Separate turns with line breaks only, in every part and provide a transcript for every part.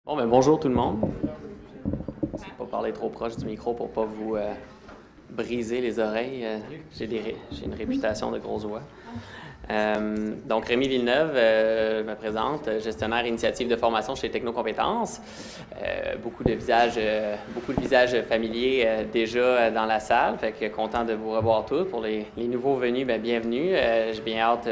Bon, ben bonjour tout le monde. Je ne vais pas parler trop proche du micro pour ne pas vous briser les oreilles. J'ai une réputation de grosse voix. Donc, Rémi Villeneuve, je me présente, gestionnaire initiative de formation chez Technocompétences. Beaucoup de visages familiers déjà dans la salle, fait que content de vous revoir tous. Pour les nouveaux venus, ben, bienvenue. J'ai bien hâte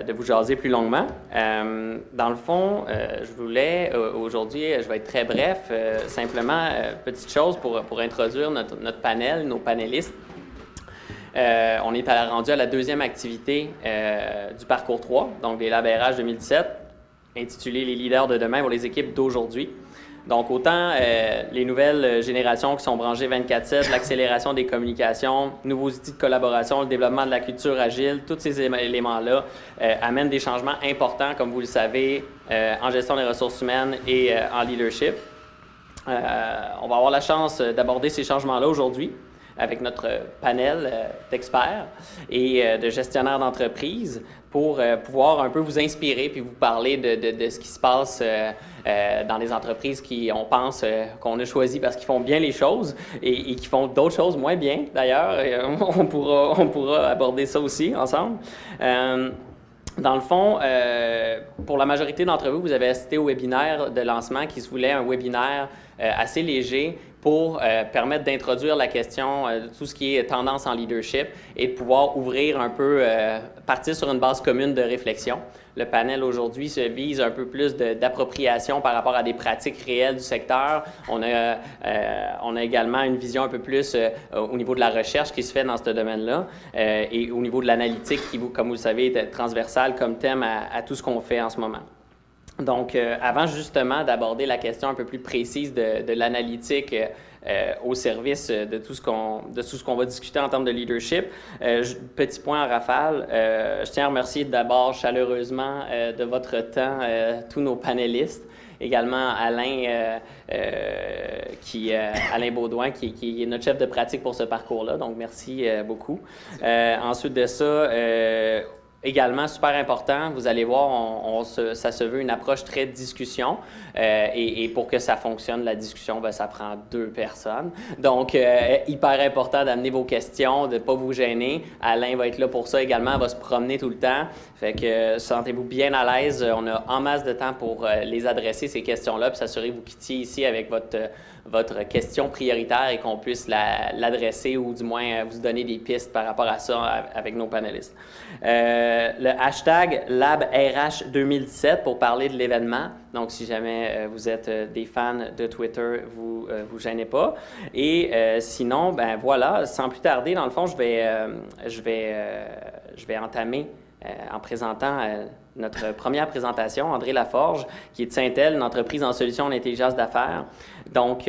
de vous jaser plus longuement. Dans le fond, je voulais aujourd'hui, je vais être très bref, simplement petite chose pour introduire notre panel, nos panélistes. On est rendu à la deuxième activité du parcours 3, donc des Labs RH 2017, intitulée « Les leaders de demain pour les équipes d'aujourd'hui ». Donc, autant les nouvelles générations qui sont branchées 24/7, l'accélération des communications, nouveaux outils de collaboration, le développement de la culture agile, tous ces éléments-là amènent des changements importants, comme vous le savez, en gestion des ressources humaines et en leadership. On va avoir la chance d'aborder ces changements-là aujourd'hui avec notre panel d'experts et de gestionnaires d'entreprise pour pouvoir un peu vous inspirer puis vous parler de ce qui se passe dans les entreprises qui, on pense, qu'on a choisi parce qu'ils font bien les choses et qui font d'autres choses moins bien, d'ailleurs. On pourra aborder ça aussi ensemble. Dans le fond, pour la majorité d'entre vous, vous avez assisté au webinaire de lancement qui se voulait un webinaire assez léger pour permettre d'introduire la question de tout ce qui est tendance en leadership et de pouvoir ouvrir un peu, partir sur une base commune de réflexion. Le panel aujourd'hui se vise un peu plus d'appropriation par rapport à des pratiques réelles du secteur. On a également une vision un peu plus au niveau de la recherche qui se fait dans ce domaine-là et au niveau de l'analytique qui, comme vous le savez, est transversale comme thème à tout ce qu'on fait en ce moment. Donc, avant justement d'aborder la question un peu plus précise de l'analytique au service de tout ce qu'on va discuter en termes de leadership, petit point en rafale, je tiens à remercier d'abord chaleureusement de votre temps tous nos panélistes. Également Alain Baudouin, qui est notre chef de pratique pour ce parcours-là. Donc, merci beaucoup. Ensuite de ça, également, super important, vous allez voir, ça se veut une approche très discussion et pour que ça fonctionne, la discussion, ben, ça prend 2 personnes. Donc, hyper important d'amener vos questions, de ne pas vous gêner. Alain va être là pour ça également, elle va se promener tout le temps. Fait que sentez-vous bien à l'aise. On a en masse de temps pour les adresser, ces questions-là, puis s'assurer que vous quittiez ici avec votre question prioritaire et qu'on puisse l'adresser ou du moins vous donner des pistes par rapport à ça avec nos panélistes. Le hashtag LabRH 2017 pour parler de l'événement. Donc, si jamais vous êtes des fans de Twitter, vous gênez pas. Et sinon, ben voilà, sans plus tarder, dans le fond, je vais entamer en présentant notre première présentation, André Laforge, qui est de Syntel, une entreprise en solutions d'intelligence d'affaires, donc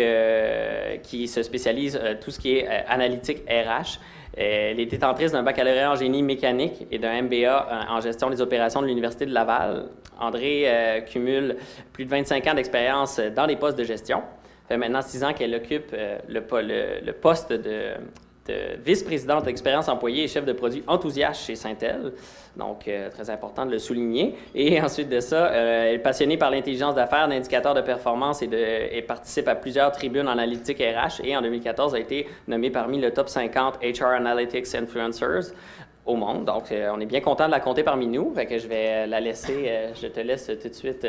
qui se spécialise tout ce qui est analytique RH. Elle est détentrice d'un baccalauréat en génie mécanique et d'un MBA en gestion des opérations de l'Université de Laval. André cumule plus de 25 ans d'expérience dans les postes de gestion. Ça fait maintenant 6 ans qu'elle occupe le poste de vice-présidente d'expérience employée et chef de produit enthousiaste chez Syntel. Donc, très important de le souligner. Et ensuite de ça, elle est passionnée par l'intelligence d'affaires, d'indicateurs de performance et participe à plusieurs tribunes en analytique RH. Et en 2014, a été nommée parmi le top 50 HR Analytics Influencers au monde. Donc, on est bien content de la compter parmi nous. Fait que je vais la laisser, je te laisse tout de suite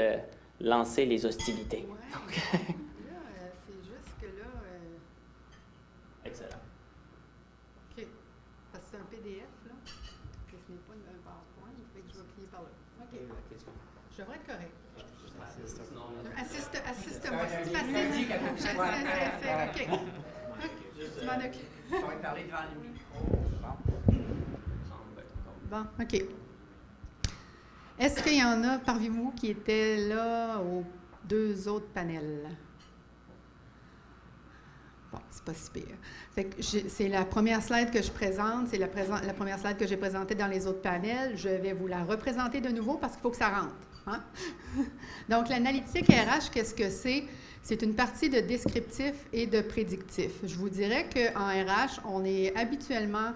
lancer les hostilités.
Ouais. C'est juste que là...
Excellent.
OK. Parce que c'est un PDF, là. Que ce n'est pas un PowerPoint. Fait que je vais cliquer par là. OK. Je devrais être correct. Assiste-moi. Si tu m'assistes. OK. Tu m'en occupes.
On va parler devant le micro.
Bon, OK. Est-ce qu'il y en a parmi vous qui étaient là aux 2 autres panels? Bon, c'est pas si pire. Fait que c'est la première slide que je présente, c'est la première slide que j'ai présentée dans les autres panels. Je vais vous la représenter de nouveau parce qu'il faut que ça rentre. Hein? Donc, l'analytique RH, qu'est-ce que c'est? C'est une partie de descriptif et de prédictif. Je vous dirais qu'en RH, on est habituellement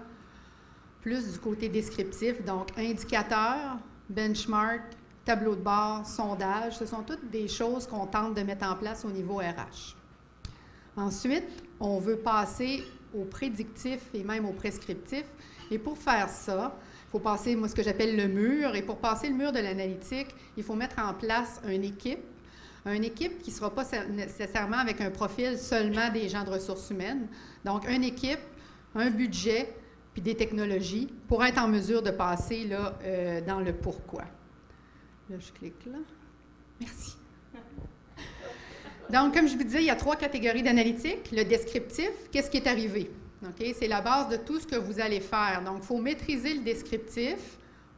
plus du côté descriptif, donc indicateur, benchmark, tableau de bord, sondage, ce sont toutes des choses qu'on tente de mettre en place au niveau RH. Ensuite, on veut passer au prédictif et même au prescriptif. Et pour faire ça, il faut passer, moi, ce que j'appelle le mur. Et pour passer le mur de l'analytique, il faut mettre en place une équipe qui ne sera pas nécessairement avec un profil seulement des gens de ressources humaines. Donc, une équipe, un budget, puis des technologies pour être en mesure de passer là, dans le pourquoi. Là, je clique là. Merci. Donc, comme je vous disais, il y a 3 catégories d'analytique. Le descriptif, qu'est-ce qui est arrivé? Okay? C'est la base de tout ce que vous allez faire. Donc, il faut maîtriser le descriptif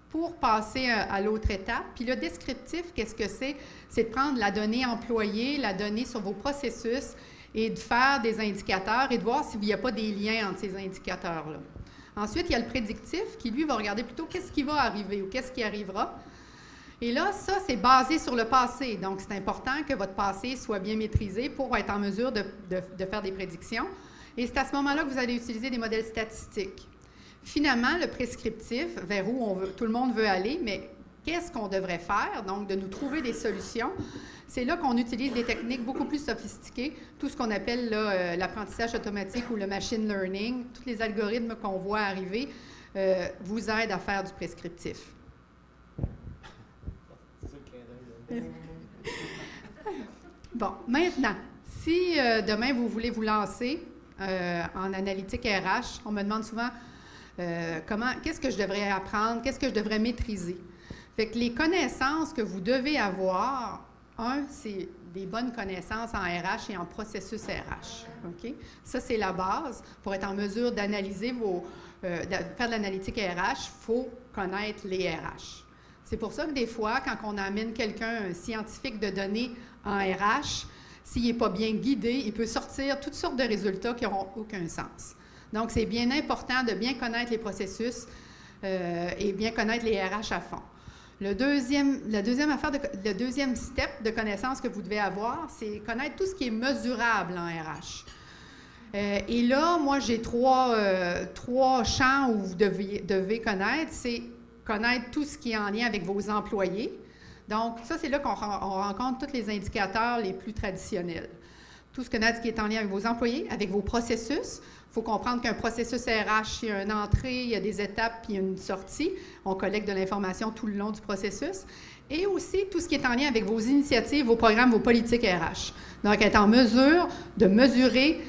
pour passer à l'autre étape. Puis le descriptif, qu'est-ce que c'est? C'est de prendre la donnée employée, la donnée sur vos processus et de faire des indicateurs et de voir s'il n'y a pas des liens entre ces indicateurs-là. Ensuite, il y a le prédictif qui, lui, va regarder plutôt qu'est-ce qui va arriver ou qu'est-ce qui arrivera. Et là, ça, c'est basé sur le passé. Donc, c'est important que votre passé soit bien maîtrisé pour être en mesure de faire des prédictions. Et c'est à ce moment-là que vous allez utiliser des modèles statistiques. Finalement, le prescriptif, vers où tout le monde veut aller, mais qu'est-ce qu'on devrait faire? Donc, de nous trouver des solutions. C'est là qu'on utilise des techniques beaucoup plus sophistiquées, tout ce qu'on appelle l'apprentissage automatique ou le machine learning. Tous les algorithmes qu'on voit arriver vous aident à faire du prescriptif. Bon, maintenant, si demain vous voulez vous lancer en analytique RH, on me demande souvent qu'est-ce que je devrais apprendre, qu'est-ce que je devrais maîtriser. Fait que les connaissances que vous devez avoir, c'est des bonnes connaissances en RH et en processus RH. Okay? Ça, c'est la base. Pour être en mesure d'analyser faire de l'analytique RH, il faut connaître les RH. C'est pour ça que des fois, quand on amène quelqu'un, un scientifique de données en RH, s'il n'est pas bien guidé, il peut sortir toutes sortes de résultats qui n'auront aucun sens. Donc, c'est bien important de bien connaître les processus et bien connaître les RH à fond. Le deuxième step de connaissance que vous devez avoir, c'est connaître tout ce qui est mesurable en RH. Et là, moi, j'ai trois champs où vous devez connaître. C'est connaître tout ce qui est en lien avec vos employés. Donc, ça, c'est là qu'on rencontre tous les indicateurs les plus traditionnels. Tout ce qui est en lien avec vos employés, avec vos processus. Il faut comprendre qu'un processus RH, il y a une entrée, il y a des étapes, puis il y a une sortie. On collecte de l'information tout le long du processus. Et aussi, tout ce qui est en lien avec vos initiatives, vos programmes, vos politiques RH. Donc, être en mesure de mesurer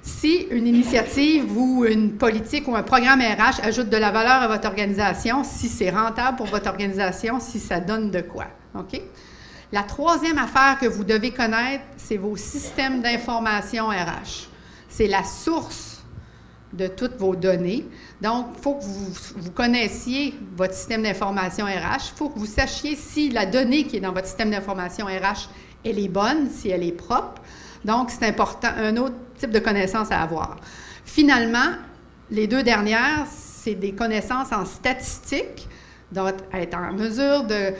si une initiative ou une politique ou un programme RH ajoute de la valeur à votre organisation, si c'est rentable pour votre organisation, si ça donne de quoi. OK? La troisième affaire que vous devez connaître, c'est vos systèmes d'information RH. C'est la source de toutes vos données. Donc, il faut que vous connaissiez votre système d'information RH. Il faut que vous sachiez si la donnée qui est dans votre système d'information RH, elle est bonne, si elle est propre. Donc, c'est important, un autre type de connaissance à avoir. Finalement, les deux dernières, c'est des connaissances en statistique, donc être en mesure de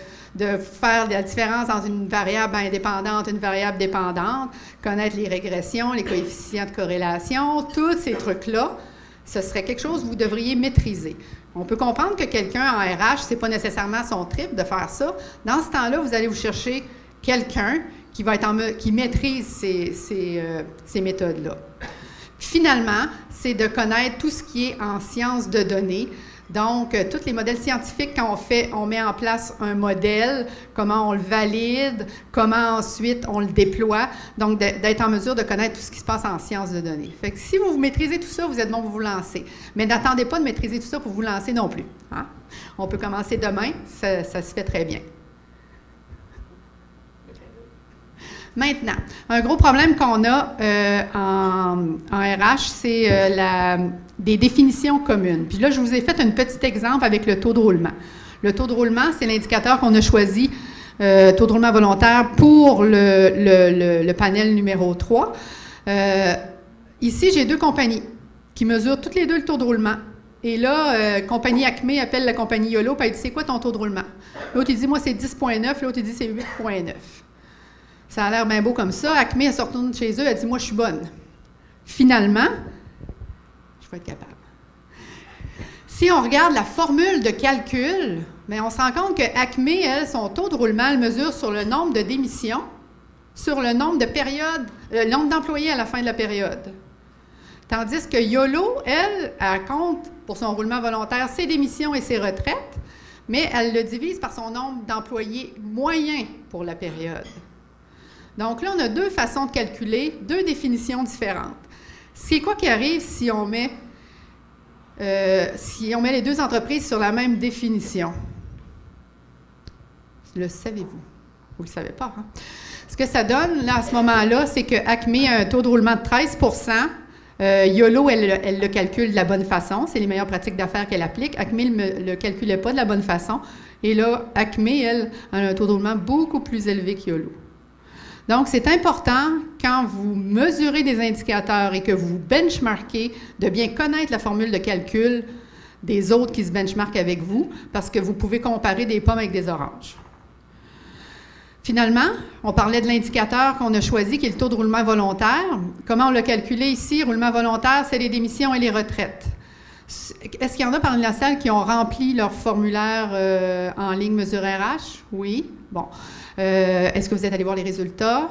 faire la différence entre une variable indépendante et une variable dépendante, connaître les régressions, les coefficients de corrélation, tous ces trucs-là, ce serait quelque chose que vous devriez maîtriser. On peut comprendre que quelqu'un en RH, ce n'est pas nécessairement son trip de faire ça. Dans ce temps-là, vous allez vous chercher quelqu'un qui maîtrise ces méthodes-là. Finalement, c'est de connaître tout ce qui est en sciences de données. Donc, tous les modèles scientifiques, quand on met en place un modèle, comment on le valide, comment ensuite on le déploie. Donc, d'être en mesure de connaître tout ce qui se passe en sciences de données. Fait que si vous maîtrisez tout ça, vous êtes bon pour vous lancer. Mais n'attendez pas de maîtriser tout ça pour vous lancer non plus. Hein? On peut commencer demain, ça se fait très bien. Maintenant, un gros problème qu'on a en RH, c'est des définitions communes. Puis là, je vous ai fait un petit exemple avec le taux de roulement. Le taux de roulement, c'est l'indicateur qu'on a choisi, taux de roulement volontaire, pour le panel numéro 3. Ici, j'ai deux compagnies qui mesurent toutes les deux le taux de roulement. Et là, compagnie Acme appelle la compagnie YOLO, puis elle dit « C'est quoi ton taux de roulement? » L'autre, il dit « Moi, c'est 10,9 », l'autre, il dit « C'est 8,9 ». Ça a l'air bien beau comme ça. Acme, elle se retourne chez eux, elle dit « Moi, je suis bonne. » Finalement, je vais être capable. Si on regarde la formule de calcul Mais on se rend compte que Acme, elle, son taux de roulement, elle mesure sur le nombre de démissions, sur le nombre de périodes, le nombre d'employés à la fin de la période. Tandis que YOLO, elle compte pour son roulement volontaire ses démissions et ses retraites, mais elle le divise par son nombre d'employés moyens pour la période. Donc là, on a deux façons de calculer, deux définitions différentes. C'est quoi qui arrive si on met les deux entreprises sur la même définition? Le savez-vous? Vous ne le savez pas, hein? Ce que ça donne, là, à ce moment-là, c'est que Acme a un taux de roulement de 13 YOLO, elle le calcule de la bonne façon. C'est les meilleures pratiques d'affaires qu'elle applique. Acme ne le calculait pas de la bonne façon. Et là, Acme, elle, a un taux de roulement beaucoup plus élevé que YOLO. Donc, c'est important, quand vous mesurez des indicateurs et que vous benchmarkez, de bien connaître la formule de calcul des autres qui se benchmarkent avec vous, parce que vous pouvez comparer des pommes avec des oranges. Finalement, on parlait de l'indicateur qu'on a choisi, qui est le taux de roulement volontaire. Comment on l'a calculé ici? Roulement volontaire, c'est les démissions et les retraites. Est-ce qu'il y en a parmi la salle qui ont rempli leur formulaire en ligne Mesure RH? Oui. Bon. Est-ce que vous êtes allé voir les résultats?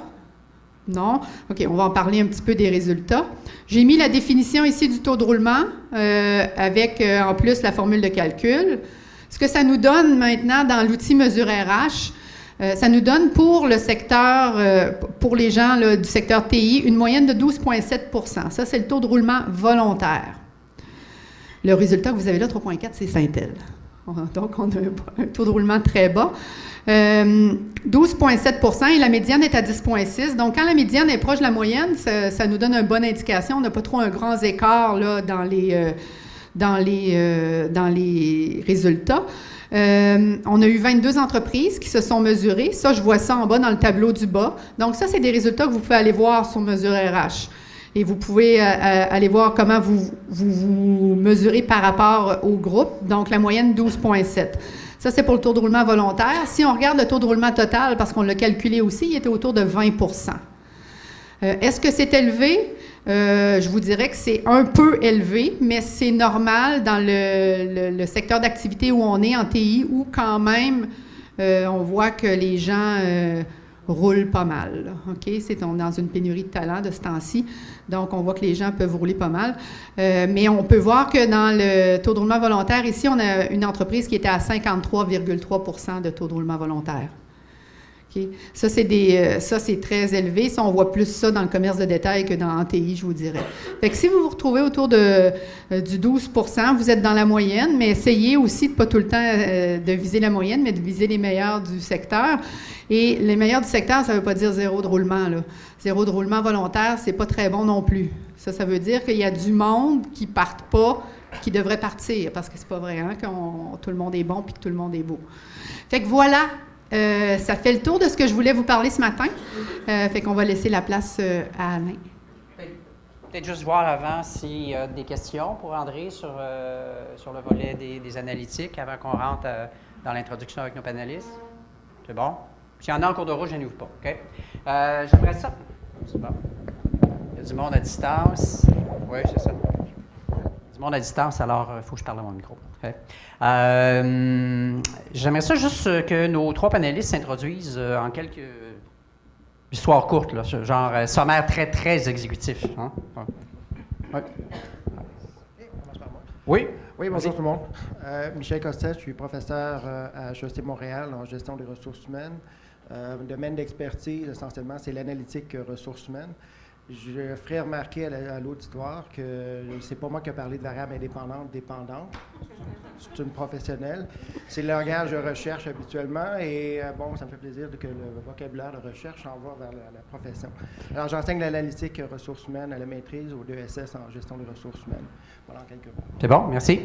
Non? OK, on va en parler un petit peu des résultats. J'ai mis la définition ici du taux de roulement avec en plus la formule de calcul. Ce que ça nous donne maintenant dans l'outil Mesure RH, ça nous donne pour le secteur, pour les gens là, du secteur TI, une moyenne de 12,7 %. Ça, c'est le taux de roulement volontaire. Le résultat que vous avez là, 3,4, c'est Saint-El. Donc, on a un taux de roulement très bas. 12,7 % et la médiane est à 10,6 %. Donc, quand la médiane est proche de la moyenne, ça nous donne une bonne indication. On n'a pas trop un grand écart là, dans les résultats. On a eu 22 entreprises qui se sont mesurées. Ça, je vois ça en bas dans le tableau du bas. Donc, ça, c'est des résultats que vous pouvez aller voir sur Mesure RH. Et vous pouvez aller voir comment vous mesurez par rapport au groupe. Donc, la moyenne, 12,7. Ça, c'est pour le taux de roulement volontaire. Si on regarde le taux de roulement total, parce qu'on l'a calculé aussi, il était autour de 20 %. Est-ce que c'est élevé? Je vous dirais que c'est un peu élevé, mais c'est normal dans le secteur d'activité où on est en TI, où quand même, on voit que les gens roulent pas mal. Là, OK? On est dans une pénurie de talent de ce temps-ci, donc on voit que les gens peuvent rouler pas mal. Mais on peut voir que dans le taux de roulement volontaire, ici, on a une entreprise qui était à 53,3 % de taux de roulement volontaire. Okay. Ça, c'est très élevé. Ça, on voit plus ça dans le commerce de détail que dans TI, je vous dirais. Fait que si vous vous retrouvez autour du 12 %, vous êtes dans la moyenne, mais essayez aussi de pas tout le temps de viser la moyenne, mais de viser les meilleurs du secteur. Et les meilleurs du secteur, ça ne veut pas dire zéro de roulement, là. Zéro de roulement volontaire, c'est pas très bon non plus. Ça veut dire qu'il y a du monde qui ne partent pas, qui devrait partir, parce que c'est pas vrai, hein, que tout le monde est bon puis que tout le monde est beau. Fait que voilà. Ça fait le tour de ce que je voulais vous parler ce matin. Fait qu'on va laisser la place à Alain.
Peut-être juste voir avant s'il y a des questions pour André sur le volet des analytiques avant qu'on rentre dans l'introduction avec nos panélistes. C'est bon? S'il y en a en cours de route, gênez-vous pas. OK? J'aimerais ça. C'est bon. Il y a du monde à distance. Oui, c'est ça. Du monde à distance, alors il faut que je parle à mon micro. Okay. J'aimerais ça juste que nos trois panélistes s'introduisent en quelques histoires courtes, là, genre sommaire très, très exécutif. Hein? Ouais. Oui?
Oui, bonjour tout le monde. Michel Costet, je suis professeur à HEC Montréal en gestion des ressources humaines. Domaine d'expertise, essentiellement, c'est l'analytique ressources humaines. Je ferai remarquer à l'auditoire que c'est pas moi qui ai parlé de variables indépendantes, dépendantes. C'est une professionnelle. C'est le langage de recherche habituellement et bon, ça me fait plaisir que le vocabulaire de recherche s'envoie vers la profession. Alors, j'enseigne l'analytique ressources humaines à la maîtrise au DESS en gestion des ressources humaines. Voilà en quelques mots.
C'est bon, merci.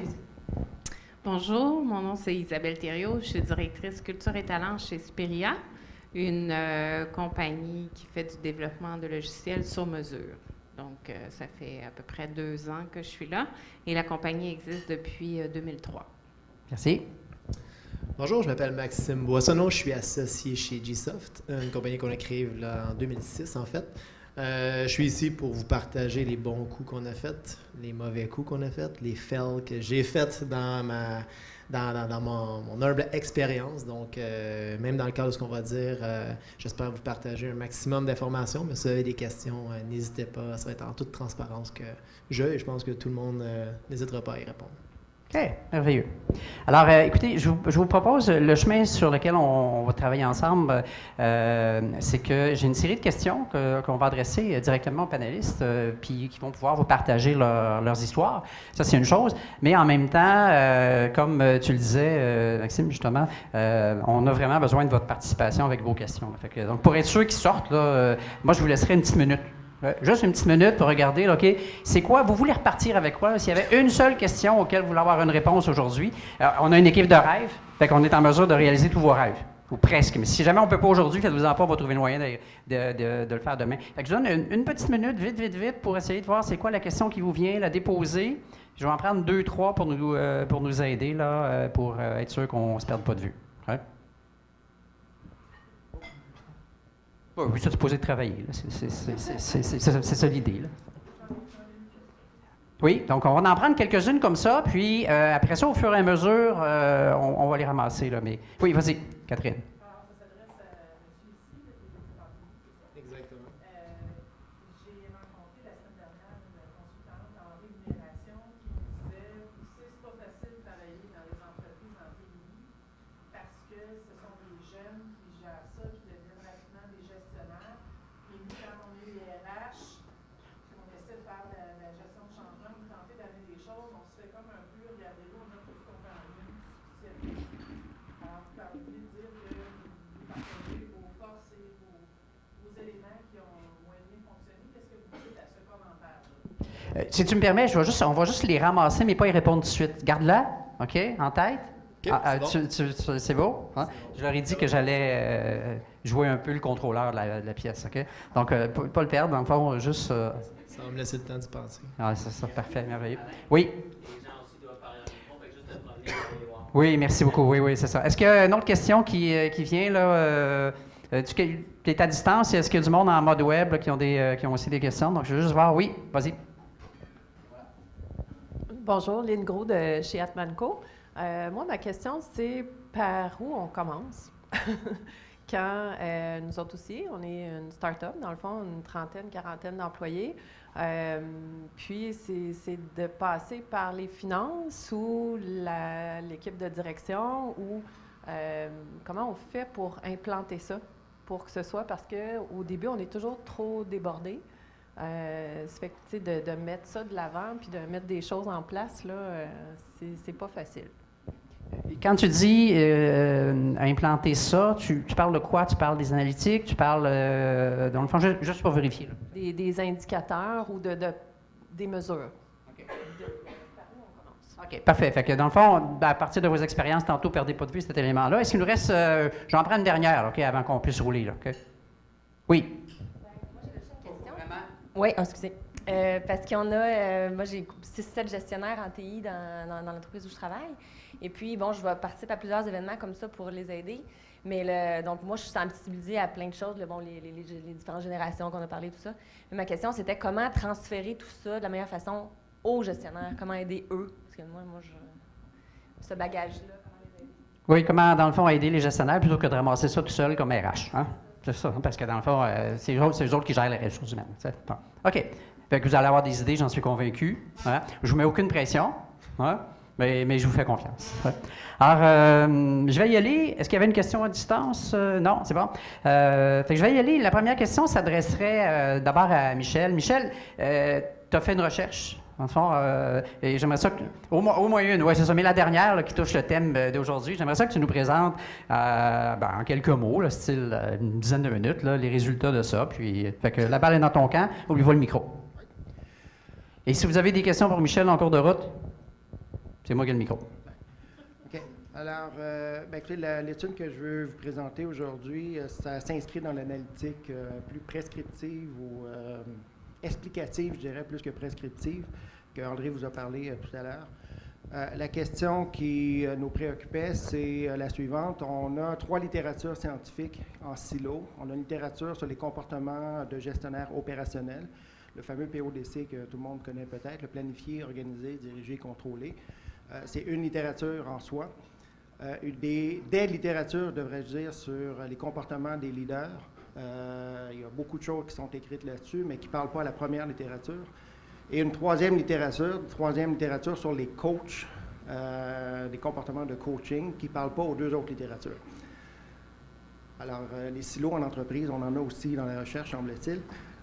Bonjour, mon nom c'est Isabelle Thériault, je suis directrice culture et talent chez Spiria, une compagnie qui fait du développement de logiciels sur mesure. Donc, ça fait à peu près 2 ans que je suis là et la compagnie existe depuis 2003.
Merci.
Bonjour, je m'appelle Maxime Boissonneau, je suis associé chez Gsoft, une compagnie qu'on a créée là, en 2006 en fait. Je suis ici pour vous partager les bons coups qu'on a faits, les mauvais coups qu'on a faits, les fails que j'ai faits dans dans mon humble expérience. Donc, même dans le cadre de ce qu'on va dire, j'espère vous partager un maximum d'informations. Mais si vous avez des questions, n'hésitez pas. Ça va être en toute transparence que je pense que tout le monde n'hésitera pas à y répondre.
OK, merveilleux. Alors, écoutez, je vous propose le chemin sur lequel on va travailler ensemble. C'est que j'ai une série de questions qu'on va adresser directement aux panélistes, puis qui vont pouvoir vous partager leurs histoires. Ça, c'est une chose. Mais en même temps, comme tu le disais, Maxime, justement, on a vraiment besoin de votre participation avec vos questions. Fait que, donc, pour être sûr qu'ils sortent, là, moi, je vous laisserai une petite minute. Juste une petite minute pour regarder, là, OK, c'est quoi, vous voulez repartir avec quoi? S'il y avait une seule question auquel vous voulez avoir une réponse aujourd'hui, on a une équipe de rêves, fait qu'on est en mesure de réaliser tous vos rêves, ou presque. Mais si jamais on ne peut pas aujourd'hui, faites-vous-en pas, on va trouver le moyen de le faire demain. Fait que je donne une petite minute, vite, pour essayer de voir c'est quoi la question qui vous vient, la déposer. Je vais en prendre 2, 3 pour nous aider, là, pour être sûr qu'on ne se perde pas de vue. Ouais? Oui, ça, c'est supposé travailler. C'est ça l'idée. Là. Oui, donc on va en prendre quelques-unes comme ça, puis après ça, au fur et à mesure, on va les ramasser. Là, mais... Oui, vas-y, Catherine.
Alors, ça s'adresse à monsieur ici, le département.
Exactement.
J'ai rencontré la semaine dernière une consultante en rémunération qui me disait c'est pas facile de travailler dans les entreprises en TI parce que ce sont des jeunes qui gèrent ça, qui deviennent rapidement des gestionnaires. Et nous, quand on est les RH, on essaie de faire la gestion de changement, de tenter d'amener des choses, on se fait comme un peu, regardez-nous, on a tout ce qu'on fait en ligne, alors, vous parlez de dire que vous partagez vos forces et vos éléments qui ont moyennement fonctionné. Qu'est-ce que vous dites à ce commentaire-là?
Si tu me permets, on va juste les ramasser, mais pas y répondre tout de suite. Garde-la, OK, en tête.
Okay,
c'est beau? Hein? Je leur ai dit que j'allais jouer un peu le contrôleur de la pièce, OK? Donc, pas le perdre, dans le fond, juste...
Ça va me laisser le temps d'y penser.
Ah, c'est ça, parfait, merveilleux. Oui?
Les gens aussi doivent parler en micro, fait que juste de promener, vous allez voir.
Oui, merci beaucoup. Oui, c'est ça. Est-ce qu'il y a une autre question qui vient, là? Tu es à distance? Est-ce qu'il y a du monde en mode web là, qui ont aussi des questions? Donc, je veux juste voir. Oui, vas-y.
Bonjour, Lynn Gros de chez Atmanco. Moi, ma question, c'est par où on commence? Quand nous autres aussi, on est une start-up, dans le fond, une trentaine, quarantaine d'employés. Puis, c'est de passer par les finances ou l'équipe de direction ou comment on fait pour implanter ça, pour que ce soit, parce qu'au début, on est toujours trop débordé. Ça fait que, tu sais, de mettre ça de l'avant puis de mettre des choses en place, là, c'est pas facile.
Quand tu dis implanter ça, tu parles de quoi? Tu parles des analytiques? Tu parles, dans le fond, juste pour vérifier. Là.
Des indicateurs ou des mesures. OK. Par où on commence?
OK, parfait. Fait que dans le fond, à partir de vos expériences, tantôt, perdez pas de vue cet élément-là. Est-ce qu'il nous reste... j'en prends une dernière, OK, avant qu'on puisse rouler, là, OK? Oui.
Moi, j'ai juste une question. Oui, excusez. Parce qu'on a, moi j'ai 6-7 gestionnaires en TI dans l'entreprise où je travaille. Et puis, bon, je vais participer à plusieurs événements comme ça pour les aider. Mais donc, moi, je suis sensibilisée à plein de choses, les différentes générations qu'on a parlé, tout ça. Mais ma question, c'était comment transférer tout ça de la meilleure façon aux gestionnaires? Comment aider eux? Parce que moi, ce bagage-là, comment les aider?
Oui, comment, dans le fond, aider les gestionnaires plutôt que de ramasser ça tout seul comme RH. Hein? C'est ça, parce que dans le fond, c'est eux autres qui gèrent les ressources humaines. Bon. OK. Fait que vous allez avoir des idées, j'en suis convaincu. Hein? Je ne vous mets aucune pression, hein? mais je vous fais confiance. Ouais. Alors, je vais y aller. Est-ce qu'il y avait une question à distance? Non, c'est bon. Fait que je vais y aller. La première question s'adresserait d'abord à Michel. Michel, tu as fait une recherche, en fond, et j'aimerais ça que... Au moins une, oui, c'est ça. Mais la dernière là, qui touche le thème d'aujourd'hui, j'aimerais ça que tu nous présentes, en quelques mots, là, style une dizaine de minutes, là, les résultats de ça. Puis, fait que la balle est dans ton camp, oublie-moi le micro. Et si vous avez des questions pour Michel en cours de route, c'est moi qui ai le micro.
OK. Alors, écoutez, l'étude que je veux vous présenter aujourd'hui, ça s'inscrit dans l'analytique plus prescriptive ou explicative, je dirais, plus que prescriptive, que André vous a parlé tout à l'heure. La question qui nous préoccupait, c'est la suivante. On a 3 littératures scientifiques en silo. On a une littérature sur les comportements de gestionnaires opérationnels, le fameux PODC que tout le monde connaît peut-être, le planifier, organiser, diriger, contrôler. C'est une littérature en soi. Des littératures, devrais-je dire, sur les comportements des leaders. Il y a beaucoup de choses qui sont écrites là-dessus, mais qui ne parlent pas à la première littérature. Et une troisième littérature sur les coachs, des comportements de coaching, qui ne parlent pas aux deux autres littératures. Alors, les silos en entreprise, on en a aussi dans la recherche, semble-t-il.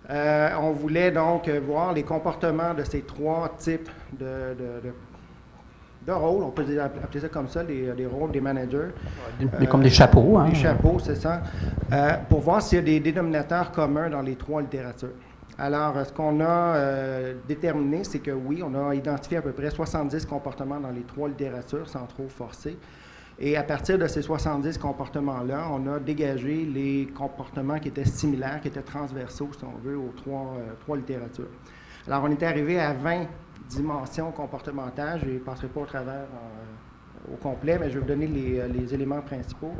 On voulait donc voir les comportements de ces trois types de rôles, on peut appeler ça comme ça, les rôles des managers.
Comme des chapeaux. Hein?
Des chapeaux, c'est ça. Pour voir s'il y a des dénominateurs communs dans les trois littératures. Alors, ce qu'on a déterminé, c'est que oui, on a identifié à peu près 70 comportements dans les trois littératures, sans trop forcer. Et à partir de ces 70 comportements-là, on a dégagé les comportements qui étaient similaires, qui étaient transversaux, si on veut, aux trois littératures. Alors, on était arrivé à 20 dimensions comportementales. Je ne passerai pas au travers au complet, mais je vais vous donner les éléments principaux.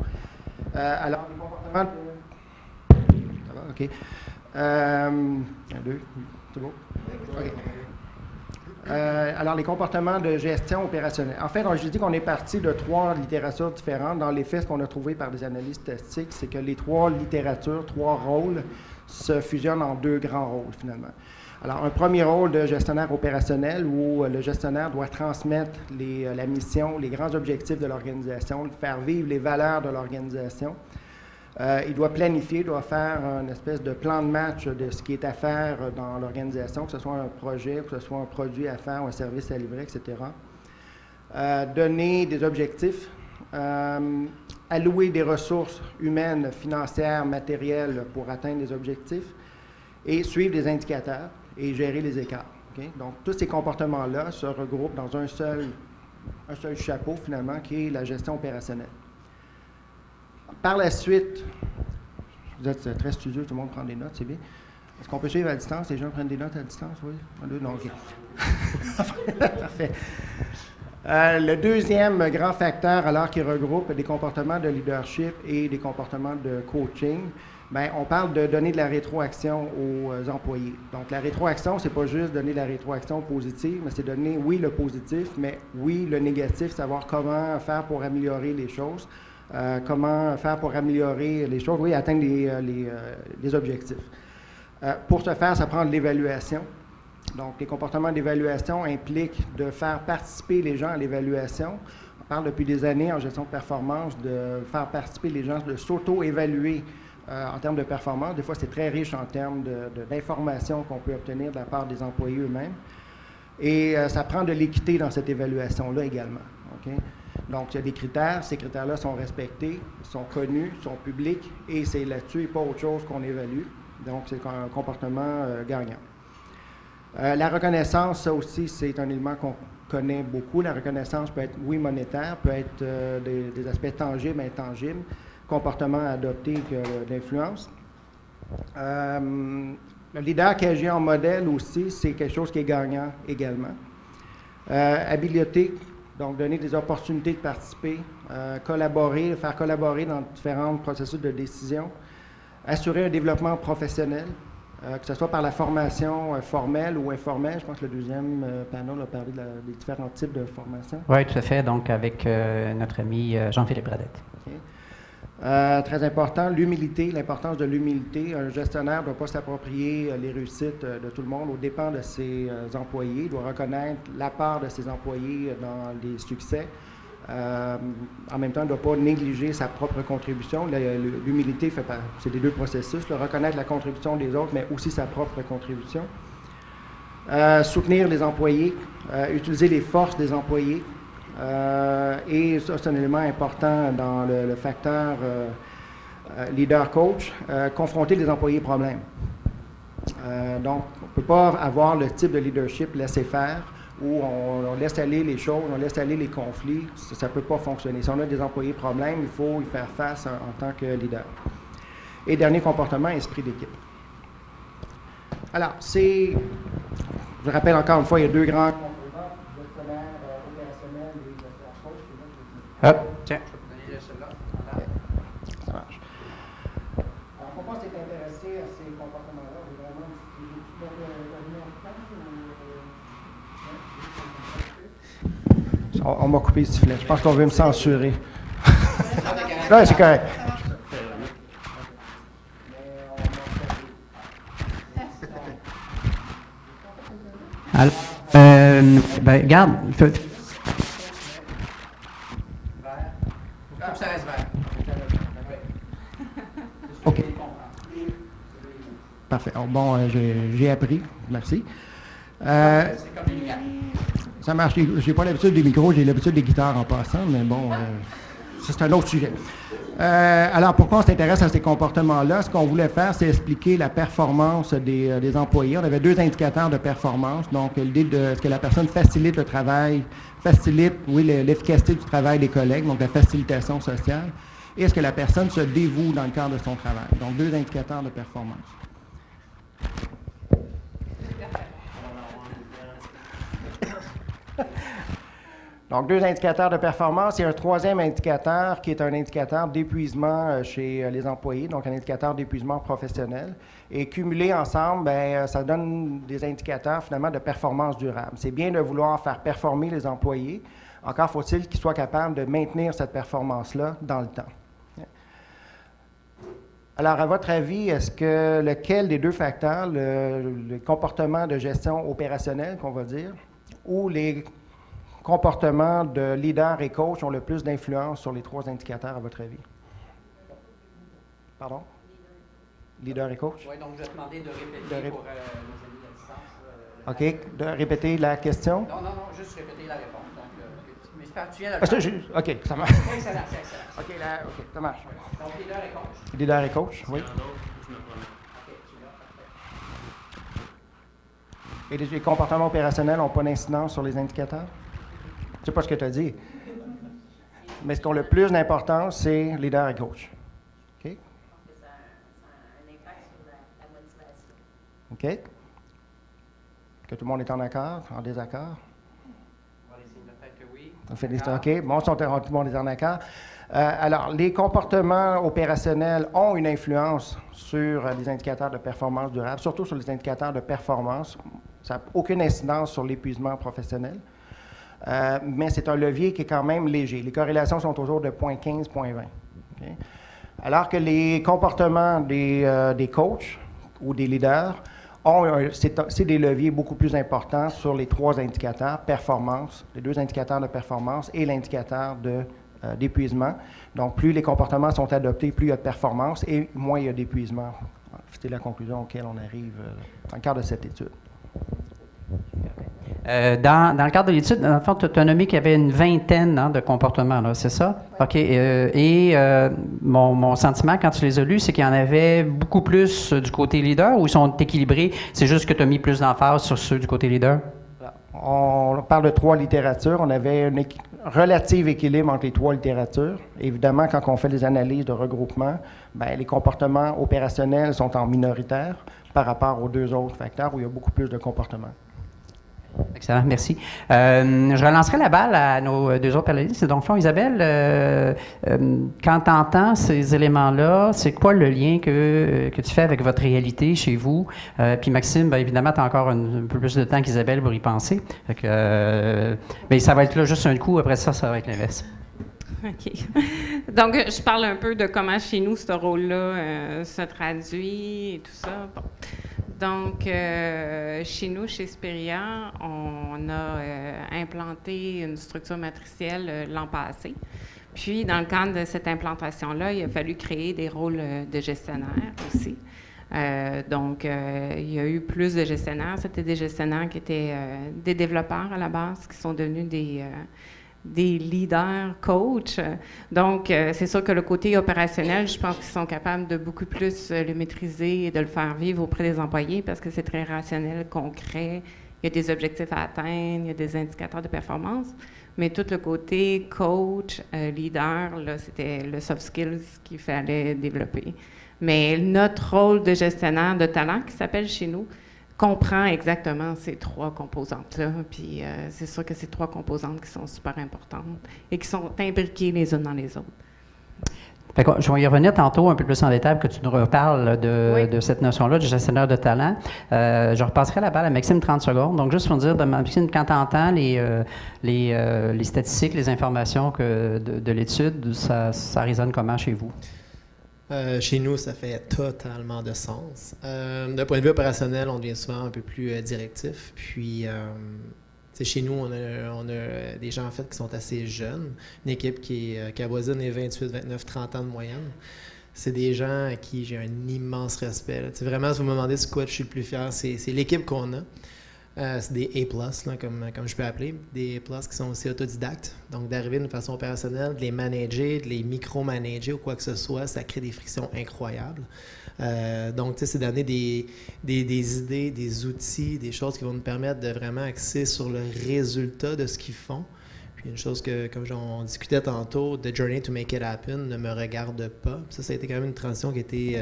Alors, les comportements Ça va? OK. 1, 2, c'est bon? OK. Alors, les comportements de gestion opérationnelle. En fait, je dis qu'on est parti de trois littératures différentes. Dans les faits, ce qu'on a trouvé par des analyses statistiques, c'est que les trois littératures, trois rôles, se fusionnent en deux grands rôles, finalement. Alors, un premier rôle de gestionnaire opérationnel où le gestionnaire doit transmettre la mission, les grands objectifs de l'organisation, faire vivre les valeurs de l'organisation. Il doit planifier, doit faire une espèce de plan de match de ce qui est à faire dans l'organisation, que ce soit un projet, que ce soit un produit à faire, ou un service à livrer, etc. Donner des objectifs, allouer des ressources humaines, financières, matérielles pour atteindre les objectifs et suivre des indicateurs et gérer les écarts. Okay? Donc, tous ces comportements-là se regroupent dans un seul chapeau, finalement, qui est la gestion opérationnelle. Par la suite, vous êtes très studieux, tout le monde prend des notes, c'est bien. Est-ce qu'on peut suivre à distance? Les gens prennent des notes à distance, oui? Un, deux, non, OK. Parfait. Le deuxième grand facteur, alors qui regroupe des comportements de leadership et des comportements de coaching, bien, on parle de donner de la rétroaction aux employés. Donc, la rétroaction, c'est pas juste donner de la rétroaction positive, mais c'est donner, oui, le positif, mais oui, le négatif, savoir comment faire pour améliorer les choses. Comment faire pour améliorer les choses, oui, atteindre les objectifs. Pour ce faire, ça prend de l'évaluation. Donc, les comportements d'évaluation impliquent de faire participer les gens à l'évaluation. On parle depuis des années en gestion de performance de faire participer les gens, de s'auto-évaluer en termes de performance. Des fois, c'est très riche en termes d'informations qu'on peut obtenir de la part des employés eux-mêmes. Et ça prend de l'équité dans cette évaluation-là également. Okay? Donc, il y a des critères. Ces critères-là sont respectés, sont connus, sont publics, et c'est là-dessus et pas autre chose qu'on évalue. Donc, c'est un comportement gagnant. La reconnaissance, ça aussi, c'est un élément qu'on connaît beaucoup. La reconnaissance peut être, oui, monétaire, peut être des aspects tangibles, intangibles, comportement adopté d'influence. Le leader qui agit en modèle aussi, c'est quelque chose qui est gagnant également. Habileté, donc donner des opportunités de participer, collaborer, faire collaborer dans différents processus de décision, assurer un développement professionnel, que ce soit par la formation formelle ou informelle. Je pense que le deuxième panel a parlé des différents types de formation.
Oui, tout à fait. Donc, avec notre ami Jean-Philippe Bradette.
Okay. Très important, l'humilité, l'importance de l'humilité. Un gestionnaire ne doit pas s'approprier les réussites de tout le monde aux dépens de ses employés. Il doit reconnaître la part de ses employés dans les succès. En même temps, il ne doit pas négliger sa propre contribution. L'humilité, c'est des deux processus. Reconnaître la contribution des autres, mais aussi sa propre contribution. Soutenir les employés, utiliser les forces des employés. Et ça, c'est un élément important dans le facteur leader-coach, confronter les employés problèmes. Donc, on ne peut pas avoir le type de leadership laisser faire, où on laisse aller les choses, on laisse aller les conflits. Ça ne peut pas fonctionner. Si on a des employés problèmes, il faut y faire face en tant que leader. Et dernier comportement, esprit d'équipe. Alors, je rappelle encore une fois, il y a deux grands composants, gestionnaire opérationnel et gestionnaire coach.
Hop, tiens, je peux donner celle-là.
Okay. Ça marche. Alors, pourquoi c'est intéressé à ces comportements-là? Vous vraiment On m'a coupé le sifflet. Je pense qu'on veut me censurer. Non, c'est correct.
Alors, regarde.
OK. Parfait. Bon, j'ai appris. Merci. Ça marche. J'ai pas l'habitude des micros, j'ai l'habitude des guitares en passant, mais bon, ça, c'est un autre sujet. Alors, pourquoi on s'intéresse à ces comportements-là? Ce qu'on voulait faire, c'est expliquer la performance des employés. On avait 2 indicateurs de performance. Donc, l'idée de ce que la personne facilite le travail, l'efficacité du travail des collègues, donc la facilitation sociale, et est-ce que la personne se dévoue dans le cadre de son travail. Donc, 2 indicateurs de performance. Donc, 2 indicateurs de performance et un 3e indicateur qui est un indicateur d'épuisement chez les employés, donc un indicateur d'épuisement professionnel. Et cumulés ensemble, ça donne des indicateurs finalement de performance durable. C'est bien de vouloir faire performer les employés. Encore faut-il qu'ils soient capables de maintenir cette performance-là dans le temps. Alors, à votre avis, est-ce que lequel des 2 facteurs, le comportement de gestion opérationnelle, qu'on va dire, ou les comportements de leader et coach ont le plus d'influence sur les 3 indicateurs, à votre avis? Pardon? Leader et coach?
Oui, donc je vais te demander de répéter pour nos amis à distance.
OK. De répéter la question?
Non, juste répéter la réponse. Donc, mais c'est tu viens de
OK, ça marche.
Excellent, c'est excellent.
OK, ça marche.
Donc, leader et coach.
Leader et coach, oui. Et les comportements opérationnels n'ont pas d'incidence sur les indicateurs? Je ne sais pas ce que tu as dit. Mais ce qui a le plus d'importance, c'est leader et coach. OK?
Ça a un impact sur la motivation.
OK? Est-ce que tout le monde est en accord, en désaccord?
On va laisser le fait que oui.
On fait des OK. Bon, tout le monde est en accord. Alors, les comportements opérationnels ont une influence sur les indicateurs de performance durable, surtout sur les indicateurs de performance. Ça n'a aucune incidence sur l'épuisement professionnel. Mais c'est un levier qui est quand même léger. Les corrélations sont autour de 0,15, 0,20. Okay? Alors que les comportements des coachs ou des leaders c'est des leviers beaucoup plus importants sur les 3 indicateurs, performance, les 2 indicateurs de performance et l'indicateur d'épuisement. Donc, plus les comportements sont adoptés, plus il y a de performance et moins il y a d'épuisement. C'est la conclusion auquel on arrive dans le cadre de cette étude.
Dans le cadre de l'étude, dans le fond, tu as nommé qu'il y avait une vingtaine de comportements, là, c'est ça? Oui. OK. Mon sentiment, quand tu les as lus, c'est qu'il y en avait beaucoup plus du côté leader ou ils sont équilibrés? C'est juste que tu as mis plus d'emphase sur ceux du côté leader?
On parle de 3 littératures. On avait un relatif équilibre entre les 3 littératures. Évidemment, quand on fait des analyses de regroupement, les comportements opérationnels sont en minoritaire par rapport aux 2 autres facteurs où il y a beaucoup plus de comportements.
Excellent, merci. Je relancerai la balle à nos 2 autres panélistes. Donc, Isabelle, quand tu entends ces éléments-là, c'est quoi le lien que tu fais avec votre réalité chez vous? Puis Maxime, évidemment, tu as encore un peu plus de temps qu'Isabelle pour y penser. Fait que, ça va être là juste un coup, après ça va être l'inverse.
OK. Donc, je parle un peu de comment chez nous ce rôle-là se traduit et tout ça. Bon. Donc, chez nous, chez Speria, on a implanté une structure matricielle l'an passé. Puis, dans le cadre de cette implantation-là, il a fallu créer des rôles de gestionnaires aussi. Donc, il y a eu plus de gestionnaires. C'était des gestionnaires qui étaient des développeurs à la base, qui sont devenus des leaders, coachs. Donc, c'est sûr que le côté opérationnel, je pense qu'ils sont capables de beaucoup plus le maîtriser et de le faire vivre auprès des employés parce que c'est très rationnel, concret. Il y a des objectifs à atteindre, il y a des indicateurs de performance. Mais tout le côté coach, leader, là, c'était le soft skills qu'il fallait développer. Mais notre rôle de gestionnaire de talent, qui s'appelle chez nous, comprend exactement ces 3 composantes-là. Puis c'est sûr que ces 3 composantes qui sont super importantes et qui sont imbriquées les unes dans les autres.
Fait que je vais y revenir tantôt un peu plus en détail pour que tu nous reparles
Oui.
de cette notion-là de gestionnaire de talent. Je repasserai la balle à Maxime 30 secondes. Donc, juste pour dire, Maxime, quand tu entends les statistiques, les informations de l'étude, ça résonne comment chez vous?
Chez nous, ça fait totalement de sens. D'un point de vue opérationnel, on devient souvent un peu plus directif. Puis, chez nous, on a des gens en fait qui sont assez jeunes, une équipe qui avoisine les 28, 29, 30 ans de moyenne. C'est des gens à qui j'ai un immense respect. Vraiment, si vous me demandez ce quoi je suis le plus fier, c'est l'équipe qu'on a. C'est des A+, là, comme je peux appeler, des A+, qui sont aussi autodidactes. Donc, d'arriver d'une façon opérationnelle, de les manager, de les micro-manager ou quoi que ce soit, ça crée des frictions incroyables. Donc, c'est d'amener des idées, des outils, des choses qui vont nous permettre de vraiment axer sur le résultat de ce qu'ils font. Puis, une chose que, comme on discutait tantôt, The Journey to Make It Happen ne me regarde pas. Ça a été quand même une transition qui a été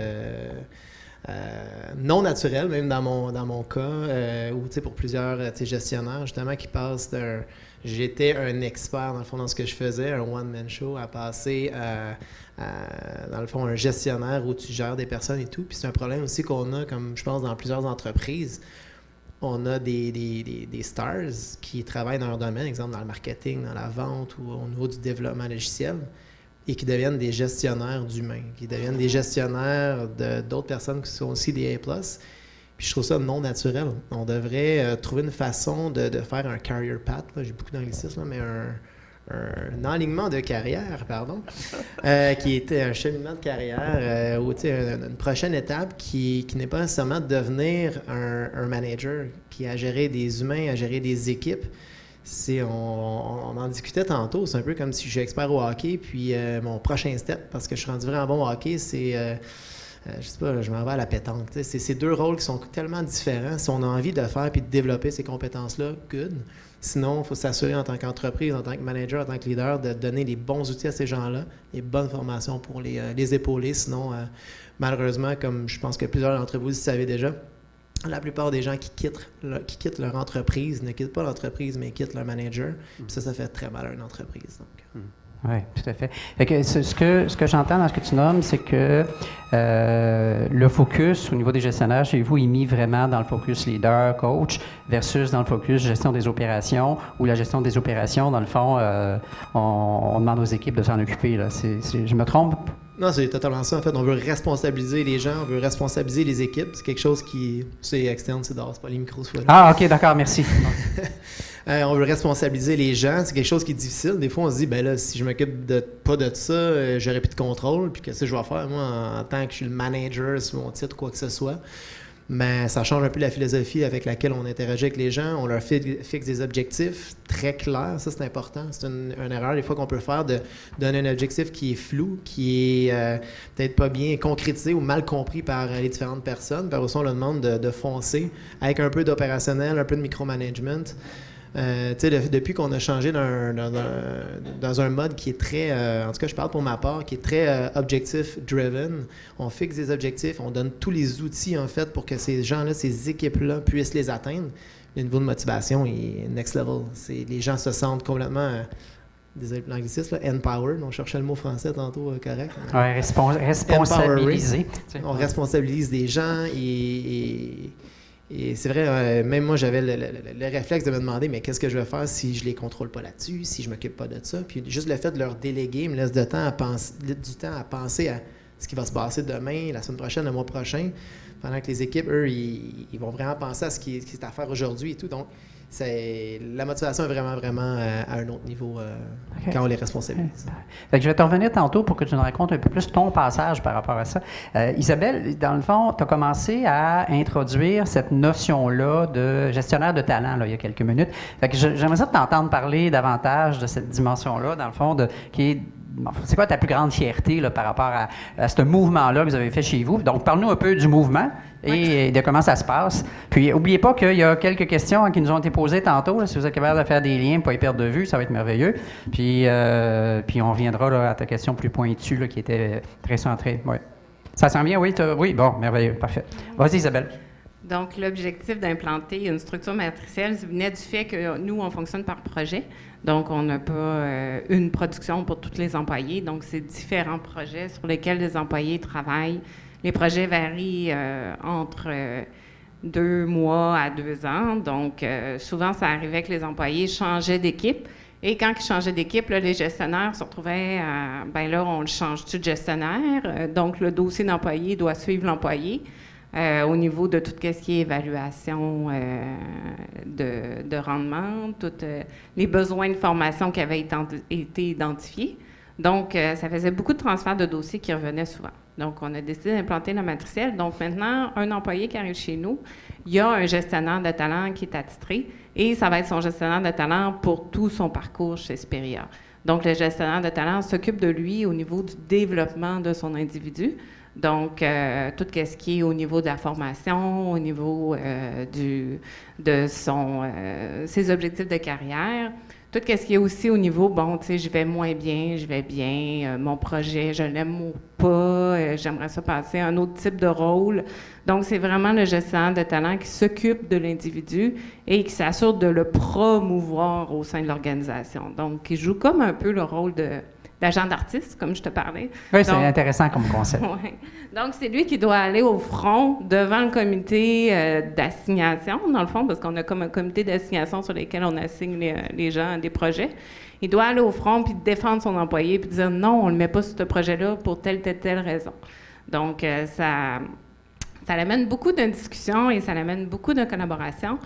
non naturelle, même dans mon cas, ou pour plusieurs gestionnaires, justement, qui passent d'un... J'étais un expert, dans le fond, dans ce que je faisais, un one-man show, à passer dans le fond, un gestionnaire où tu gères des personnes et tout. Puis c'est un problème aussi qu'on a, comme je pense, dans plusieurs entreprises. On a des stars qui travaillent dans leur domaine, exemple dans le marketing, dans la vente ou au niveau du développement logiciel, et qui deviennent des gestionnaires d'humains, qui deviennent des gestionnaires d'autres personnes qui sont aussi des A+. Puis je trouve ça non naturel. On devrait trouver une façon de faire un career path, j'ai beaucoup d'anglicisme, mais un alignement de carrière, pardon, qui était un cheminement de carrière, ou une prochaine étape qui n'est pas nécessairement de devenir un manager qui a géré des humains, à gérer des équipes. On en discutait tantôt, c'est un peu comme si je suis expert au hockey, puis mon prochain step, parce que je suis rendu vraiment bon au hockey, c'est... je sais pas, je m'en vais à la pétanque. C'est deux rôles qui sont tellement différents. Si on a envie de faire puis de développer ces compétences-là, good. Sinon, il faut s'assurer en tant qu'entreprise, en tant que manager, en tant que leader, de donner les bons outils à ces gens-là, les bonnes formations pour les épauler. Sinon, malheureusement, comme je pense que plusieurs d'entre vous le savez déjà, la plupart des gens qui quittent leur entreprise ne quittent pas l'entreprise, mais quittent leur manager. Puis ça fait très mal à une entreprise. Donc.
Oui, tout à fait. Fait que ce que j'entends dans ce que tu nommes, c'est que le focus au niveau des gestionnaires chez vous est mis vraiment dans le focus leader, coach, versus dans le focus gestion des opérations, où la gestion des opérations, dans le fond, on demande aux équipes de s'en occuper. Là. Je me trompe?
Non, c'est totalement ça. En fait, on veut responsabiliser les gens, on veut responsabiliser les équipes. C'est quelque chose qui... C'est externe, c'est dehors, c'est pas les micros.
Ah, OK, d'accord, merci.
On veut responsabiliser les gens. C'est quelque chose qui est difficile. Des fois, on se dit, ben là, si je m'occupe pas de ça, j'aurai plus de contrôle. Puis qu'est-ce que je vais faire, moi, en tant que je suis le manager sur mon titre, quoi que ce soit. Mais ça change un peu la philosophie avec laquelle on interagit avec les gens. On leur fixe des objectifs très clairs. Ça, c'est important. C'est une erreur des fois qu'on peut faire de donner un objectif qui est flou, qui est peut-être pas bien concrétisé ou mal compris par les différentes personnes. Par aussi, on leur demande de foncer avec un peu d'opérationnel, un peu de micromanagement. Depuis qu'on a changé dans un mode qui est très, en tout cas je parle pour ma part, qui est très objectif-driven, on fixe des objectifs, on donne tous les outils en fait pour que ces gens-là, ces équipes-là puissent les atteindre. Le niveau de motivation est next level. Les gens se sentent complètement, désolé pour l'anglicisme, empowered, on cherchait le mot français tantôt correct.
Oui, responsabiliser.
On responsabilise des gens et c'est vrai, même moi, j'avais le réflexe de me demander, mais qu'est-ce que je vais faire si je les contrôle pas là-dessus, si je m'occupe pas de ça? Puis juste le fait de leur déléguer me laisse du temps à penser à ce qui va se passer demain, la semaine prochaine, le mois prochain, pendant que les équipes, eux, ils vont vraiment penser à ce qui est à faire aujourd'hui et tout. Donc, la motivation est vraiment, vraiment à un autre niveau quand on les responsabilise.
Fait que je vais te revenir tantôt pour que tu nous racontes un peu plus ton passage par rapport à ça. Isabelle, dans le fond, tu as commencé à introduire cette notion-là de gestionnaire de talent là, il y a quelques minutes. Fait que j'aimerais ça t'entendre parler davantage de cette dimension-là, dans le fond, c'est quoi ta plus grande fierté là, par rapport à ce mouvement-là que vous avez fait chez vous? Donc, parle-nous un peu du mouvement et de comment ça se passe. Puis, n'oubliez pas qu'il y a quelques questions qui nous ont été posées tantôt. Là, si vous êtes capable de faire des liens, pas y perdre de vue, ça va être merveilleux. Puis on reviendra là, à ta question plus pointue là, qui était très centrée. Ouais. Ça sent bien, oui? Oui, bon, merveilleux, parfait. Vas-y, Isabelle.
Donc, l'objectif d'implanter une structure matricielle venait du fait que nous, on fonctionne par projet. Donc, on n'a pas une production pour tous les employés. Donc, c'est différents projets sur lesquels les employés travaillent. Les projets varient entre 2 mois à 2 ans. Donc, souvent, ça arrivait que les employés changeaient d'équipe. Et quand ils changeaient d'équipe, là, les gestionnaires se retrouvaient bien là, on le change-tu de gestionnaire? Donc, le dossier d'employé doit suivre l'employé au niveau de tout ce qui est évaluation de rendement, tous les besoins de formation qui avaient été identifiés. Donc, ça faisait beaucoup de transferts de dossiers qui revenaient souvent. Donc, on a décidé d'implanter la matricielle. Donc, maintenant, un employé qui arrive chez nous, il y a un gestionnaire de talent qui est attitré et ça va être son gestionnaire de talent pour tout son parcours chez Speria. Donc, le gestionnaire de talent s'occupe de lui au niveau du développement de son individu. Donc, tout ce qui est au niveau de la formation, au niveau de ses objectifs de carrière, tout ce qui est aussi au niveau, bon, tu sais, je vais moins bien, je vais bien, mon projet, je l'aime ou pas, j'aimerais ça passer à un autre type de rôle. Donc, c'est vraiment le gestionnaire de talent qui s'occupe de l'individu et qui s'assure de le promouvoir au sein de l'organisation. Donc, il joue comme un peu le rôle d'agent d'artiste, comme je te parlais.
Oui, c'est intéressant comme concept.
Ouais. Donc, c'est lui qui doit aller au front devant le comité d'assignation, dans le fond, parce qu'on a comme un comité d'assignation sur lequel on assigne les gens à des projets. Il doit aller au front puis défendre son employé puis dire non, on ne le met pas sur ce projet-là pour telle raison. Donc, ça l'amène beaucoup de discussions et ça l'amène beaucoup de collaboration.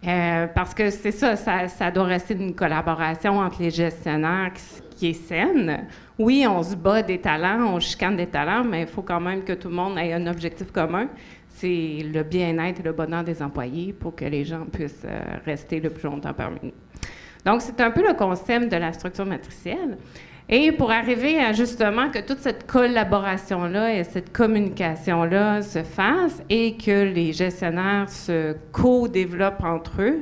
Parce que c'est ça doit rester une collaboration entre les gestionnaires qui est saine. Oui, on se bat des talents, on chicane des talents, mais il faut quand même que tout le monde ait un objectif commun. C'est le bien-être et le bonheur des employés pour que les gens puissent rester le plus longtemps parmi nous. Donc, c'est un peu le concept de la structure matricielle. Et pour arriver à justement que toute cette collaboration-là et cette communication-là se fasse et que les gestionnaires se co-développent entre eux,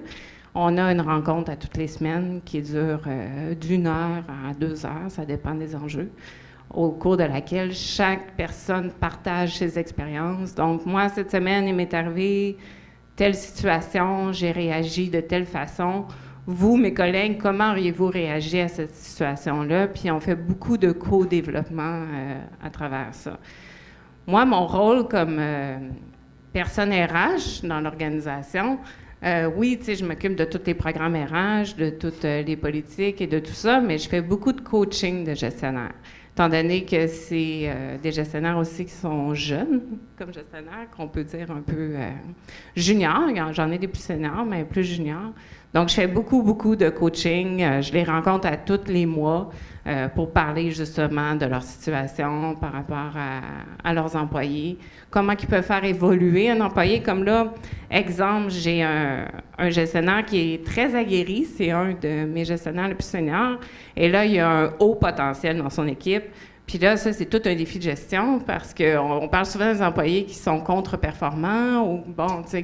on a une rencontre à toutes les semaines qui dure d'1 heure à 2 heures, ça dépend des enjeux, au cours de laquelle chaque personne partage ses expériences. Donc, moi, cette semaine, il m'est arrivé telle situation, j'ai réagi de telle façon. Vous, mes collègues, comment auriez-vous réagi à cette situation-là? Puis on fait beaucoup de co-développement à travers ça. Moi, mon rôle comme personne RH dans l'organisation, oui, tu sais, je m'occupe de tous les programmes RH, de toutes les politiques et de tout ça, mais je fais beaucoup de coaching de gestionnaires. Étant donné que c'est des gestionnaires aussi qui sont jeunes comme gestionnaires, qu'on peut dire un peu juniors. J'en ai des plus seniors, mais plus juniors. Donc, je fais beaucoup de coaching. Je les rencontre à tous les mois pour parler justement de leur situation par rapport à leurs employés. Comment ils peuvent faire évoluer un employé. Comme là, exemple, j'ai un gestionnaire qui est très aguerri. C'est un de mes gestionnaires les plus seniors. Et là, il y a un haut potentiel dans son équipe. Puis là, ça, c'est tout un défi de gestion parce qu'on parle souvent des employés qui sont contre-performants ou, bon, tu sais,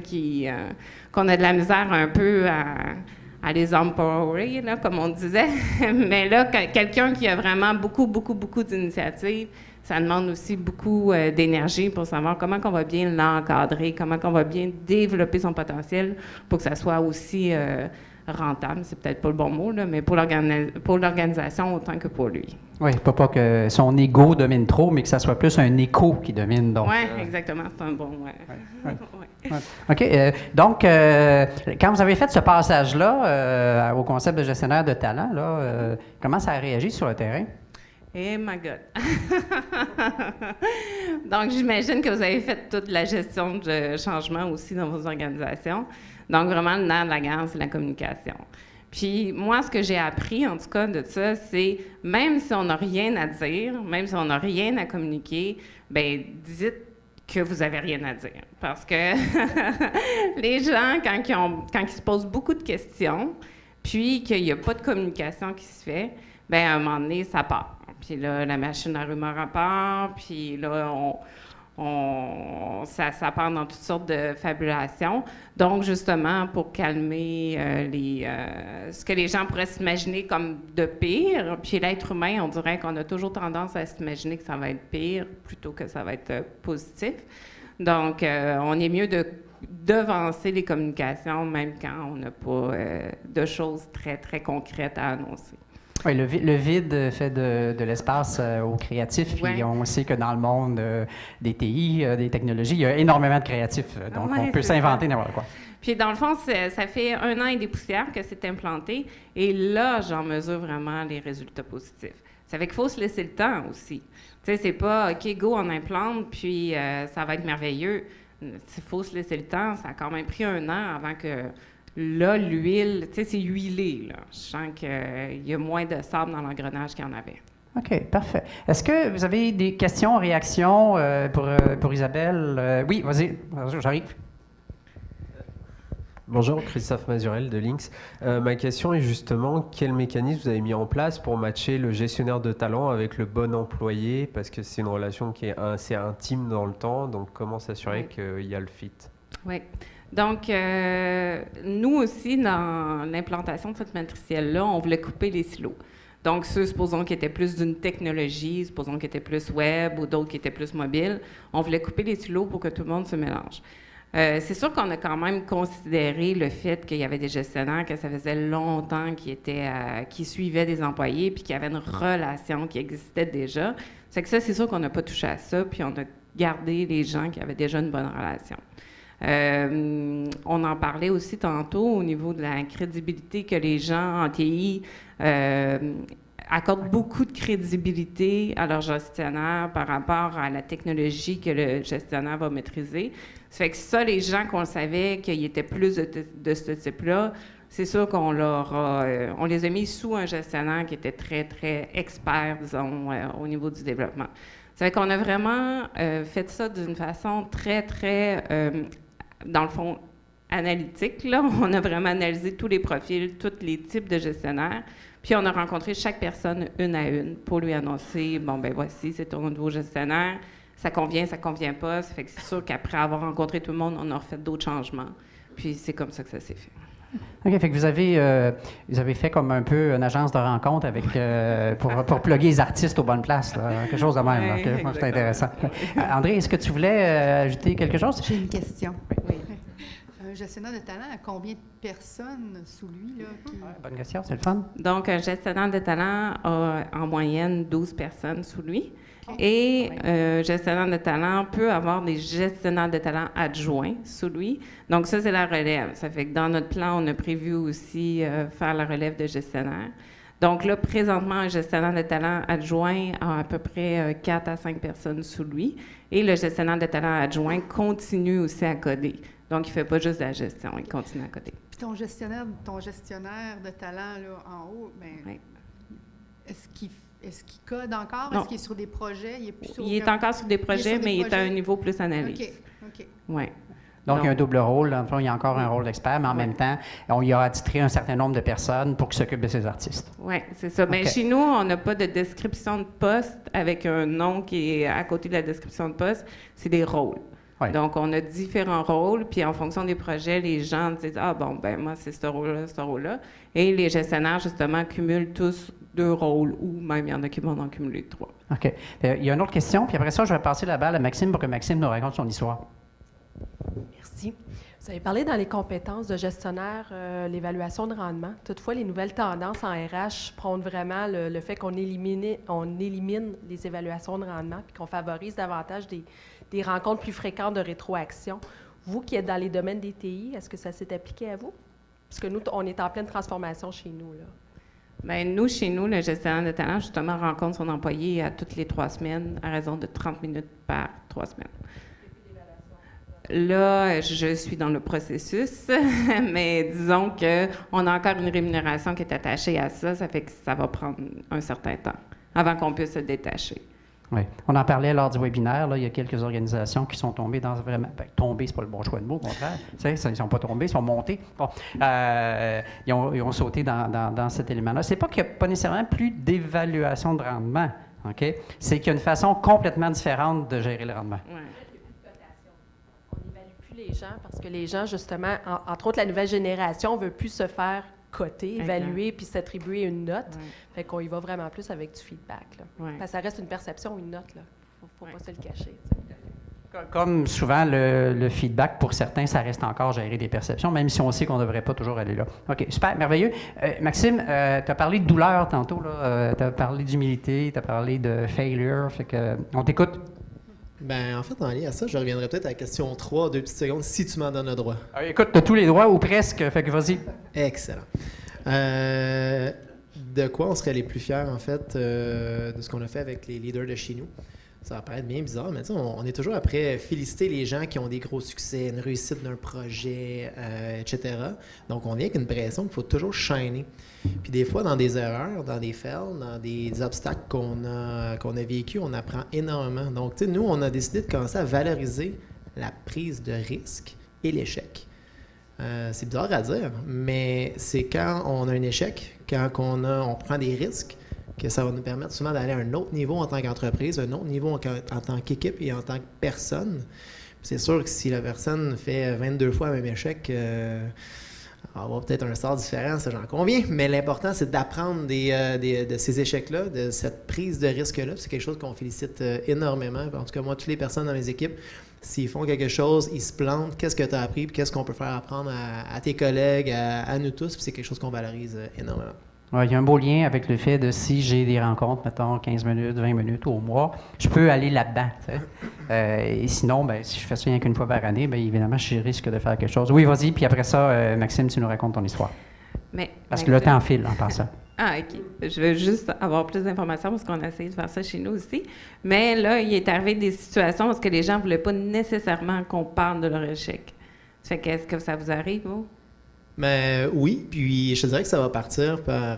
qu'on a de la misère un peu à les empowerer, là, comme on disait. Mais là, quelqu'un qui a vraiment beaucoup d'initiatives, ça demande aussi beaucoup d'énergie pour savoir comment on va bien l'encadrer, comment on va bien développer son potentiel pour que ça soit aussi rentable, c'est peut-être pas le bon mot, là, mais pour l'organisation autant que pour lui.
Oui, pas que son ego domine trop, mais que ça soit plus un écho qui domine.
Oui, exactement, c'est un bon...
Ouais. OK. Donc, quand vous avez fait ce passage-là au concept de gestionnaire de talent, là, comment ça a réagi sur le terrain?
Eh, my God! Donc, j'imagine que vous avez fait toute la gestion de changement aussi dans vos organisations. Donc, vraiment, le nerf de la guerre, c'est la communication. Puis, moi, ce que j'ai appris, en tout cas, de ça, c'est même si on n'a rien à dire, même si on n'a rien à communiquer, bien, dites que vous n'avez rien à dire. Parce que les gens, quand ils se posent beaucoup de questions, puis qu'il n'y a pas de communication qui se fait, bien, à un moment donné, ça part. Puis là, la machine à rumeurs part, puis là, ça part dans toutes sortes de fabulations. Donc, justement, pour calmer ce que les gens pourraient s'imaginer comme de pire, puis l'être humain, on dirait qu'on a toujours tendance à s'imaginer que ça va être pire plutôt que ça va être positif. Donc, on est mieux de devancer les communications, même quand on n'a pas de choses très, très concrètes à annoncer.
Oui, le vide fait de l'espace aux créatifs. Puis on sait que dans le monde des TI, des technologies, il y a énormément de créatifs. Donc, on peut s'inventer n'importe quoi.
Puis, dans le fond, ça fait 1 an et des poussières que c'est implanté. Et là, j'en mesure vraiment les résultats positifs. Ça fait qu'il faut se laisser le temps aussi. Tu sais, c'est pas « OK, go, on implante, puis ça va être merveilleux ». Il faut se laisser le temps. Ça a quand même pris 1 an avant que, là, l'huile, tu sais, c'est huilé, là. Je sens qu'il y a moins de sable dans l'engrenage qu'il y en avait.
OK, parfait. Est-ce que vous avez des questions, réactions pour Isabelle? Oui, vas-y, j'arrive.
Bonjour, Christophe Mazurel de Lynx. Ma question est justement, quel mécanisme vous avez mis en place pour matcher le gestionnaire de talent avec le bon employé? Parce que c'est une relation qui est assez intime dans le temps, donc comment s'assurer qu'il y a le fit? Oui.
Donc, nous aussi, dans l'implantation de cette matricielle-là, on voulait couper les silos. Donc, ceux, supposons, qui étaient plus d'une technologie, supposons, qui étaient plus web ou d'autres qui étaient plus mobiles, on voulait couper les silos pour que tout le monde se mélange. C'est sûr qu'on a quand même considéré le fait qu'il y avait des gestionnaires, que ça faisait longtemps qu'ils suivaient des employés, puis qu'il y avait une relation qui existait déjà. C'est que ça, c'est sûr qu'on n'a pas touché à ça, puis on a gardé les gens qui avaient déjà une bonne relation. On en parlait aussi tantôt au niveau de la crédibilité que les gens en TI accordent beaucoup de crédibilité à leur gestionnaire par rapport à la technologie que le gestionnaire va maîtriser. Ça fait que ça, les gens qu'on savait qu'ils étaient plus de ce type-là, c'est sûr qu'on on les a mis sous un gestionnaire qui était très, très expert, disons, au niveau du développement. Ça fait qu'on a vraiment fait ça d'une façon très, très, dans le fond, analytique, là. On a vraiment analysé tous les profils, tous les types de gestionnaires. Puis, on a rencontré chaque personne une à une pour lui annoncer, bon, ben voici, c'est ton nouveau gestionnaire. Ça convient pas. Ça fait que c'est sûr qu'après avoir rencontré tout le monde, on a refait d'autres changements. Puis, c'est comme ça que ça s'est fait.
OK, fait que vous avez fait comme un peu une agence de rencontre avec, pour plugger les artistes aux bonnes places, là, quelque chose de même. Là, okay? C'est intéressant. André, est-ce que tu voulais ajouter quelque chose?
J'ai une question. Oui. Un gestionnaire de talent a combien de personnes sous lui? Là,
bonne question, c'est le fun.
Donc, un gestionnaire de talent a en moyenne 12 personnes sous lui. Et gestionnaire de talent peut avoir des gestionnaires de talent adjoints sous lui. Donc, ça, c'est la relève. Ça fait que dans notre plan, on a prévu aussi faire la relève de gestionnaire. Donc là, présentement, un gestionnaire de talent adjoint a à peu près 4 à 5 personnes sous lui. Et le gestionnaire de talent adjoint continue aussi à coder. Donc, il ne fait pas juste de la gestion, il continue à coder.
Puis ton gestionnaire de talent là, en haut, bien, est-ce qu'il code encore?
Non.
Est-ce qu'il est sur des projets?
Il est encore sur des projets, mais il est à un niveau plus analyse.
OK.
Oui.
Donc, il y a un double rôle. Dans le fond, il y a encore un rôle d'expert, mais en même temps, on y a attitré un certain nombre de personnes pour qu'ils s'occupent de ces artistes.
Oui, c'est ça. Mais chez nous, on n'a pas de description de poste avec un nom qui est à côté de la description de poste. C'est des rôles. Oui. Donc, on a différents rôles, puis en fonction des projets, les gens disent « Ah, bon, ben moi, c'est ce rôle-là, ce rôle-là. » Et les gestionnaires, justement, cumulent tous 2 rôles, ou même il y en a qui vont en cumuler 3. OK.
Il y a une autre question, puis après ça, je vais passer la balle à Maxime pour que Maxime nous raconte son histoire.
Merci. Vous avez parlé dans les compétences de gestionnaire, l'évaluation de rendement. Toutefois, les nouvelles tendances en RH prônent vraiment le fait qu'on élimine les évaluations de rendement puis qu'on favorise davantage des rencontres plus fréquentes de rétroaction. Vous qui êtes dans les domaines des TI, est-ce que ça s'est appliqué à vous? Parce que nous, on est en pleine transformation chez nous, là.
Bien, nous, chez nous, le gestionnaire de talent, justement, rencontre son employé à toutes les 3 semaines, à raison de 30 minutes par 3 semaines. Là, je suis dans le processus, mais disons qu'on a encore une rémunération qui est attachée à ça. Ça fait que ça va prendre un certain temps avant qu'on puisse se détacher.
Oui. On en parlait lors du webinaire. Là, il y a quelques organisations qui sont tombées dans vraiment... Bien, tombées, c'est pas le bon choix de mot, au contraire. Ils ne sont pas tombés, ils sont montés. Bon, ils ont sauté dans cet élément-là. C'est pas qu'il n'y a pas nécessairement plus d'évaluation de rendement. OK? C'est qu'il y a une façon complètement différente de gérer le rendement.
Ouais. Les gens, parce que les gens, justement, entre autres, la nouvelle génération ne veut plus se faire coter, évaluer, puis s'attribuer une note. Ouais. Fait qu'on y va vraiment plus avec du feedback. Là. Ouais. Parce que ça reste une perception ou une note. Il ne faut pas se le cacher.
Comme souvent, le feedback, pour certains, ça reste encore gérer des perceptions, même si on sait qu'on ne devrait pas toujours aller là. OK, super, merveilleux. Maxime, tu as parlé de douleur tantôt, tu as parlé d'humilité, tu as parlé de failure, fait que on t'écoute.
Ben, en fait, en lien à ça, je reviendrai peut-être à la question 3, 2 petites secondes, si tu m'en donnes le droit.
Écoute, tu as tous les droits, ou presque, fait que vas-y.
Excellent. De quoi on serait les plus fiers, en fait, de ce qu'on a fait avec les leaders de chez nous? Ça va paraître bien bizarre, mais on est toujours après féliciter les gens qui ont des gros succès, une réussite d'un projet, etc. Donc, on vient avec une pression qu'il faut toujours shiner. Puis des fois, dans des erreurs, dans des fails, dans des obstacles qu'on a vécu, on apprend énormément. Donc, nous, on a décidé de commencer à valoriser la prise de risque et l'échec. C'est bizarre à dire, mais c'est quand on a un échec, quand on prend des risques, que ça va nous permettre souvent d'aller à un autre niveau en tant qu'entreprise, un autre niveau en tant qu'équipe et en tant que personne. C'est sûr que si la personne fait 22 fois le même échec, on va avoir peut-être un sort différent, ça j'en conviens, mais l'important c'est d'apprendre de ces échecs-là, de cette prise de risque-là. C'est quelque chose qu'on félicite énormément. En tout cas, moi, toutes les personnes dans mes équipes, s'ils font quelque chose, ils se plantent, qu'est-ce que tu as appris, puis qu'est-ce qu'on peut faire apprendre à tes collègues, à nous tous, puis c'est quelque chose qu'on valorise énormément.
Il y a un beau lien avec le fait de si j'ai des rencontres, mettons 15 minutes, 20 minutes au mois, je peux aller là-dedans. Et sinon, si je fais ça rien qu'une fois par année, évidemment, je risque de faire quelque chose. Oui, vas-y, puis après ça, Maxime, tu nous racontes ton histoire. Parce que le temps file en passant.
Ah, OK. Je veux juste avoir plus d'informations parce qu'on a essayé de faire ça chez nous aussi. Mais là, il est arrivé des situations parce que les gens ne voulaient pas nécessairement qu'on parle de leur échec. Ça fait qu'est-ce que ça vous arrive, vous?
Mais oui, puis je te dirais que ça va partir par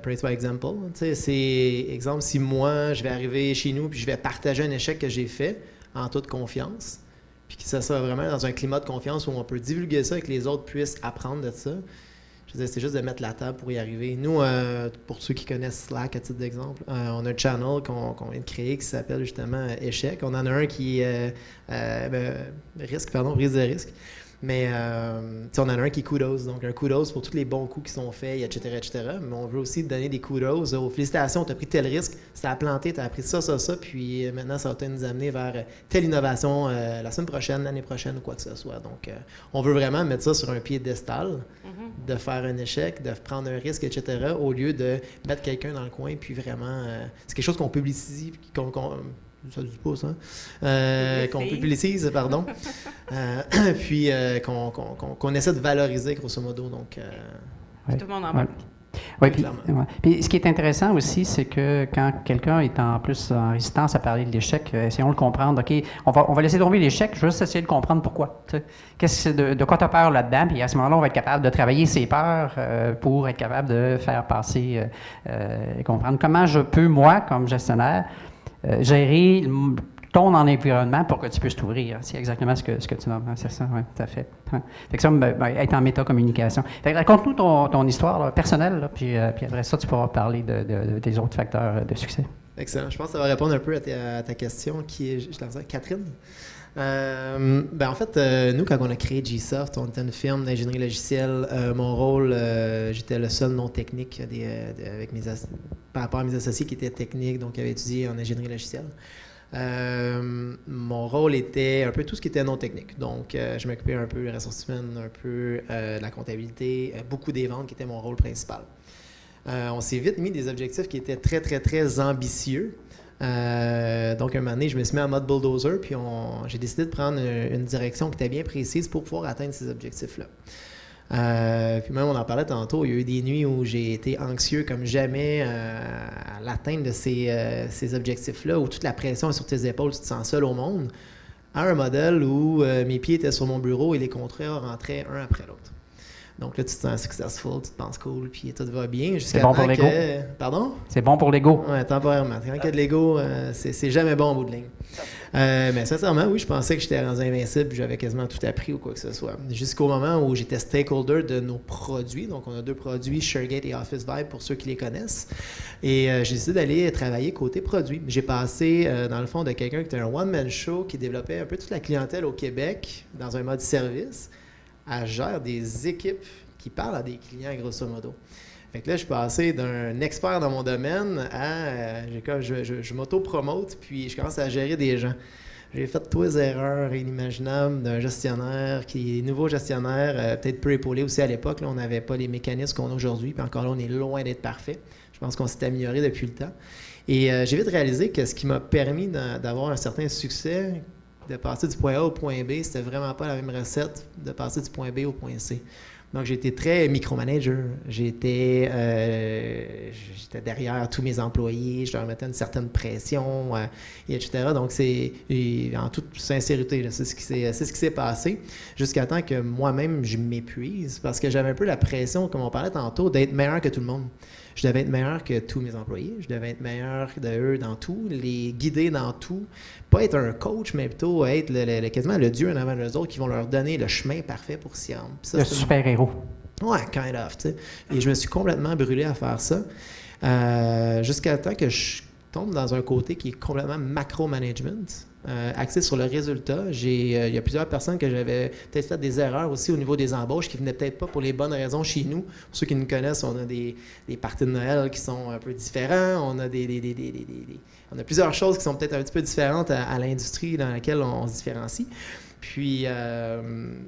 praise by example. C'est exemple, si moi, je vais arriver chez nous puis je vais partager un échec que j'ai fait en toute confiance, puis que ça soit vraiment dans un climat de confiance où on peut divulguer ça et que les autres puissent apprendre de ça. Je veux dire, c'est juste de mettre la table pour y arriver. Nous, pour ceux qui connaissent Slack, à titre d'exemple, on a un channel qu'on vient de créer qui s'appelle justement Échec. On en a un qui est brise de risque. Mais on en a un qui est kudos. Donc, un kudos pour tous les bons coups qui sont faits, etc., etc. Mais on veut aussi donner des kudos aux félicitations. Tu as pris tel risque, ça a planté, tu as appris ça, puis maintenant, ça va peut-être nous amener vers telle innovation la semaine prochaine, l'année prochaine ou quoi que ce soit. Donc, on veut vraiment mettre ça sur un piédestal, de faire un échec, de prendre un risque, etc., au lieu de mettre quelqu'un dans le coin, puis vraiment, c'est quelque chose qu'on publicise, ça ne dit pas ça, qu'on publicise, pardon, puis qu'on essaie de valoriser, grosso modo. Donc,
tout le monde en parle.
Oui, puis ce qui est intéressant aussi, c'est que quand quelqu'un est en plus en résistance à parler de l'échec, essayons de comprendre, OK, on va laisser tomber l'échec, juste essayer de comprendre pourquoi. De quoi tu as peur là-dedans, puis à ce moment-là, on va être capable de travailler ses peurs pour être capable de faire passer et comprendre comment je peux, moi, comme gestionnaire, gérer ton environnement pour que tu puisses t'ouvrir. C'est exactement ce que tu nommes. C'est ça, oui, tout à fait. Ouais. Fait que ça, être en métacommunication. Fait que raconte-nous ton histoire là, personnelle, là, puis après ça, tu pourras parler des autres facteurs de succès.
Excellent. Je pense que ça va répondre un peu à ta question qui est, je l'entends, Catherine. En fait, nous, quand on a créé Gsoft, on était une firme d'ingénierie logicielle. Mon rôle, j'étais le seul non technique par rapport à mes associés qui étaient techniques, donc qui avaient étudié en ingénierie logicielle. Mon rôle était un peu tout ce qui était non technique. Donc, je m'occupais un peu des ressources humaines, un peu de la comptabilité, beaucoup des ventes qui était mon rôle principal. On s'est vite mis des objectifs qui étaient très, très, très ambitieux. Donc, un moment donné, je me suis mis en mode bulldozer, puis j'ai décidé de prendre une direction qui était bien précise pour pouvoir atteindre ces objectifs-là. Puis même, on en parlait tantôt, il y a eu des nuits où j'ai été anxieux comme jamais à l'atteinte de ces objectifs-là, où toute la pression est sur tes épaules, tu te sens seul au monde, à un modèle où mes pieds étaient sur mon bureau et les contrats rentraient un après l'autre. Donc là, tu te sens successful, tu te penses cool, puis tout va bien.
C'est bon pour l'ego.
Pardon?
C'est bon pour l'ego.
Oui, temporairement. Quand il y a de l'ego, c'est jamais bon au bout de ligne. Mais sincèrement, oui, je pensais que j'étais rendu invincible, puis j'avais quasiment tout appris ou quoi que ce soit. Jusqu'au moment où j'étais stakeholder de nos produits. Donc, on a 2 produits, ShareGate et Office Vibe, pour ceux qui les connaissent. Et j'ai décidé d'aller travailler côté produit. J'ai passé, dans le fond, de quelqu'un qui était un one-man show, qui développait un peu toute la clientèle au Québec, dans un mode service, à gérer des équipes qui parlent à des clients, grosso modo. Fait que là, je suis passé d'un expert dans mon domaine à... je m'auto-promote, puis je commence à gérer des gens. J'ai fait toutes les erreurs inimaginables d'un gestionnaire qui est nouveau gestionnaire, peut-être peu épaulé aussi à l'époque. Là, on n'avait pas les mécanismes qu'on a aujourd'hui, puis encore là, on est loin d'être parfait. Je pense qu'on s'est amélioré depuis le temps. Et j'ai vite réalisé que ce qui m'a permis d'avoir un certain succès, de passer du point A au point B, c'était vraiment pas la même recette de passer du point B au point C. Donc, j'ai été très micromanager. J'étais derrière tous mes employés, je leur mettais une certaine pression, etc. Donc, c'est en toute sincérité, c'est ce qui s'est passé, jusqu'à temps que moi-même, je m'épuise, parce que j'avais un peu la pression, comme on parlait tantôt, d'être meilleur que tout le monde. Je devais être meilleur que tous mes employés, je devais être meilleur d'eux dans tout, les guider dans tout, pas être un coach, mais plutôt être quasiment le dieu en avant d'eux autres qui vont leur donner le chemin parfait pour s'y rendre. Ça,
le super-héros.
Ouais, kind of, tu sais. Et je me suis complètement brûlé à faire ça, jusqu'à temps que je tombe dans un côté qui est complètement macro-management, axé sur le résultat. Il y a plusieurs personnes que j'avais peut-être fait des erreurs aussi au niveau des embauches qui venaient peut-être pas pour les bonnes raisons chez nous. Pour ceux qui nous connaissent, on a des parties de Noël qui sont un peu différents. On a on a plusieurs choses qui sont peut-être un petit peu différentes à l'industrie dans laquelle on se différencie. Puis,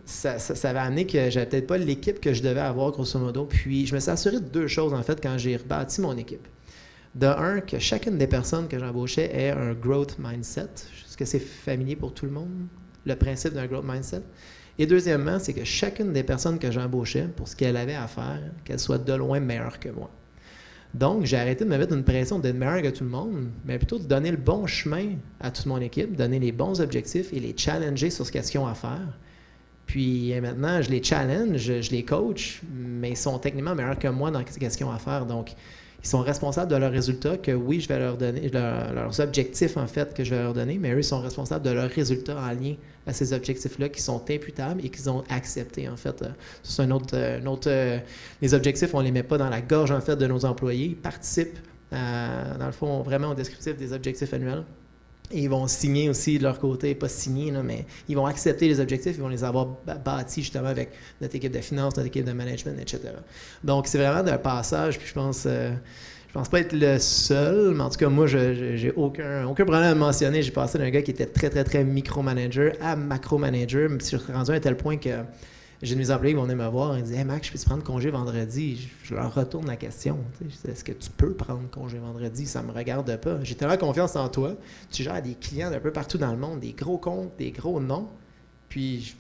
ça va amener que j'avais peut-être pas l'équipe que je devais avoir, grosso modo. Puis, je me suis assuré de deux choses, en fait, quand j'ai rebâti mon équipe. De un, que chacune des personnes que j'embauchais ait un growth mindset. Est-ce que c'est familier pour tout le monde, le principe d'un growth mindset? Et deuxièmement, c'est que chacune des personnes que j'embauchais, pour ce qu'elle avait à faire, qu'elle soit de loin meilleure que moi. Donc, j'ai arrêté de me mettre une pression d'être meilleur que tout le monde, mais plutôt de donner le bon chemin à toute mon équipe, donner les bons objectifs et les challenger sur ce qu'ils ont à faire. Puis maintenant, je les challenge, je les coach, mais ils sont techniquement meilleurs que moi dans ce qu'ils ont à faire. Donc, ils sont responsables de leurs résultats, que oui, je vais leur donner, leurs objectifs, en fait, que je vais leur donner, mais eux, ils sont responsables de leurs résultats en lien à ces objectifs-là qui sont imputables et qu'ils ont acceptés, en fait. C'est un autre les objectifs, on ne les met pas dans la gorge, en fait, de nos employés. Ils participent, dans le fond, vraiment au descriptif des objectifs annuels. Et ils vont signer aussi de leur côté, pas signer, là, mais ils vont accepter les objectifs, ils vont les avoir bâtis justement avec notre équipe de finance, notre équipe de management, etc. Donc, c'est vraiment un passage, puis je pense pas être le seul, mais en tout cas, moi, j'ai aucun problème à mentionner. J'ai passé d'un gars qui était très, très, très micro-manager à macro-manager, mais je suis rendu à un tel point que j'ai de mes employés qui vont venir me voir et disent « Hey Max, je peux-tu prendre congé vendredi? » Je leur retourne la question. Est-ce que tu peux prendre congé vendredi? Ça ne me regarde pas. J'ai tellement confiance en toi. Tu gères des clients d'un peu partout dans le monde, des gros comptes, des gros noms. Puis, il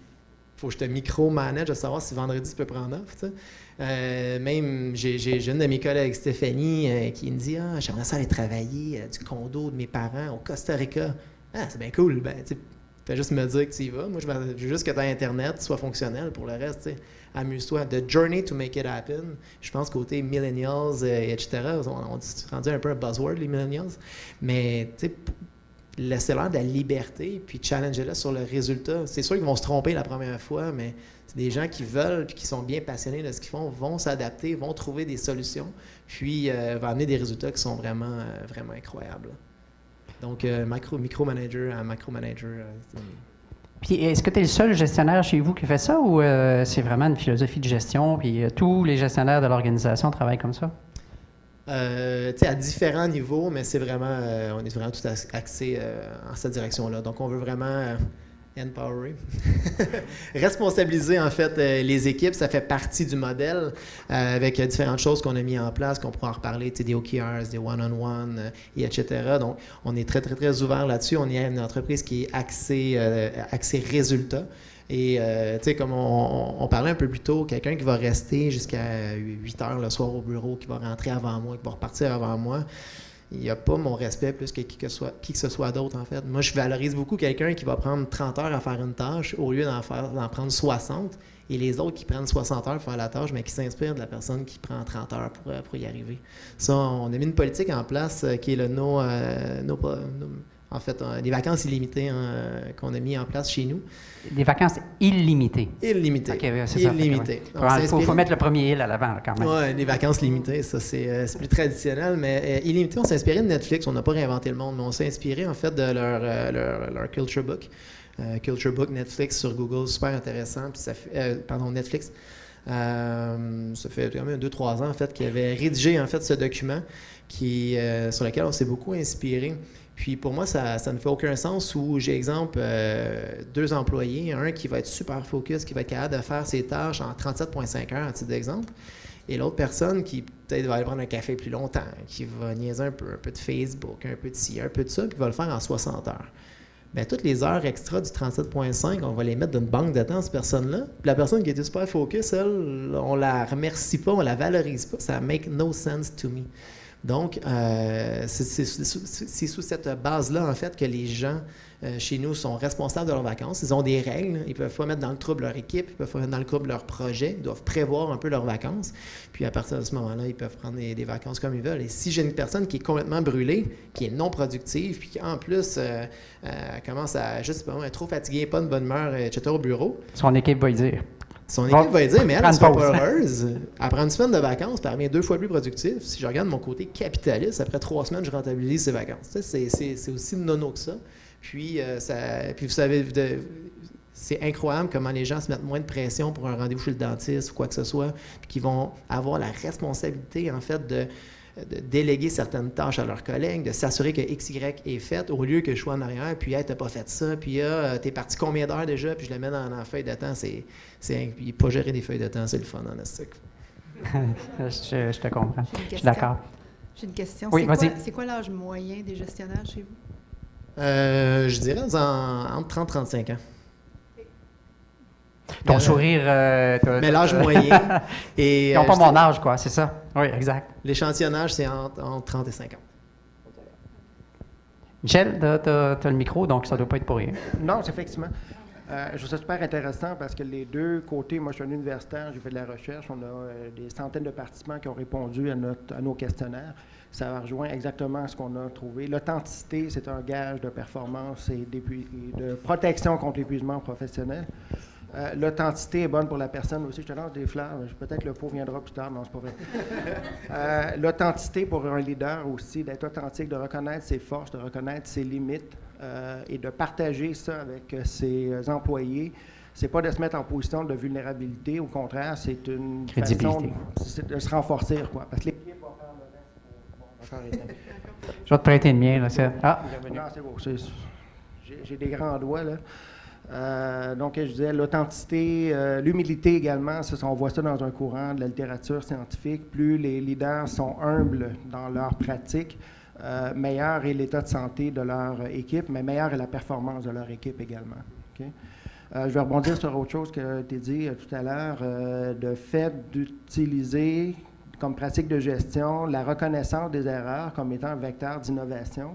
faut que je te micro-manage de savoir si vendredi tu peux prendre off. Même, j'ai une de mes collègues, Stéphanie, qui me dit « Ah, j'aimerais ça aller travailler du condo de mes parents au Costa Rica. » Ah, c'est bien cool. Ben, tu sais, fais juste me dire que tu y vas. Moi, je veux juste que tu aies Internet, soit fonctionnel. Pour le reste, amuse-toi. The journey to make it happen. Je pense côté millennials, etc., on dit rendu un peu un buzzword, les millennials. Mais, tu sais, laissez-leur de la liberté, puis challengez-les sur le résultat. C'est sûr qu'ils vont se tromper la première fois, mais c'est des gens qui veulent, puis qui sont bien passionnés de ce qu'ils font, vont s'adapter, vont trouver des solutions, puis vont amener des résultats qui sont vraiment, vraiment incroyables. Donc, micro-manager à macro-manager.
Puis, est-ce que tu es le seul gestionnaire chez vous qui fait ça ou c'est vraiment une philosophie de gestion, puis tous les gestionnaires de l'organisation travaillent comme ça?
À différents niveaux, mais c'est vraiment, on est vraiment tout axé en cette direction-là. Donc, on veut vraiment empower, responsabiliser en fait les équipes. Ça fait partie du modèle avec différentes choses qu'on a mis en place, qu'on pourra en reparler, des OKRs, des one-on-one, etc. Donc, on est très, très, très ouvert là-dessus. On est une entreprise qui est axée résultats. Et, comme on parlait un peu plus tôt, quelqu'un qui va rester jusqu'à 8 heures le soir au bureau, qui va rentrer avant moi, qui va repartir avant moi, il n'y a pas mon respect plus que qui que ce soit d'autre, en fait. Moi, je valorise beaucoup quelqu'un qui va prendre 30 heures à faire une tâche au lieu d'en prendre 60, et les autres qui prennent 60 heures pour faire la tâche, mais qui s'inspirent de la personne qui prend 30 heures pour y arriver. Ça, on a mis une politique en place qui est en fait, des vacances illimitées qu'on a mis en place chez nous.
Des vacances illimitées?
Illimitées.
OK, c'est
illimitées.
Ça. Il faut mettre le premier il à l'avant, quand même.
Oui, des vacances limitées, ça, c'est plus traditionnel. Mais illimité, on s'est inspiré de Netflix. On n'a pas réinventé le monde, mais on s'est inspiré, en fait, de leur Culture Book. Culture Book Netflix sur Google, super intéressant. Puis Netflix. Ça fait quand même 2-3 ans, en fait, qu'ils avaient rédigé, en fait, ce document sur lequel on s'est beaucoup inspiré. Puis pour moi, ça ne fait aucun sens où j'ai, exemple, 2 employés, un qui va être super focus, qui va être capable de faire ses tâches en 37,5 heures, à titre d'exemple, et l'autre personne qui peut-être va aller prendre un café plus longtemps, qui va niaiser un peu de Facebook, un peu de ci, un peu de ça, puis va le faire en 60 heures. Bien, toutes les heures extra du 37,5, on va les mettre dans une banque de temps, cette personne-là. Puis la personne qui est super focus, elle, on la remercie pas, on la valorise pas. Ça make no sense to me. Donc, c'est sous cette base-là, en fait, que les gens chez nous sont responsables de leurs vacances. Ils ont des règles. Ils ne peuvent pas mettre dans le trouble leur équipe, ils ne peuvent pas mettre dans le trouble leur projet. Ils doivent prévoir un peu leurs vacances. Puis à partir de ce moment-là, ils peuvent prendre des vacances comme ils veulent. Et si j'ai une personne qui est complètement brûlée, qui est non productive, puis qui en plus commence à, je sais pas, être trop fatiguée, pas de bonne humeur, etc. au bureau.
Son équipe va y dire.
Son équipe va lui dire, mais elle ne sera pas heureuse. Elle prend une semaine de vacances, puis elle revient 2 fois plus productive. Si je regarde mon côté capitaliste, après 3 semaines, je rentabilise ses vacances. C'est aussi nono que ça. Puis vous savez, c'est incroyable comment les gens se mettent moins de pression pour un rendez-vous chez le dentiste ou quoi que ce soit, puis qu'ils vont avoir la responsabilité, en fait, de déléguer certaines tâches à leurs collègues, de s'assurer que XY est fait, au lieu que je sois en arrière, puis hey, t'as pas fait ça, puis t'es parti combien d'heures déjà, puis je le mets dans la feuille de temps. Puis pas gérer des feuilles de temps, c'est le fun en estique.
Je te comprends. Je suis d'accord.
J'ai une question.
Oui, vas-y.
C'est quoi l'âge moyen des gestionnaires chez vous?
Je dirais entre 30 et 35 ans.
Ton sourire...
mais l'âge moyen...
Ils n'ont pas mon âge, quoi, c'est ça? Oui, exact.
L'échantillonnage, c'est entre 30 et 50.
Michel, tu as le micro, donc ça ne doit pas être pour rien.
Non, c'est effectivement. Je trouve ça super intéressant parce que les deux côtés, moi je suis un universitaire, j'ai fait de la recherche, on a des centaines de participants qui ont répondu à nos questionnaires. Ça rejoint exactement ce qu'on a trouvé. L'authenticité, c'est un gage de performance et de protection contre l'épuisement professionnel. L'authenticité est bonne pour la personne aussi. Je te lance des fleurs. Peut-être que le pot viendra plus tard. Non, c'est pas vrai. L'authenticité pour un leader aussi, d'être authentique, de reconnaître ses forces, de reconnaître ses limites et de partager ça avec ses employés. C'est pas de se mettre en position de vulnérabilité. Au contraire, c'est une façon de se renforcer, quoi. Parce que l'équipe va faire le reste.
Je vais te prêter le mien. Là,
non, c'est beau. J'ai des grands doigts, là. Donc, je disais, l'authenticité, l'humilité également, on voit ça dans un courant de la littérature scientifique. Plus les leaders sont humbles dans leur pratique, meilleur est l'état de santé de leur équipe, mais meilleure est la performance de leur équipe également. Okay? Je vais rebondir sur autre chose que tu as dit tout à l'heure, de fait d'utiliser comme pratique de gestion la reconnaissance des erreurs comme étant un vecteur d'innovation.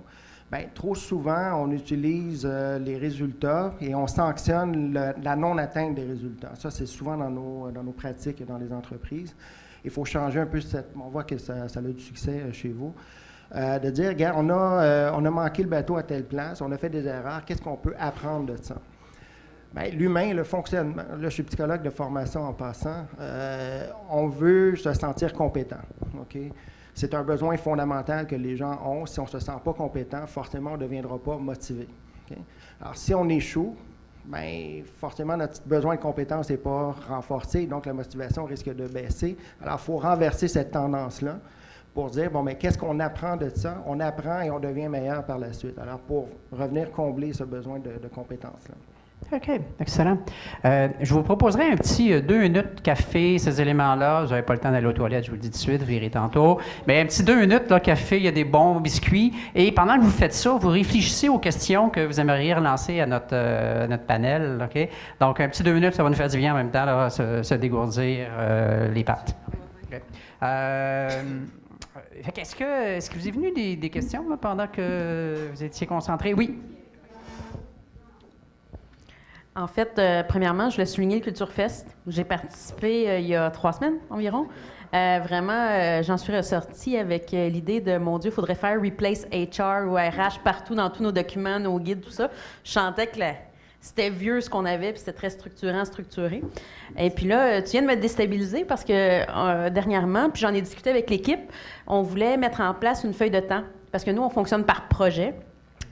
Bien, trop souvent, on utilise les résultats et on sanctionne la non-atteinte des résultats. Ça, c'est souvent dans nos pratiques et dans les entreprises. Il faut changer un peu on voit que ça a du succès chez vous. De dire, regarde, on a manqué le bateau à telle place, on a fait des erreurs, qu'est-ce qu'on peut apprendre de ça? Bien, l'humain, le fonctionnement, là, je suis psychologue de formation en passant, on veut se sentir compétent, OK? C'est un besoin fondamental que les gens ont. Si on ne se sent pas compétent, forcément, on ne deviendra pas motivé. Okay? Alors, si on échoue, bien, forcément, notre besoin de compétence n'est pas renforcé, donc la motivation risque de baisser. Alors, il faut renverser cette tendance-là pour dire, bon, mais qu'est-ce qu'on apprend de ça? On apprend et on devient meilleur par la suite. Alors, pour revenir combler ce besoin de compétence-là.
OK, excellent. Je vous proposerai un petit 2 minutes café, ces éléments-là. Vous n'avez pas le temps d'aller aux toilettes, je vous le dis tout de suite, vous verrez tantôt. Mais un petit 2 minutes, là, café, il y a des bons biscuits. Et pendant que vous faites ça, vous réfléchissez aux questions que vous aimeriez relancer à notre panel. OK? Donc, un petit 2 minutes, ça va nous faire du bien en même temps, là, se dégourdir les pattes. Okay. Est-ce que vous est venu des questions là, pendant que vous étiez concentrés? Oui.
En fait, premièrement, je voulais souligner le Culture Fest. J'ai participé il y a 3 semaines environ. Vraiment, j'en suis ressortie avec l'idée de, mon Dieu, il faudrait faire Replace HR ou RH partout dans tous nos documents, nos guides, tout ça. Je sentais que c'était vieux ce qu'on avait, puis c'était très structuré. Et puis là, tu viens de me déstabiliser parce que dernièrement, puis j'en ai discuté avec l'équipe, on voulait mettre en place une feuille de temps. Parce que nous, on fonctionne par projet.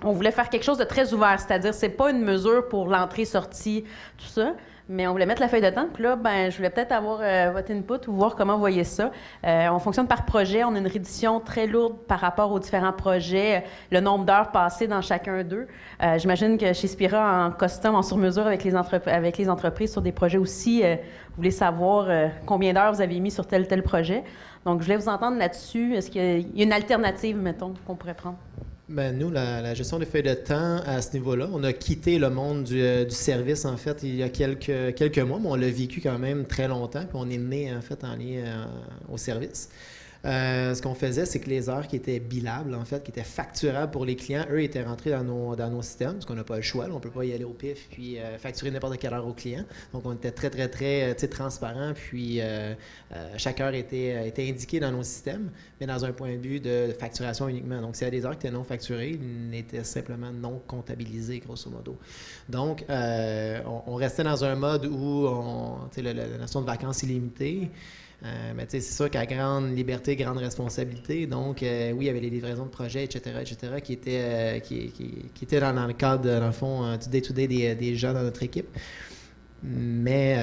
on voulait faire quelque chose de très ouvert, c'est-à-dire c'est pas une mesure pour l'entrée-sortie, tout ça, mais on voulait mettre la feuille de temps. Puis là, je voulais peut-être avoir votre input ou voir comment vous voyez ça. On fonctionne par projet. On a une réduction très lourde par rapport aux différents projets, le nombre d'heures passées dans chacun d'eux. J'imagine que chez Spira, en custom, en sur-mesure avec les entreprises sur des projets aussi, vous voulez savoir combien d'heures vous avez mis sur tel ou tel projet. Donc, je voulais vous entendre là-dessus. Est-ce qu'il y a une alternative, mettons, qu'on pourrait prendre?
Ben, nous, la gestion des feuilles de temps, à ce niveau-là, on a quitté le monde du service, en fait, il y a quelques mois, mais on l'a vécu quand même très longtemps, puis on est né, en fait, en lien au service. Ce qu'on faisait, c'est que les heures qui étaient billables, en fait, qui étaient facturables pour les clients, eux, étaient rentrés dans nos systèmes, parce qu'on n'a pas le choix, là, on ne peut pas y aller au pif, puis facturer n'importe quelle heure aux clients. Donc, on était très, très, très transparent, puis chaque heure était indiquée dans nos systèmes, mais dans un point de vue de facturation uniquement. Donc, s'il y a des heures qui étaient non facturées, ils n'étaient simplement non comptabilisées, grosso modo. Donc, on restait dans un mode où la notion de vacances illimitées. Mais c'est sûr qu'à grande liberté, grande responsabilité. Donc, oui, il y avait les livraisons de projets, etc., qui étaient dans le cadre, dans le fond, du day-to-day des gens dans notre équipe. Mais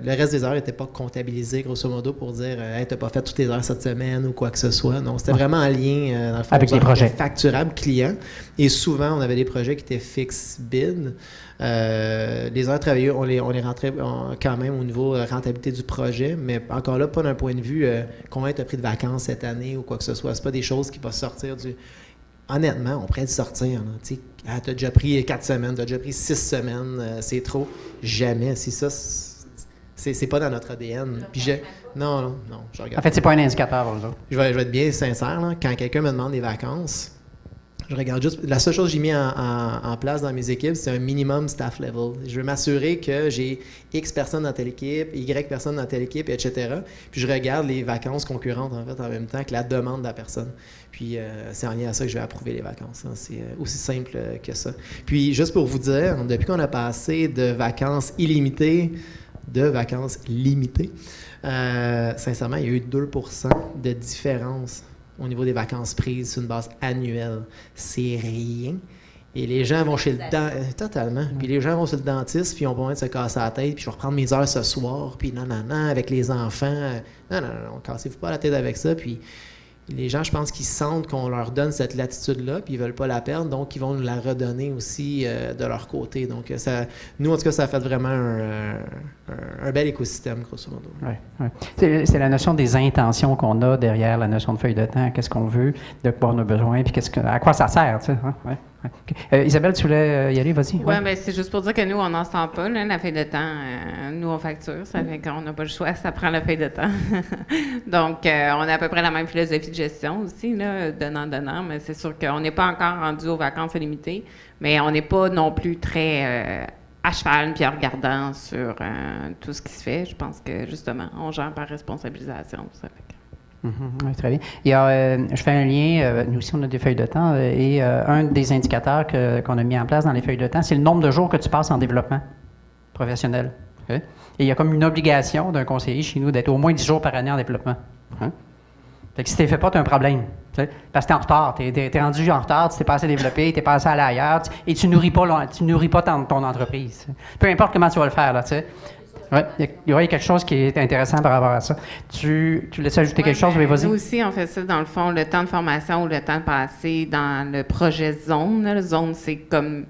le reste des heures n'était pas comptabilisé, grosso modo, pour dire hey, tu n'as pas fait toutes tes heures cette semaine ou quoi que ce soit. Donc, c'était vraiment en lien, dans le fond,
avec les projets
facturables clients. Et souvent, on avait des projets qui étaient fixed bid. Les heures travaillées, on les rentrait quand même au niveau rentabilité du projet, mais encore là, pas d'un point de vue combien tu as pris de vacances cette année ou quoi que ce soit. C'est pas des choses qui vont sortir du... Honnêtement, on pourrait sortir. Tu as déjà pris 4 semaines, tu as déjà pris 6 semaines, c'est trop. Jamais. C'est ça, c'est pas dans notre ADN. Puis non, je regarde.
En fait, c'est pas un indicateur pour nous autres.
Je vais être bien sincère. Là. Quand quelqu'un me demande des vacances, je regarde juste... La seule chose que j'ai mis en place dans mes équipes, c'est un minimum staff level. Je veux m'assurer que j'ai X personnes dans telle équipe, Y personnes dans telle équipe, etc. Puis je regarde les vacances concurrentes, en fait, en même temps que la demande de la personne. Puis c'est en lien à ça que je vais approuver les vacances. Hein. C'est aussi simple que ça. Puis juste pour vous dire, depuis qu'on a passé de vacances illimitées de vacances limitées, sincèrement, il y a eu 2% de différence au niveau des vacances prises sur une base annuelle. C'est rien. Et les gens vont chez le dentiste. Totalement. Puis les gens vont chez le dentiste, puis on va de se casser la tête, puis je vais reprendre mes heures ce soir, puis non, avec les enfants. Non, cassez-vous pas la tête avec ça. Puis les gens, je pense qu'ils sentent qu'on leur donne cette latitude-là, puis ils veulent pas la perdre, donc ils vont nous la redonner aussi de leur côté. Donc, nous, en tout cas, ça a fait vraiment un bel écosystème, grosso modo.
Oui. C'est la notion des intentions qu'on a derrière la notion de feuille de temps. Qu'est-ce qu'on veut, de quoi on a besoin, puis à quoi ça sert, tu sais. Hein? Ouais. Okay. Isabelle, tu voulais y aller? Vas-y.
Oui, bien, c'est juste pour dire que nous, on n'en sent pas, là, la feuille de temps. Nous, on facture, ça fait qu'on n'a pas le choix, ça prend la feuille de temps. Donc, on a à peu près la même philosophie de gestion aussi, là, donnant, mais c'est sûr qu'on n'est pas encore rendu aux vacances illimitées, mais on n'est pas non plus très à cheval puis en regardant sur tout ce qui se fait. Je pense que, justement, on gère par responsabilisation. Ça fait que...
Oui, très bien. Il y a, je fais un lien, nous aussi on a des feuilles de temps, et un des indicateurs qu'on a mis en place dans les feuilles de temps, c'est le nombre de jours que tu passes en développement professionnel. Okay? Et il y a comme une obligation d'un conseiller chez nous d'être au moins 10 jours par année en développement. Hein? Fait que si tu ne fait pas, tu as un problème. T'sais? Parce que tu es en retard, tu es rendu en retard, tu t'es passé à développer, tu es passé à aller ailleurs, et tu nourris pas ton entreprise. Peu importe comment tu vas le faire, là, tu sais. Oui, il y a quelque chose qui est intéressant par rapport à ça. Tu laisses ajouter quelque chose? Oui, vas-y.
Nous aussi, on fait ça, dans le fond, le temps de formation ou le temps passé dans le projet Zone. Le Zone, c'est comme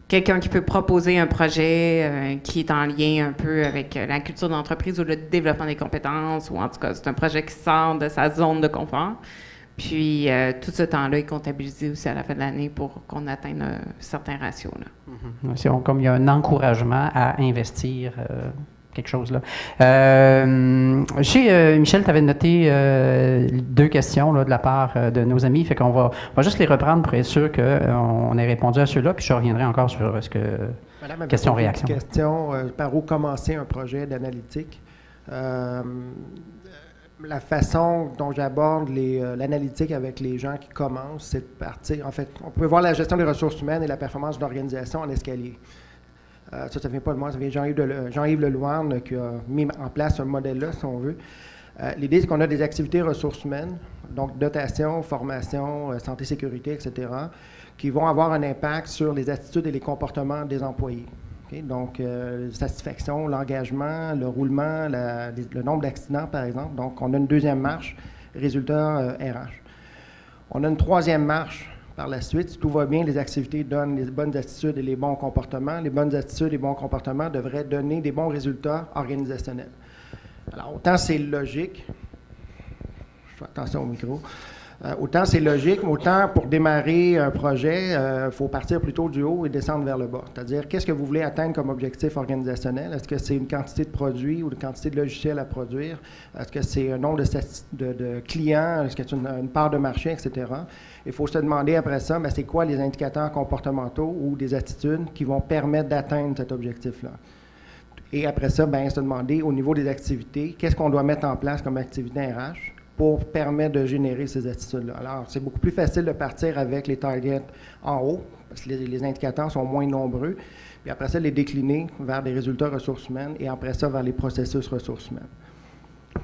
quelqu'un qui peut proposer un projet qui est en lien un peu avec la culture d'entreprise ou le développement des compétences, ou en tout cas, c'est un projet qui sort de sa zone de confort. Puis, tout ce temps-là est comptabilisé aussi à la fin de l'année pour qu'on atteigne un certain ratio. Là.
C'est comme il y a un encouragement à investir quelque chose là. Michel, tu avais noté 2 questions là, de la part de nos amis, fait qu'on va juste les reprendre pour être sûr qu'on ait répondu à ceux-là, puis je reviendrai encore sur ce que... Question-réaction.
Question, par où commencer un projet d'analytique? La façon dont j'aborde l'analytique avec les gens qui commencent, c'est de partir. En fait, on peut voir la gestion des ressources humaines et la performance de l'organisation en escalier. Ça ne vient pas de moi, ça vient de Jean-Yves Lelouarn qui a mis en place ce modèle-là, si on veut. L'idée, c'est qu'on a des activités ressources humaines, donc dotation, formation, santé, sécurité, etc., qui vont avoir un impact sur les attitudes et les comportements des employés. Okay? Donc, satisfaction, l'engagement, le roulement, le nombre d'accidents, par exemple. Donc, on a une deuxième marche, résultat RH. On a une troisième marche par la suite. Si tout va bien, les activités donnent les bonnes attitudes et les bons comportements. Les bonnes attitudes et les bons comportements devraient donner des bons résultats organisationnels. Alors, autant c'est logique, je fais attention au micro, autant c'est logique, mais autant pour démarrer un projet, il faut partir plutôt du haut et descendre vers le bas. C'est-à-dire, qu'est-ce que vous voulez atteindre comme objectif organisationnel? Est-ce que c'est une quantité de produits ou une quantité de logiciels à produire? Est-ce que c'est un nombre de clients? Est-ce que c'est une part de marché, etc.? Il faut se demander après ça, c'est quoi les indicateurs comportementaux ou des attitudes qui vont permettre d'atteindre cet objectif-là? Et après ça, se demander au niveau des activités, qu'est-ce qu'on doit mettre en place comme activité RH pour permettre de générer ces attitudes-là. Alors, c'est beaucoup plus facile de partir avec les targets en haut, parce que les indicateurs sont moins nombreux, puis après ça, les décliner vers des résultats ressources humaines et après ça, vers les processus ressources humaines.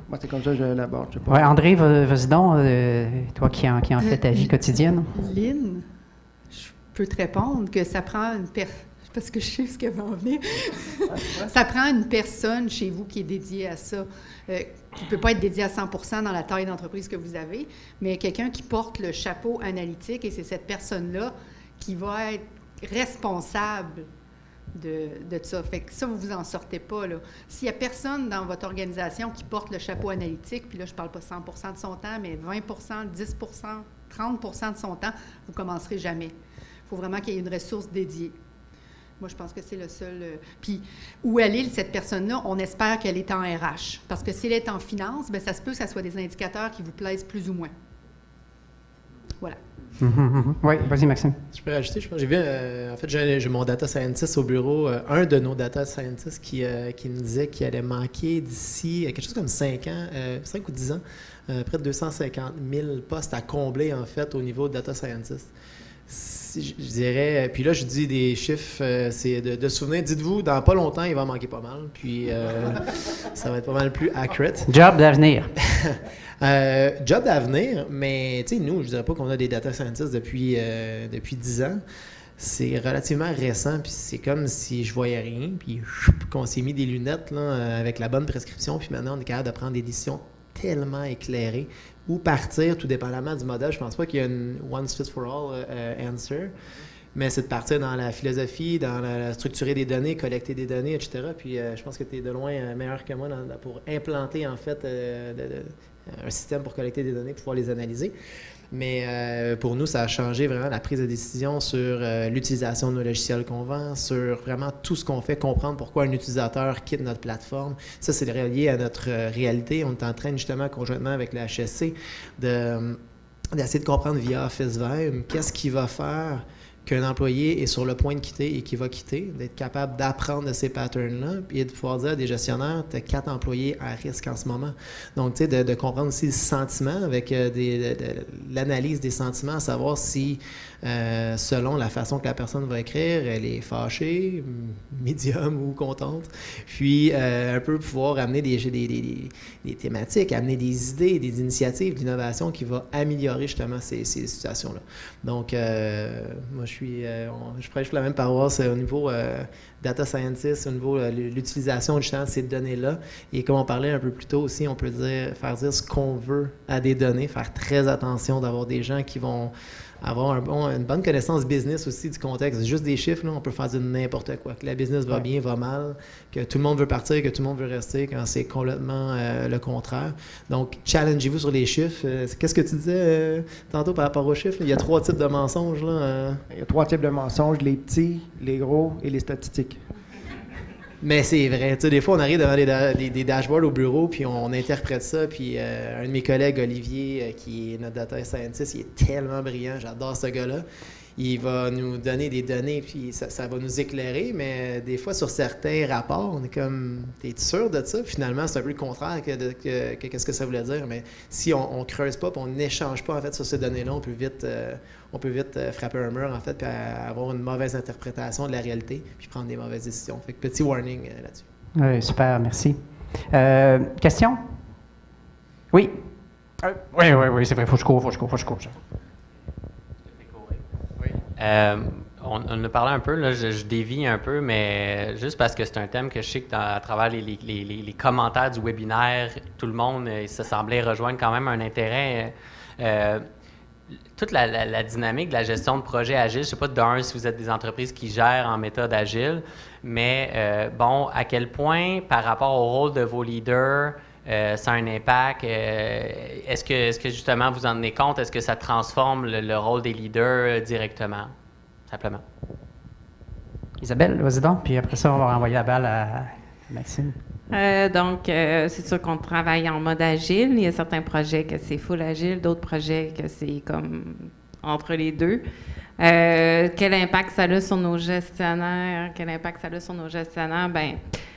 Moi, c'est comme ça que je l'aborde.
Oui, André, vas-y donc, toi qui en fais ta vie quotidienne.
Lynn, je peux te répondre que ça prend une personne, parce que je sais ce qu'elle va en venir. Ça prend une personne chez vous qui est dédiée à ça, qui ne peut pas être dédiée à 100% dans la taille d'entreprise que vous avez, mais quelqu'un qui porte le chapeau analytique, et c'est cette personne-là qui va être responsable de ça. Fait que ça, vous vous en sortez pas, là. S'il n'y a personne dans votre organisation qui porte le chapeau analytique, puis là, je ne parle pas 100% de son temps, mais 20%, 10%, 30% de son temps, vous ne commencerez jamais. Il faut vraiment qu'il y ait une ressource dédiée. Moi, je pense que c'est le seul... Puis, où elle est, cette personne-là, on espère qu'elle est en RH. Parce que si elle est en finance, ça se peut que ce soit des indicateurs qui vous plaisent plus ou moins. Voilà.
Oui, vas-y, Maxime.
Je peux rajouter, je pense. J'ai vu, en fait, j'ai mon data scientist au bureau, un de nos data scientists qui me disait qu'il allait manquer d'ici quelque chose comme 5 ans, 5 ou 10 ans, près de 250 000 postes à combler, en fait, au niveau de data scientist. Je dirais, puis là je dis des chiffres, c'est de souvenir, dites-vous, dans pas longtemps il va en manquer pas mal, puis ça va être pas mal plus accurate.
Job d'avenir.
Job d'avenir, mais tu sais, nous, je dirais pas qu'on a des data scientists depuis 10 ans. C'est relativement récent, puis c'est comme si je voyais rien, puis qu'on s'est mis des lunettes là, avec la bonne prescription, puis maintenant on est capable de prendre des décisions tellement éclairées. Ou partir, tout dépendamment du modèle. Je pense pas qu'il y a une one fits for all answer, mais c'est de partir dans la philosophie, dans la structurer des données, collecter des données, etc. Puis je pense que tu es de loin meilleur que moi pour implanter en fait un système pour collecter des données, pouvoir les analyser. Mais pour nous, ça a changé vraiment la prise de décision sur l'utilisation de nos logiciels qu'on vend, sur vraiment tout ce qu'on fait, comprendre pourquoi un utilisateur quitte notre plateforme. Ça, c'est relié à notre réalité. On est en train justement, conjointement avec la HSC, d'essayer de comprendre via Office Vibe qu'est-ce qui va faire qu'un employé est sur le point de quitter et qui va quitter, d'être capable d'apprendre de ces patterns-là, puis de pouvoir dire à des gestionnaires, tu as 4 employés à risque en ce moment. Donc, tu sais, de comprendre aussi le sentiment avec l'analyse des sentiments, à savoir si, selon la façon que la personne va écrire, elle est fâchée, médium ou contente, puis un peu pouvoir amener des thématiques, amener des idées, des initiatives d'innovation qui vont améliorer justement ces situations-là. Donc, moi, je prêche la même paroisse au niveau data scientist, au niveau de l'utilisation justement de ces données-là. Et comme on parlait un peu plus tôt aussi, on peut faire dire ce qu'on veut à des données, faire très attention d'avoir des gens qui vont avoir une bonne connaissance business aussi du contexte. Juste des chiffres, là, on peut faire dire n'importe quoi. Que la business va bien, va mal, que tout le monde veut partir, que tout le monde veut rester, quand c'est complètement le contraire. Donc, challengez-vous sur les chiffres. Qu'est-ce que tu disais tantôt par rapport aux chiffres? Il y a 3 types de mensonges. Là,
Il y a 3 types de mensonges, les petits, les gros et les statistiques.
Mais c'est vrai. Tu sais, des fois, on arrive devant des dashboards au bureau, puis on interprète ça. Puis un de mes collègues, Olivier, qui est notre data scientist, il est tellement brillant. J'adore ce gars-là. Il va nous donner des données, puis ça va nous éclairer. Mais des fois, sur certains rapports, on est comme, t'es sûr de ça? Finalement, c'est un peu le contraire que qu'est-ce que ça voulait dire. Mais si on creuse pas, puis on n'échange pas en fait sur ces données-là, on peut vite frapper un mur, en fait, puis avoir une mauvaise interprétation de la réalité, puis prendre des mauvaises décisions. Fait que petit warning là-dessus.
Oui, super, merci. Question? Oui. Oui, c'est vrai, faut que je cours.
On en a parlé un peu, là, je dévie un peu, mais juste parce que c'est un thème que je sais que à travers les commentaires du webinaire, tout le monde se semblait rejoindre quand même un intérêt. Toute la dynamique de la gestion de projet agile, je ne sais pas d'un si vous êtes des entreprises qui gèrent en méthode agile, mais bon, à quel point par rapport au rôle de vos leaders, ça a un impact? Est-ce que justement vous en tenez compte? Est-ce que ça transforme le rôle des leaders directement? Simplement.
Isabelle, vas-y donc, puis après ça, on va renvoyer la balle à Maxime.
Donc, c'est sûr qu'on travaille en mode agile. Il y a certains projets que c'est full agile, d'autres projets que c'est comme entre les deux. Quel impact ça a sur nos gestionnaires? Bien,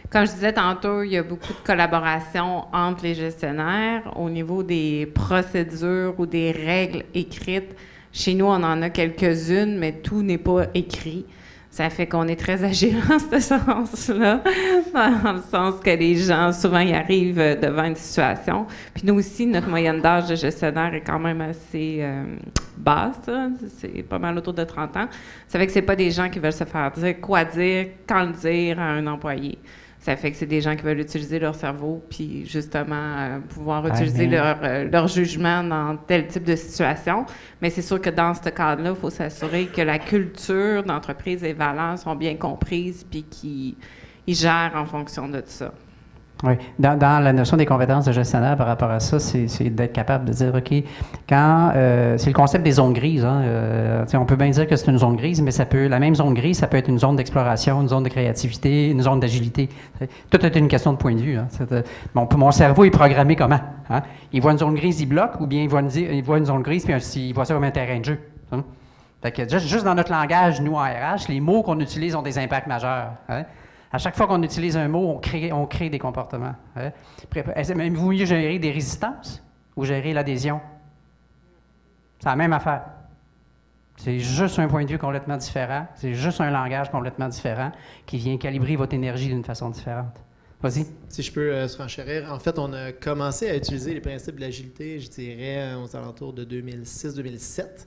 comme je disais tantôt, il y a beaucoup de collaboration entre les gestionnaires au niveau des procédures ou des règles écrites. Chez nous, on en a quelques-unes, mais tout n'est pas écrit. Ça fait qu'on est très agile en ce sens-là, dans le sens que les gens, souvent, ils arrivent devant une situation. Puis nous aussi, notre moyenne d'âge de gestionnaire est quand même assez basse. Hein? C'est pas mal autour de 30 ans. Ça fait que c'est pas des gens qui veulent se faire dire quoi dire, quand le dire à un employé. Ça fait que c'est des gens qui veulent utiliser leur cerveau puis justement pouvoir utiliser leur jugement dans tel type de situation. Mais c'est sûr que dans ce cadre-là, il faut s'assurer que la culture d'entreprise et les valeurs sont bien comprises puis qu'ils gèrent en fonction de tout ça.
Oui. Dans la notion des compétences de gestionnaire par rapport à ça, c'est d'être capable de dire, OK, quand c'est le concept des zones grises. Hein, on peut bien dire que c'est une zone grise, mais la même zone grise, ça peut être une zone d'exploration, une zone de créativité, une zone d'agilité. Tout est une question de point de vue. Hein. Mon cerveau est programmé comment? Hein? Il voit une zone grise, il bloque, ou bien il voit une zone grise, puis il voit ça comme un terrain de jeu. Hein? Fait que juste dans notre langage, nous, en RH, les mots qu'on utilise ont des impacts majeurs. Hein? À chaque fois qu'on utilise un mot, on crée des comportements. Hein? Aimez-vous mieux gérer des résistances ou gérer l'adhésion? C'est la même affaire. C'est juste un point de vue complètement différent. C'est juste un langage complètement différent qui vient calibrer votre énergie d'une façon différente. Vas-y.
Si je peux surenchérir. En fait, on a commencé à utiliser les principes de l'agilité, je dirais, aux alentours de 2006-2007.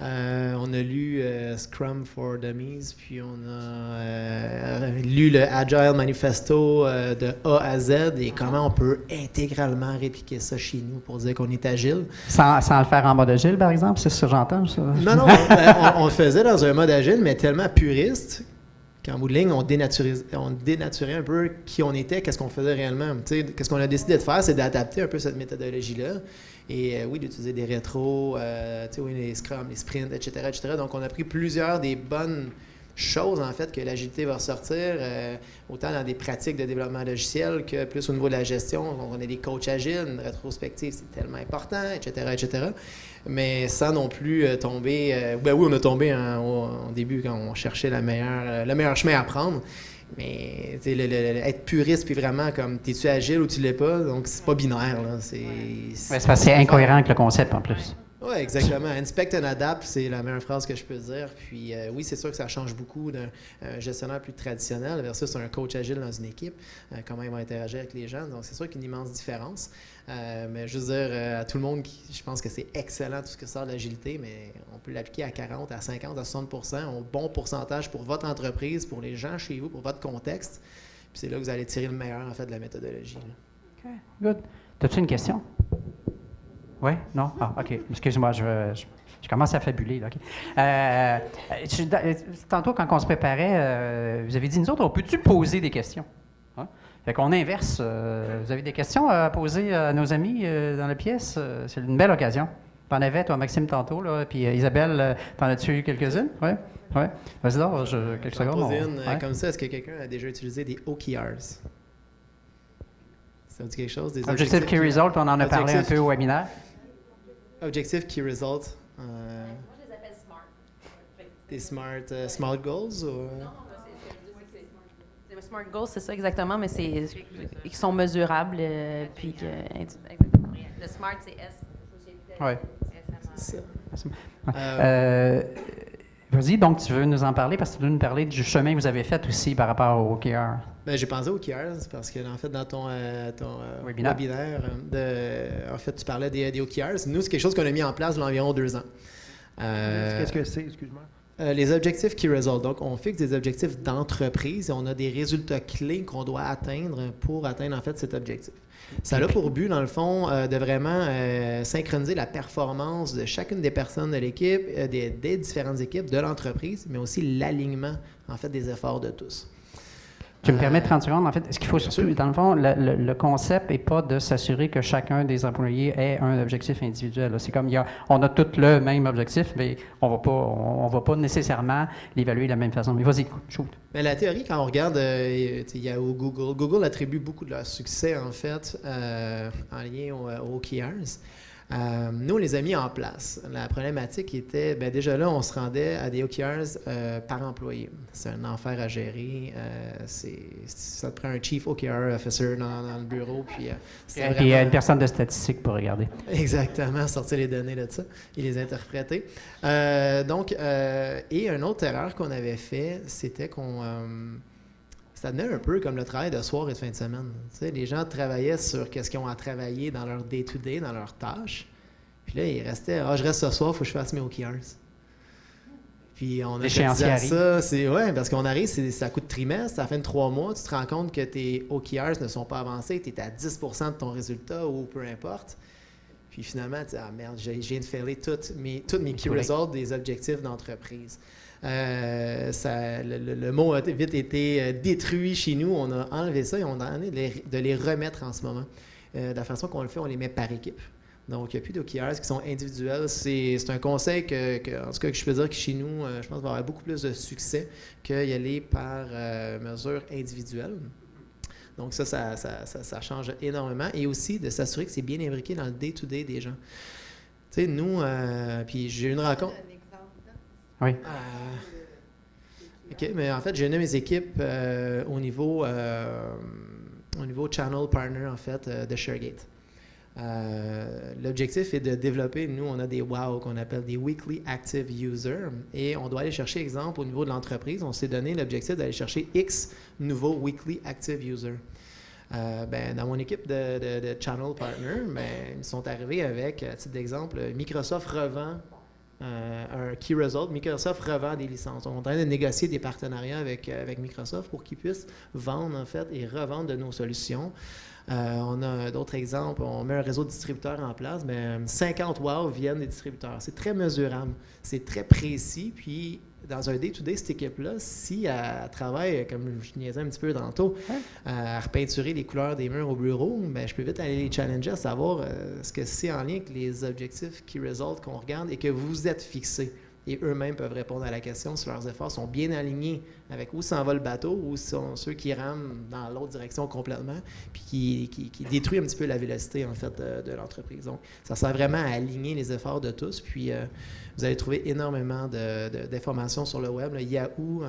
On a lu Scrum for Dummies, puis on a lu le Agile Manifesto de A à Z et comment on peut intégralement répliquer ça chez nous pour dire qu'on est agile.
Sans le faire en mode agile, par exemple, c'est ce que j'entends? Ça?
Non, on le faisait dans un mode agile, mais tellement puriste qu'en bout de ligne, on dénaturait un peu qui on était, qu'est-ce qu'on faisait réellement. Qu'est-ce qu'on a décidé de faire, c'est d'adapter un peu cette méthodologie-là. Et oui, d'utiliser des rétros, les scrums, les sprints, etc., etc. Donc, on a pris plusieurs des bonnes choses, en fait, que l'agilité va ressortir, autant dans des pratiques de développement logiciel que plus au niveau de la gestion. Donc, on a des coachs agiles, une rétrospective, c'est tellement important, etc., etc. Mais sans non plus tomber... oui, on a tombé au début quand on cherchait le meilleur chemin à prendre. Mais être puriste, puis vraiment comme, t'es-tu agile ou tu l'es pas, donc c'est pas binaire. Là. C'est
parce que c'est incohérent avec le concept en plus.
Oui, exactement. Inspect and adapt, c'est la meilleure phrase que je peux dire. Puis oui, c'est sûr que ça change beaucoup d'un gestionnaire plus traditionnel versus un coach agile dans une équipe, comment il va interagir avec les gens. Donc c'est sûr qu'il y a une immense différence. Mais je veux dire, à tout le monde, je pense que c'est excellent tout ce que sort de l'agilité, mais on peut l'appliquer à 40, à 50, à 60%, au bon pourcentage pour votre entreprise, pour les gens chez vous, pour votre contexte. Puis c'est là que vous allez tirer le meilleur, en fait, de la méthodologie. Là.
OK, good. As-tu une question? Oui? Non? Ah, OK. Excuse-moi, je commence à fabuler. Là. Okay. Tantôt, quand on se préparait, vous avez dit, nous autres, on peut-tu poser des questions? Hein? Fait qu'on inverse. Vous avez des questions à poser à nos amis dans la pièce? C'est une belle occasion. T'en avais, toi, Maxime, tantôt, là, puis Isabelle, t'en as-tu eu quelques-unes? Oui? Oui. Vas-y donc, quelques secondes.
Poser une comme ça. Est-ce que quelqu'un a déjà utilisé des OKRs? Ça vous dit quelque chose? Des
Objective Key Result, on en a parlé un peu au webinaire.
Objective Key Result.
Moi, je les appelle SMART.
Des SMART Goals? Ou...
Non, c'est SMART Goals, c'est ça exactement, mais ils sont mesurables. Puis exactement. Le SMART, c'est S.
Oui. Vas-y, donc tu veux nous en parler parce que tu veux nous parler du chemin que vous avez fait aussi par rapport au OKR.
Ben, j'ai pensé aux OKRs parce que, en fait, dans ton webinaire, en fait, tu parlais des OKRs. Nous, c'est quelque chose qu'on a mis en place il y a environ 2 ans.
Qu'est-ce que c'est? Excuse-moi.
Les objectifs Key Results. Donc, on fixe des objectifs d'entreprise et on a des résultats clés qu'on doit atteindre pour atteindre, en fait, cet objectif. Ça a pour but, dans le fond, de vraiment synchroniser la performance de chacune des personnes de l'équipe, des différentes équipes de l'entreprise, mais aussi l'alignement, en fait, des efforts de tous.
Tu me permets 30 secondes. En fait, ce qu'il faut surtout, dans le fond, le concept n'est pas de s'assurer que chacun des employés ait un objectif individuel. C'est comme, on a tous le même objectif, mais on va pas nécessairement l'évaluer de la même façon. Mais vas-y, shoot.
Mais la théorie, quand on regarde Yahoo, Google attribue beaucoup de leur succès, en fait, en lien aux OKRs. Nous, on les a mis en place. La problématique était, déjà là, on se rendait à des OKRs par employé. C'est un enfer à gérer. Ça te prend un Chief OKR Officer dans le bureau. Puis,
il y a une personne de statistique pour regarder.
Exactement, sortir les données de ça et les interpréter. Et une autre erreur qu'on avait fait, c'était qu'on... ça devenait un peu comme le travail de soir et de fin de semaine. Tu sais, les gens travaillaient sur qu'est-ce qu'ils ont à travailler dans leur day-to-day, dans leurs tâches. Puis là, ils restaient, je reste ce soir, il faut que je fasse mes OKRs. Puis on a fait ça, parce qu'on arrive, c'est à coup de trimestre, à la fin de 3 mois, tu te rends compte que tes OKRs ne sont pas avancés, tu es à 10% de ton résultat ou peu importe. Puis finalement, tu dis, merde, je viens de failer toutes mes key results des objectifs d'entreprise. Le mot a vite été détruit chez nous. On a enlevé ça et on a envie de les remettre en ce moment. De la façon qu'on le fait, on les met par équipe. Donc, il n'y a plus d'OKRs qui sont individuels. C'est un conseil en tout cas, que je peux dire que chez nous, je pense qu'il va y avoir beaucoup plus de succès qu'y aller par mesure individuelle. Donc, ça change énormément. Et aussi de s'assurer que c'est bien imbriqué dans le day-to-day des gens. Tu sais, nous, puis j'ai eu une rencontre.
Oui.
OK, mais en fait, j'ai une de mes équipes au niveau channel partner, en fait, de ShareGate. L'objectif est de développer, nous, on a des WOW qu'on appelle des Weekly Active Users et on doit aller chercher, exemple, au niveau de l'entreprise, on s'est donné l'objectif d'aller chercher X nouveaux Weekly Active Users. Dans mon équipe de channel partner, ils sont arrivés avec, à titre d'exemple, Microsoft revend un Key Result. Microsoft revend des licences. On est en train de négocier des partenariats avec Microsoft pour qu'ils puissent vendre, en fait, et revendre de nos solutions. On a d'autres exemples. On met un réseau de distributeurs en place. 50 WOW viennent des distributeurs. C'est très mesurable. C'est très précis. Puis, dans un day-to-day, cette équipe-là, si elle travaille, comme je niaisais un petit peu tantôt, à repeinturer les couleurs des murs au bureau, je peux vite aller les challenger à savoir ce que c'est en lien avec les objectifs Key Results qu'on regarde et que vous êtes fixés. Et eux-mêmes peuvent répondre à la question si leurs efforts sont bien alignés avec où s'en va le bateau ou sont ceux qui rament dans l'autre direction complètement puis qui détruisent un petit peu la vélocité, en fait, de l'entreprise. Donc, ça sert vraiment à aligner les efforts de tous. Puis, vous allez trouver énormément d'informations sur le web. Yahoo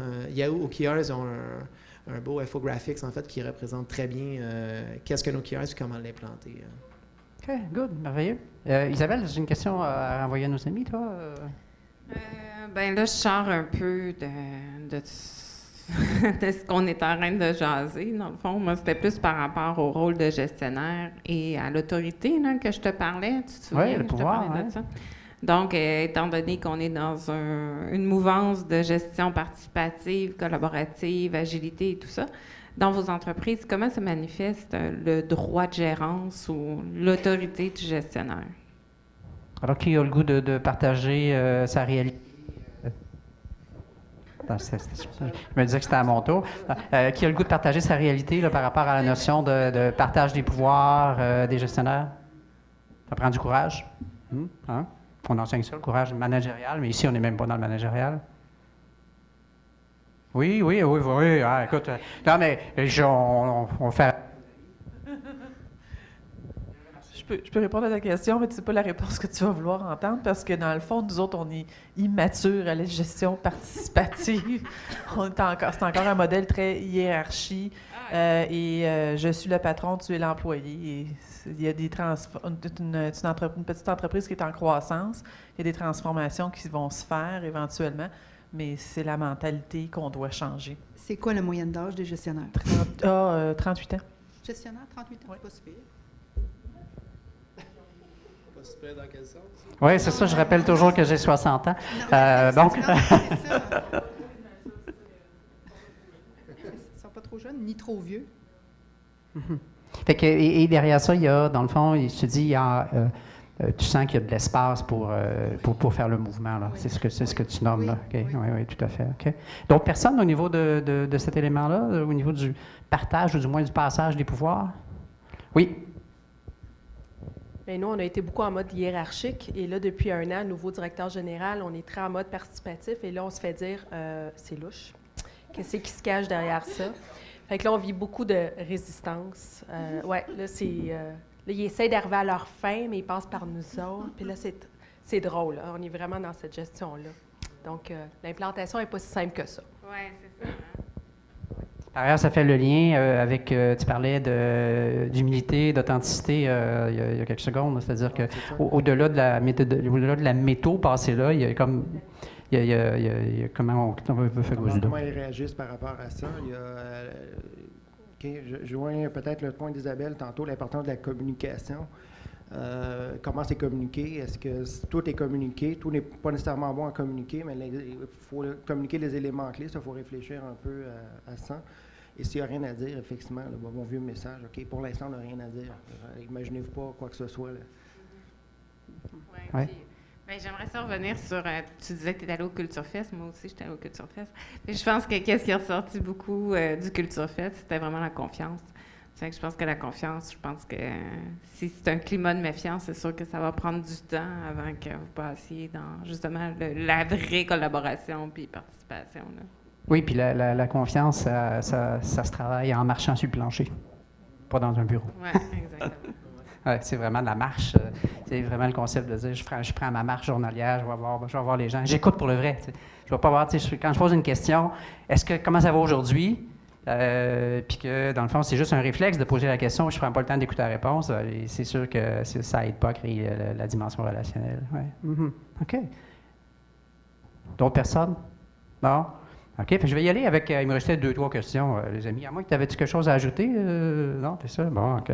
OKRs, ils ont un beau infographics, en fait, qui représente très bien qu'est-ce que nos OKRs et comment l'implanter.
OK, good, merveilleux. Isabelle, j'ai une question à envoyer à nos amis, toi?
Là, je sors un peu de ce qu'on est en train de jaser. Dans le fond, moi, c'était plus par rapport au rôle de gestionnaire et à l'autorité là, que je te parlais. Tu te souviens?
Oui, le pouvoir,
je te parlais de ça. Donc, étant donné qu'on est dans une mouvance de gestion participative, collaborative, agilité et tout ça, dans vos entreprises, comment se manifeste le droit de gérance ou l'autorité du gestionnaire?
Alors, qui a le goût de partager sa réalité? Je me disais que c'était à mon tour. Qui a le goût de partager sa réalité là, par rapport à la notion de partage des pouvoirs des gestionnaires? Ça prend du courage. Hein? On enseigne ça, le courage managérial, mais ici, on n'est même pas dans le managérial. Oui. Ah, écoute, non, mais on fait...
Je peux répondre à ta question, mais c'est pas la réponse que tu vas vouloir entendre parce que dans le fond, nous autres, on est immatures à la gestion participative. C'est encore un modèle très hiérarchie et je suis le patron, tu es l'employé. Il y a une petite entreprise qui est en croissance. Il y a des transformations qui vont se faire éventuellement. mais c'est la mentalité qu'on doit changer.
C'est quoi la moyenne d'âge des gestionnaires?
38 ans.
Gestionnaire, 38 ans, c'est pas si pire.
Pas super dans quel sens?
Oui, c'est ça. Je rappelle toujours que j'ai 60 ans. Donc.
Non, c'est ça. Ils ne sont pas trop jeunes ni trop vieux.
Fait que, et derrière ça, il y a, dans le fond, il se dit, il y a, tu sens qu'il y a de l'espace pour faire le mouvement. Là. Oui. C'est ce que tu nommes. Oui, là. Okay. Oui, tout à fait. Okay. D'autres personnes au niveau de cet élément-là, au niveau du partage ou du moins du passage des pouvoirs? Oui.
Bien, nous, on a été beaucoup en mode hiérarchique. Et là, depuis 1 an, nouveau directeur général, on est très en mode participatif. Et là, on se fait dire, c'est louche. Qu'est-ce qui se cache derrière ça? Fait que là, on vit beaucoup de résistance. Là, c'est... là, ils essayent d'arriver à leur fin, mais ils passent par nous autres. Puis là, c'est drôle. Là. On est vraiment dans cette gestion-là. Donc, l'implantation n'est pas si simple que ça.
Oui, c'est ça.
Par ailleurs, ça fait le lien avec, tu parlais d'humilité, d'authenticité il y a quelques secondes. C'est-à-dire qu'au-delà de la métho passée là, il y a comme... Il y a comment on veut faire
comment ils réagissent par rapport à ça. Je joins peut-être le point d'Isabelle tantôt, l'importance de la communication. Comment c'est communiqué? Est-ce que tout est communiqué? Tout n'est pas nécessairement bon à communiquer, mais il faut communiquer les éléments clés. Il faut réfléchir un peu à ça. Et s'il n'y a rien à dire, effectivement, mon vieux message, OK, pour l'instant, on n'a rien à dire. Imaginez-vous pas quoi que ce soit.
Oui. Bien, j'aimerais ça revenir sur... tu disais que tu étais allé au Culture Fest. Moi aussi, j'étais allé au Culture Fest. Mais je pense que qu'est-ce qui est ressorti beaucoup du Culture Fest, c'était vraiment la confiance. Je pense que la confiance, je pense que si c'est un climat de méfiance, c'est sûr que ça va prendre du temps avant que vous passiez dans, justement, la vraie collaboration puis participation. Là.
Oui, puis la confiance, ça se travaille en marchant sur le plancher, pas dans un bureau.
Oui, exactement.
Ouais, c'est vraiment de la marche. C'est vraiment le concept de dire, je prends ma marche journalière, je vais voir les gens. J'écoute pour le vrai. T'sais. Je ne vais pas voir, quand je pose une question, comment ça va aujourd'hui? Puis que, dans le fond, c'est juste un réflexe de poser la question, je ne prends pas le temps d'écouter la réponse. Et c'est sûr que ça n'aide pas à créer la dimension relationnelle. Ouais. Mm-hmm. OK. D'autres personnes? Non? OK, puis je vais y aller avec... il me restait 2-3 questions, les amis. À moins que tu avais-tu quelque chose à ajouter? Non, c'est ça? Bon, OK.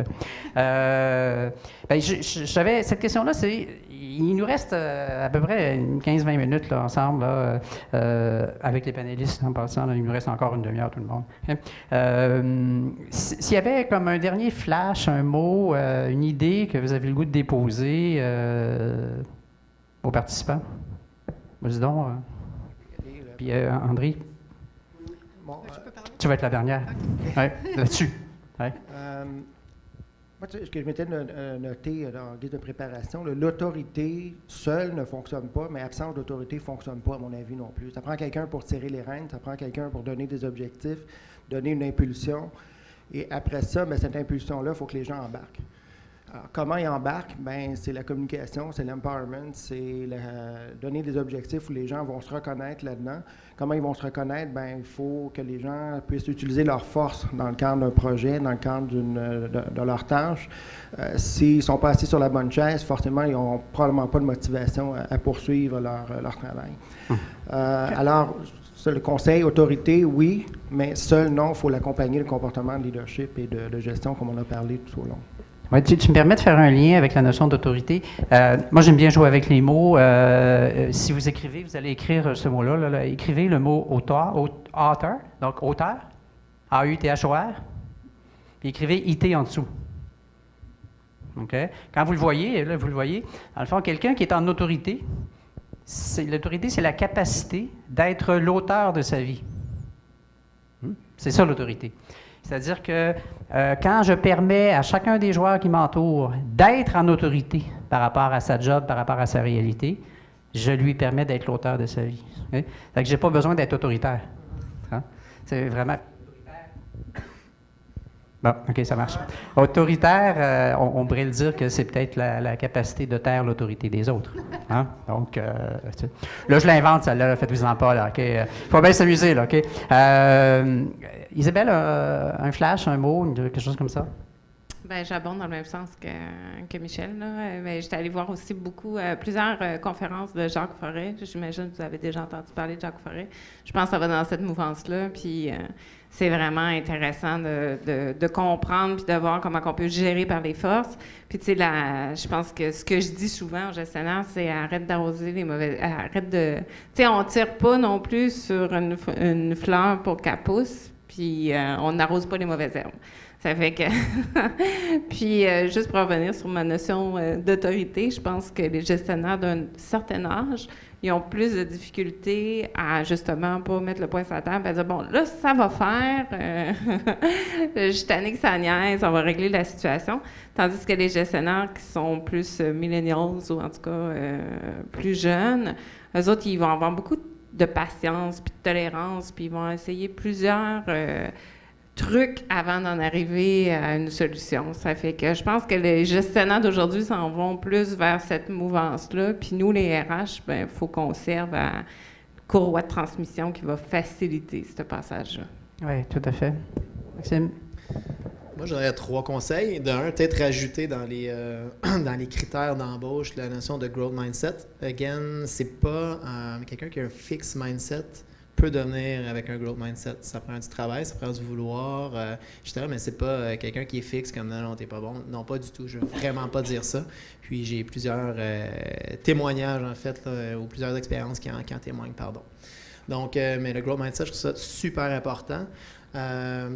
J'avais... Cette question-là, c'est... Il nous reste à peu près 15-20 minutes là, ensemble, là, avec les panélistes en passant. Là, il nous reste encore une demi-heure, tout le monde. Okay. S'il y avait comme un dernier flash, un mot, une idée que vous avez le goût de déposer aux participants? Vas-y donc. Puis André? Bon, tu vas être la dernière. Okay. Ouais, là-dessus. Ouais.
Moi, ce que je m'étais noté en guise de préparation, l'autorité seule ne fonctionne pas, mais l'absence d'autorité ne fonctionne pas, à mon avis, non plus. Ça prend quelqu'un pour tirer les rênes, ça prend quelqu'un pour donner des objectifs, donner une impulsion. Et après ça, cette impulsion-là, il faut que les gens embarquent. Alors, comment ils embarquent? C'est la communication, c'est l'empowerment, c'est donner des objectifs où les gens vont se reconnaître là-dedans. Comment ils vont se reconnaître? Il faut que les gens puissent utiliser leur force dans le cadre d'un projet, dans le cadre de leur tâche. S'ils ne sont pas assis sur la bonne chaise, forcément, ils n'ont probablement pas de motivation à poursuivre leur travail. Alors, le conseil, autorité, oui, mais seul, non, il faut l'accompagner, le comportement de leadership et de gestion, comme on a parlé tout au long.
Ouais, tu me permets de faire un lien avec la notion d'autorité. Moi, j'aime bien jouer avec les mots. Si vous écrivez, vous allez écrire ce mot-là. Là, écrivez le mot auteur, donc auteur, A-U-T-H-O-R, puis écrivez IT en dessous. Okay? Quand vous le voyez, là, vous le voyez, dans le fond, quelqu'un qui est en autorité, l'autorité, c'est la capacité d'être l'auteur de sa vie. C'est ça, l'autorité. C'est-à-dire que quand je permets à chacun des joueurs qui m'entourent d'être en autorité par rapport à sa job, par rapport à sa réalité, je lui permets d'être l'auteur de sa vie. Okay? Fait que je n'ai pas besoin d'être autoritaire. Hein? C'est vraiment... Bon, OK, ça marche. Autoritaire, on pourrait le dire que c'est peut-être la capacité de taire l'autorité des autres. Hein? Donc, là, je l'invente, celle-là, faites-vous-en pas, là, OK? Faut bien s'amuser, là, OK? Isabelle, un flash, un mot, quelque chose comme ça?
Bien, j'abonde dans le même sens que Michel. J'étais allée voir aussi plusieurs conférences de Jacques Forêt. J'imagine que vous avez déjà entendu parler de Jacques Forêt. Je pense que ça va dans cette mouvance-là. Puis c'est vraiment intéressant de comprendre puis de voir comment on peut gérer par les forces. Puis, tu sais, je pense que ce que je dis souvent aux gestionnaires, c'est arrête d'arroser les mauvaises... Arrête de... Tu sais, on tire pas non plus sur une fleur pour qu'elle pousse, puis on n'arrose pas les mauvaises herbes. Ça fait que... Puis, juste pour revenir sur ma notion d'autorité, je pense que les gestionnaires d'un certain âge, ils ont plus de difficultés à, justement, pas mettre le poing sur la table et à dire, bon, là, ça va faire, je suis tannée que ça niaise, on va régler la situation. Tandis que les gestionnaires qui sont plus millennials ou en tout cas plus jeunes, eux autres, ils vont avoir beaucoup de patience puis de tolérance, puis ils vont essayer plusieurs trucs avant d'en arriver à une solution. Ça fait que je pense que les gestionnaires d'aujourd'hui s'en vont plus vers cette mouvance-là. Puis nous, les RH, il faut qu'on serve à courroie de transmission qui va faciliter ce passage-là.
Oui, tout à fait. Maxime?
Moi, j'aurais 3 conseils. D'un, peut-être rajouter dans les critères d'embauche la notion de growth mindset. Again, c'est pas quelqu'un qui a un fixed mindset peut devenir avec un growth mindset. Ça prend du travail, ça prend du vouloir, etc. Mais c'est pas quelqu'un qui est fixe comme non, t'es pas bon. Non, pas du tout. Je veux vraiment pas dire ça. Puis j'ai plusieurs témoignages, en fait, là, ou plusieurs expériences qui en témoignent, pardon. Donc, mais le growth mindset, je trouve ça super important.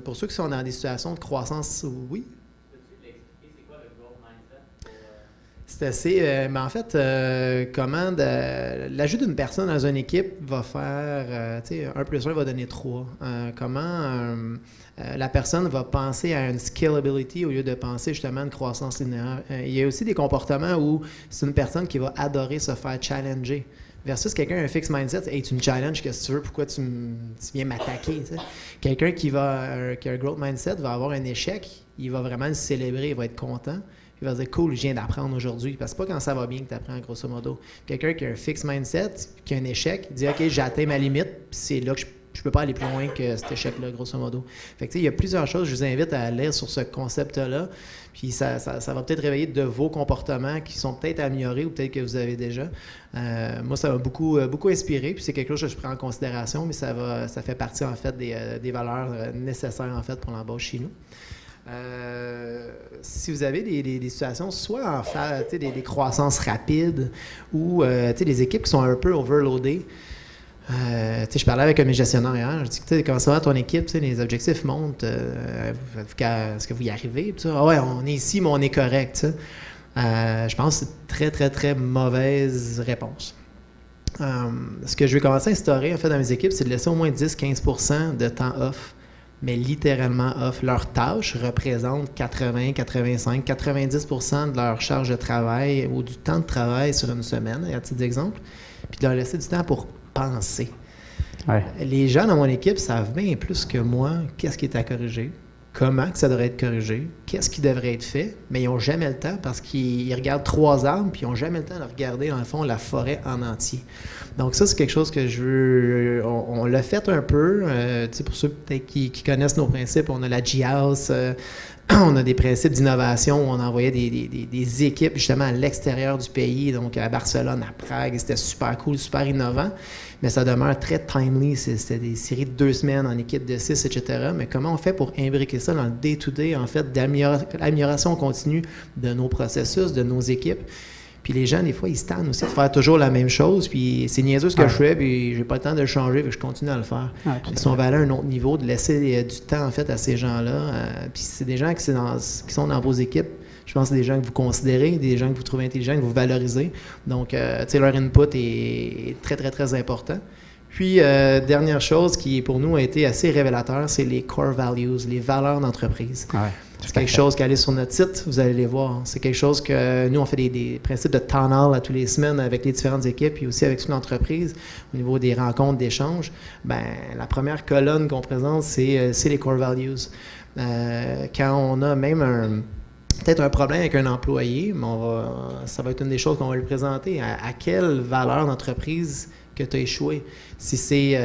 Pour ceux qui sont dans des situations de croissance, oui. Peux-tu l'expliquer, c'est quoi le growth mindset? C'est assez... mais en fait, comment l'ajout d'une personne dans une équipe va faire... tu sais, 1 + 1 va donner 3. Comment la personne va penser à une scalability au lieu de penser justement à une croissance linéaire. Il y a aussi des comportements où c'est une personne qui va adorer se faire challenger. Versus quelqu'un qui a un fixed mindset, hey, tu me challenges, qu'est-ce que tu veux, pourquoi tu viens m'attaquer? Tu sais? Quelqu'un qui a un growth mindset va avoir un échec, il va vraiment le célébrer, il va être content. Il va se dire, cool, je viens d'apprendre aujourd'hui. Parce que c'est pas quand ça va bien que tu apprends, grosso modo. Quelqu'un qui a un fixed mindset, qui a un échec, il dit, OK, j'ai atteint ma limite, puis c'est là que je peux pas aller plus loin que cet échec-là, grosso modo. Fait que, tu sais, il y a plusieurs choses. Je vous invite à lire sur ce concept-là. Puis ça va peut-être réveiller de vos comportements qui sont peut-être améliorés ou peut-être que vous avez déjà. Moi, ça m'a beaucoup inspiré. Puis c'est quelque chose que je prends en considération, mais ça fait partie, en fait, des valeurs nécessaires, en fait, pour l'embauche chez nous. Si vous avez des situations, soit en fait, des croissances rapides ou des équipes qui sont un peu overloadées, je parlais avec un de mes gestionnaires hier, je dis, comment ça va ton équipe, les objectifs montent, est-ce que vous y arrivez? Ah ouais, on est ici, mais on est correct. Je pense que c'est une très, très, très mauvaise réponse. Ce que je vais commencer à instaurer en fait, dans mes équipes, c'est de laisser au moins 10-15% de temps off, mais littéralement off. Leurs tâches représentent 80, 85, 90% de leur charge de travail ou du temps de travail sur une semaine, à titre d'exemple, puis de leur laisser du temps pour penser. Ouais. Les gens dans mon équipe savent bien plus que moi qu'est-ce qui est à corriger, comment que ça devrait être corrigé, qu'est-ce qui devrait être fait, mais ils n'ont jamais le temps parce qu'ils regardent 3 arbres puis ils n'ont jamais le temps de regarder, dans le fond, la forêt en entier. Donc ça, c'est quelque chose que je veux... On l'a fait un peu. Pour ceux peut-être qui connaissent nos principes, on a la G-House, on a des principes d'innovation où on envoyait des équipes justement à l'extérieur du pays, donc à Barcelone, à Prague. C'était super cool, super innovant, mais ça demeure très timely. C'était des séries de 2 semaines en équipe de 6, etc. Mais comment on fait pour imbriquer ça dans le day-to-day, en fait, d'amélioration continue de nos processus, de nos équipes? Puis les gens, des fois, ils se tannent aussi de faire toujours la même chose, puis c'est niaiseux ce que je fais, puis j'ai pas le temps de le changer, puis je continue à le faire. Si on va aller à un autre niveau, de laisser du temps, en fait, à ces gens-là, puis c'est des gens qui sont dans vos équipes, je pense que c'est des gens que vous considérez, des gens que vous trouvez intelligents, que vous valorisez. Donc, tu sais, leur input est très, très, très important. Puis, dernière chose qui, pour nous, a été assez révélateur, c'est les core values, les valeurs d'entreprise. Ouais. C'est quelque chose qui allez sur notre site, vous allez les voir. C'est quelque chose que nous, on fait des principes de town hall à tous les semaines avec les différentes équipes et aussi avec toute l'entreprise au niveau des rencontres, d'échanges. Ben, la première colonne qu'on présente, c'est les core values. Quand on a même peut-être un problème avec un employé, mais ça va être une des choses qu'on va lui présenter. À quelle valeur d'entreprise que tu as échoué. Si c'est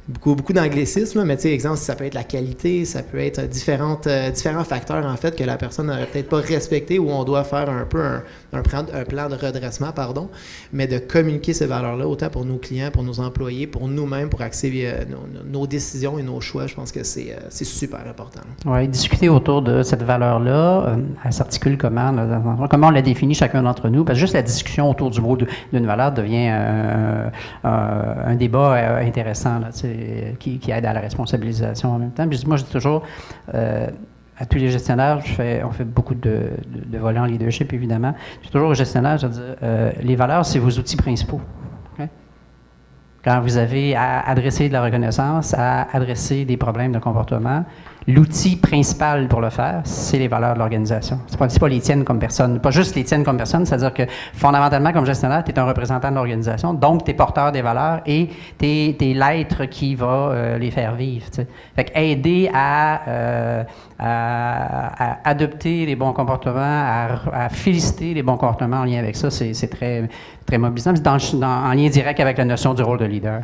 beaucoup d'anglicisme, mais tu sais, exemple, ça peut être la qualité, ça peut être différents facteurs, en fait, que la personne n'aurait peut-être pas respecté, où on doit faire un peu un plan de redressement, mais de communiquer ces valeurs-là, autant pour nos clients, pour nos employés, pour nous-mêmes, pour axer nos décisions et nos choix. Je pense que c'est super important.
Oui, discuter autour de cette valeur-là, elle s'articule comment? Comment on la définit chacun d'entre nous? Parce que juste la discussion autour du mot d'une valeur devient un débat intéressant, là, qui aide à la responsabilisation en même temps. Puis moi, je dis toujours, à tous les gestionnaires, on fait beaucoup de volets en leadership, évidemment. Je dis toujours aux gestionnaires, je dis, les valeurs, c'est vos outils principaux. Okay? Quand vous avez à adresser de la reconnaissance, à adresser des problèmes de comportement, l'outil principal pour le faire, c'est les valeurs de l'organisation. C'est pas les tiennes comme personne, pas juste les tiennes comme personne, c'est-à-dire que fondamentalement, comme gestionnaire, tu es un représentant de l'organisation, donc tu es porteur des valeurs et tu es l'être qui va les faire vivre. T'sais. Fait que aider à adopter les bons comportements, à féliciter les bons comportements en lien avec ça, c'est très, très mobilisant. C'est en lien direct avec la notion du rôle de leader.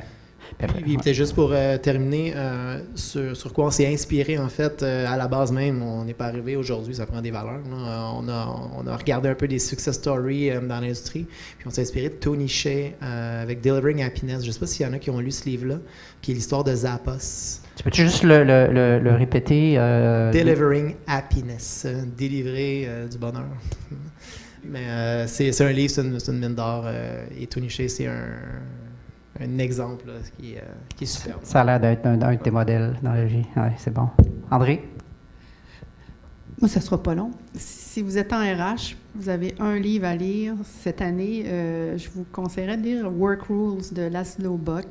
Puis peut-être juste pour terminer, sur quoi on s'est inspiré, en fait, à la base même, on n'est pas arrivé aujourd'hui, ça prend des valeurs. On a regardé un peu des success stories dans l'industrie, puis on s'est inspiré de Tony Hsieh avec Delivering Happiness. Je ne sais pas s'il y en a qui ont lu ce livre-là, qui est l'histoire de Zappos.
Tu peux juste le répéter?
Delivering Happiness, délivrer du bonheur. Mais c'est un livre, c'est une mine d'or, et Tony Hsieh, c'est un exemple là, qui est superbe.
Ça a l'air d'être un de tes modèles dans la vie. Oui, c'est bon. André?
Moi, ça ne sera pas long. Si vous êtes en RH, vous avez un livre à lire cette année, je vous conseillerais de lire Work Rules de Laszlo Bock.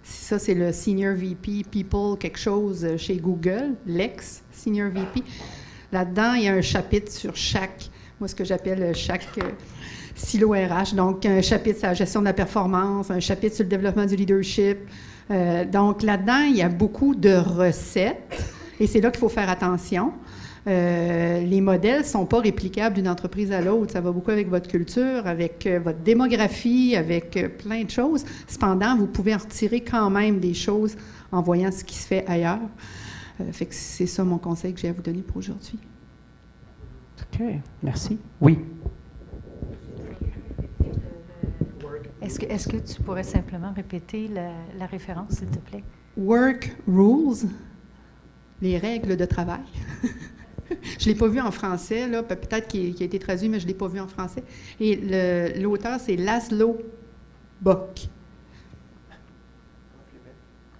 Ça, c'est le Senior VP People quelque chose chez Google, l'ex-Senior VP. Là-dedans, il y a un chapitre sur moi, ce que j'appelle chaque silo RH. Donc, un chapitre sur la gestion de la performance, un chapitre sur le développement du leadership. Donc, là-dedans, il y a beaucoup de recettes et c'est là qu'il faut faire attention. Les modèles ne sont pas réplicables d'une entreprise à l'autre. Ça va beaucoup avec votre culture, avec votre démographie, avec plein de choses. Cependant, vous pouvez en retirer quand même des choses en voyant ce qui se fait ailleurs. Fait que c'est ça mon conseil que j'ai à vous donner pour aujourd'hui.
OK, merci. Oui.
Est-ce que tu pourrais simplement répéter la référence, s'il te plaît? Work
Rules, les règles de travail. Je ne l'ai pas vu en français, là, peut-être qu'il a été traduit, mais je ne l'ai pas vu en français. Et l'auteur, c'est Laszlo Bock.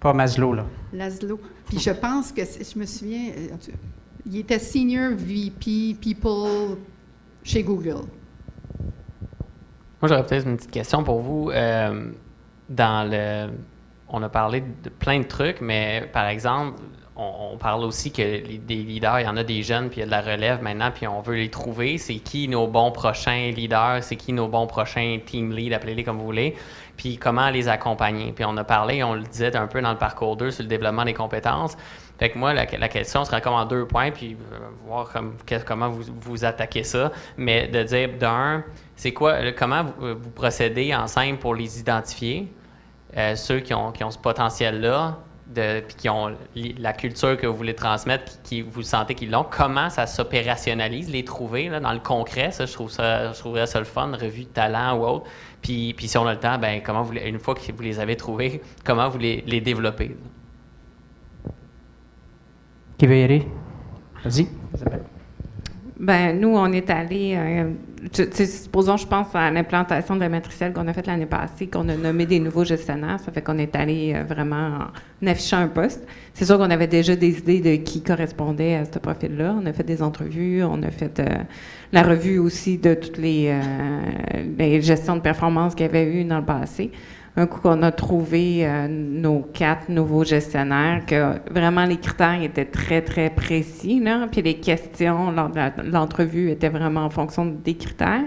Pas Maslow, là.
Laszlo. Puis je pense que, je me souviens, il était Senior VP People chez Google.
Moi, j'aurais peut-être une petite question pour vous. On a parlé de plein de trucs, mais par exemple, on parle aussi que des leaders, il y en a des jeunes, puis il y a de la relève maintenant, puis on veut les trouver. C'est qui nos bons prochains leaders? C'est qui nos bons prochains team leads, appelez-les comme vous voulez? Puis comment les accompagner? Puis on a parlé, on le disait un peu dans le parcours 2 sur le développement des compétences. Fait que moi, la question serait comme en 2 points, puis voir comment vous attaquez ça. Mais de dire, c'est quoi, comment vous procédez ensemble pour les identifier, ceux qui ont ce potentiel-là, puis qui ont la culture que vous voulez transmettre, qui vous sentez qu'ils l'ont, comment ça s'opérationnalise, les trouver là, dans le concret, ça, je trouverais ça le fun, revue de talent ou autre. Puis si on a le temps, ben comment une fois que vous les avez trouvés, comment vous les développez?
Qui veut y aller? Vas-y, Isabelle.
Ben nous, on est allés, supposons, je pense à l'implantation de la matricielle qu'on a faite l'année passée, qu'on a nommé des nouveaux gestionnaires. Ça fait qu'on est allé vraiment en affichant un poste. C'est sûr qu'on avait déjà des idées de qui correspondait à ce profil-là. On a fait des entrevues, on a fait la revue aussi de toutes les gestions de performance qu'il y avait eu dans le passé. Un coup qu'on a trouvé nos 4 nouveaux gestionnaires, que vraiment les critères étaient très, très précis, là, puis les questions lors de l'entrevue étaient vraiment en fonction des critères.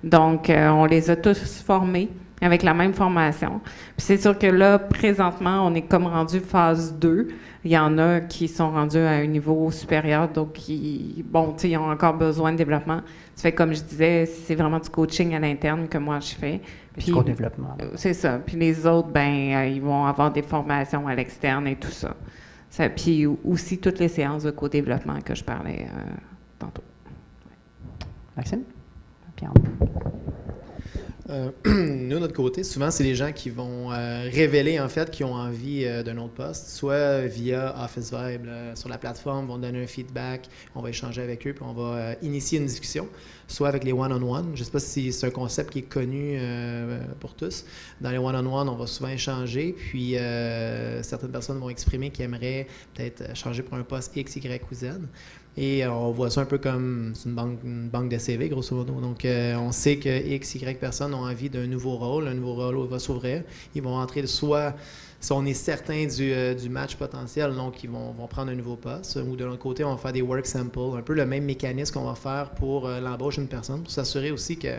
Donc, on les a tous formés avec la même formation. Puis c'est sûr que là, présentement, on est comme rendu phase 2. Il y en a qui sont rendus à un niveau supérieur, donc ils ont encore besoin de développement. Ça fait comme je disais, c'est vraiment du coaching à l'interne que moi je fais.
Puis du co-développement.
C'est ça. Puis les autres, ils vont avoir des formations à l'externe et tout ça. Puis aussi toutes les séances de co-développement que je parlais tantôt.
Maxime?
Nous, de notre côté, souvent, c'est les gens qui vont révéler, en fait, qu'ils ont envie d'un autre poste, soit via Office Vibe, sur la plateforme, vont donner un feedback, on va échanger avec eux, puis on va initier une discussion, soit avec les one-on-one. Je ne sais pas si c'est un concept qui est connu pour tous. Dans les one-on-one, on va souvent échanger, puis certaines personnes vont exprimer qu'ils aimeraient peut-être changer pour un poste X, Y ou Z. Et on voit ça un peu comme une banque de CV, grosso modo. Donc, on sait que X, Y personnes ont envie d'un nouveau rôle. Un nouveau rôle va s'ouvrir. Ils vont entrer soit, si on est certain du match potentiel, donc ils vont prendre un nouveau poste. Ou de l'autre côté, on va faire des work samples. Un peu le même mécanisme qu'on va faire pour l'embauche d'une personne, pour s'assurer aussi que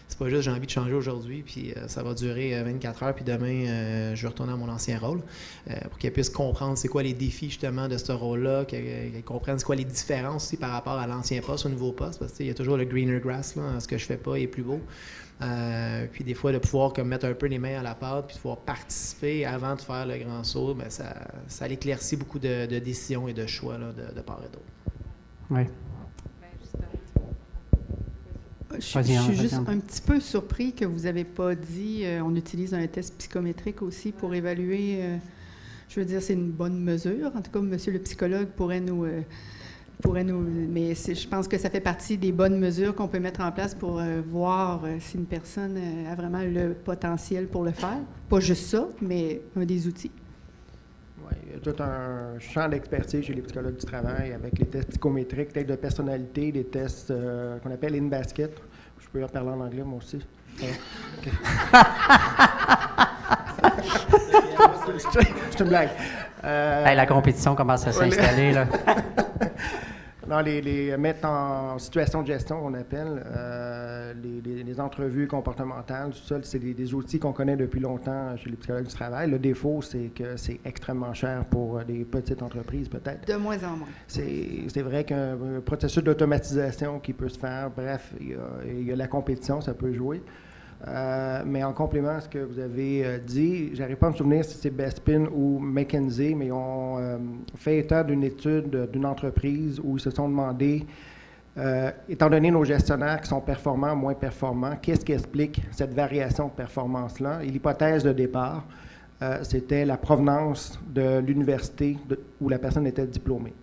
c'est pas juste j'ai envie de changer aujourd'hui, puis ça va durer 24 heures, puis demain, je vais retourner à mon ancien rôle, pour qu'elles puissent comprendre c'est quoi les défis justement de ce rôle-là, qu'elles comprennent c'est quoi les différences aussi par rapport à l'ancien poste, au nouveau poste, parce qu'il y a toujours le greener grass, là, ce que je fais pas est plus beau. Puis des fois, de pouvoir comme, mettre un peu les mains à la pâte, puis de pouvoir participer avant de faire le grand saut, bien, ça éclaircit beaucoup de décisions et de choix là, de part et d'autre.
Oui.
Je suis juste un petit peu surpris que vous n'avez pas dit on utilise un test psychométrique aussi pour évaluer. Je veux dire, c'est une bonne mesure. En tout cas, monsieur le psychologue pourrait nous mais je pense que ça fait partie des bonnes mesures qu'on peut mettre en place pour voir si une personne a vraiment le potentiel pour le faire. Pas juste ça, mais un des outils.
Oui, il y a tout un champ d'expertise chez les psychologues du travail avec les tests psychométriques, tests de personnalité, des tests qu'on appelle in-basket. Je peux en parler en anglais, moi aussi. Okay. C'est une blague.
La compétition commence à s'installer, là.
Non, les mettre en situation de gestion, on appelle, les entrevues comportementales, tout ça, c'est des outils qu'on connaît depuis longtemps chez les psychologues du travail. Le défaut, c'est que c'est extrêmement cher pour des petites entreprises, peut-être.
De moins en moins.
C'est vrai qu'un processus d'automatisation qui peut se faire, bref, il y a la compétition, ça peut jouer. Mais en complément à ce que vous avez dit, j'arrive pas à me souvenir si c'est Bespin ou McKinsey, mais ils ont fait état d'une étude d'une entreprise où ils se sont demandé, étant donné nos gestionnaires qui sont performants, moins performants, qu'est-ce qui explique cette variation de performance-là? Et l'hypothèse de départ, c'était la provenance de l'université où la personne était diplômée.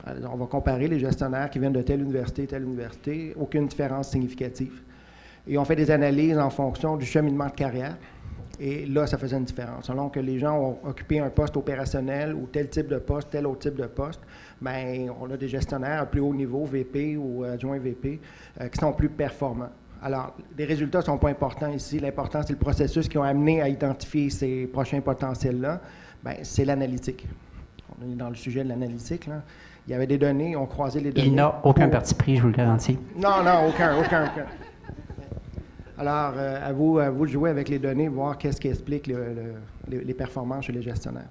Alors, on va comparer les gestionnaires qui viennent de telle université, aucune différence significative. Et on fait des analyses en fonction du cheminement de carrière. Et là, ça faisait une différence. Selon que les gens ont occupé un poste opérationnel ou tel type de poste, tel autre type de poste, bien, on a des gestionnaires à plus haut niveau, VP ou adjoint VP, qui sont plus performants. Alors, les résultats ne sont pas importants ici. L'important, c'est le processus qui ont amené à identifier ces prochains potentiels-là. Bien, c'est l'analytique. On est dans le sujet de l'analytique, là. Il y avait des données, on croisait les données.
Il n'a aucun parti pris, je vous le garantis.
Non, aucun. Alors, à vous de jouer avec les données, voir qu'est-ce qui explique les performances chez les gestionnaires.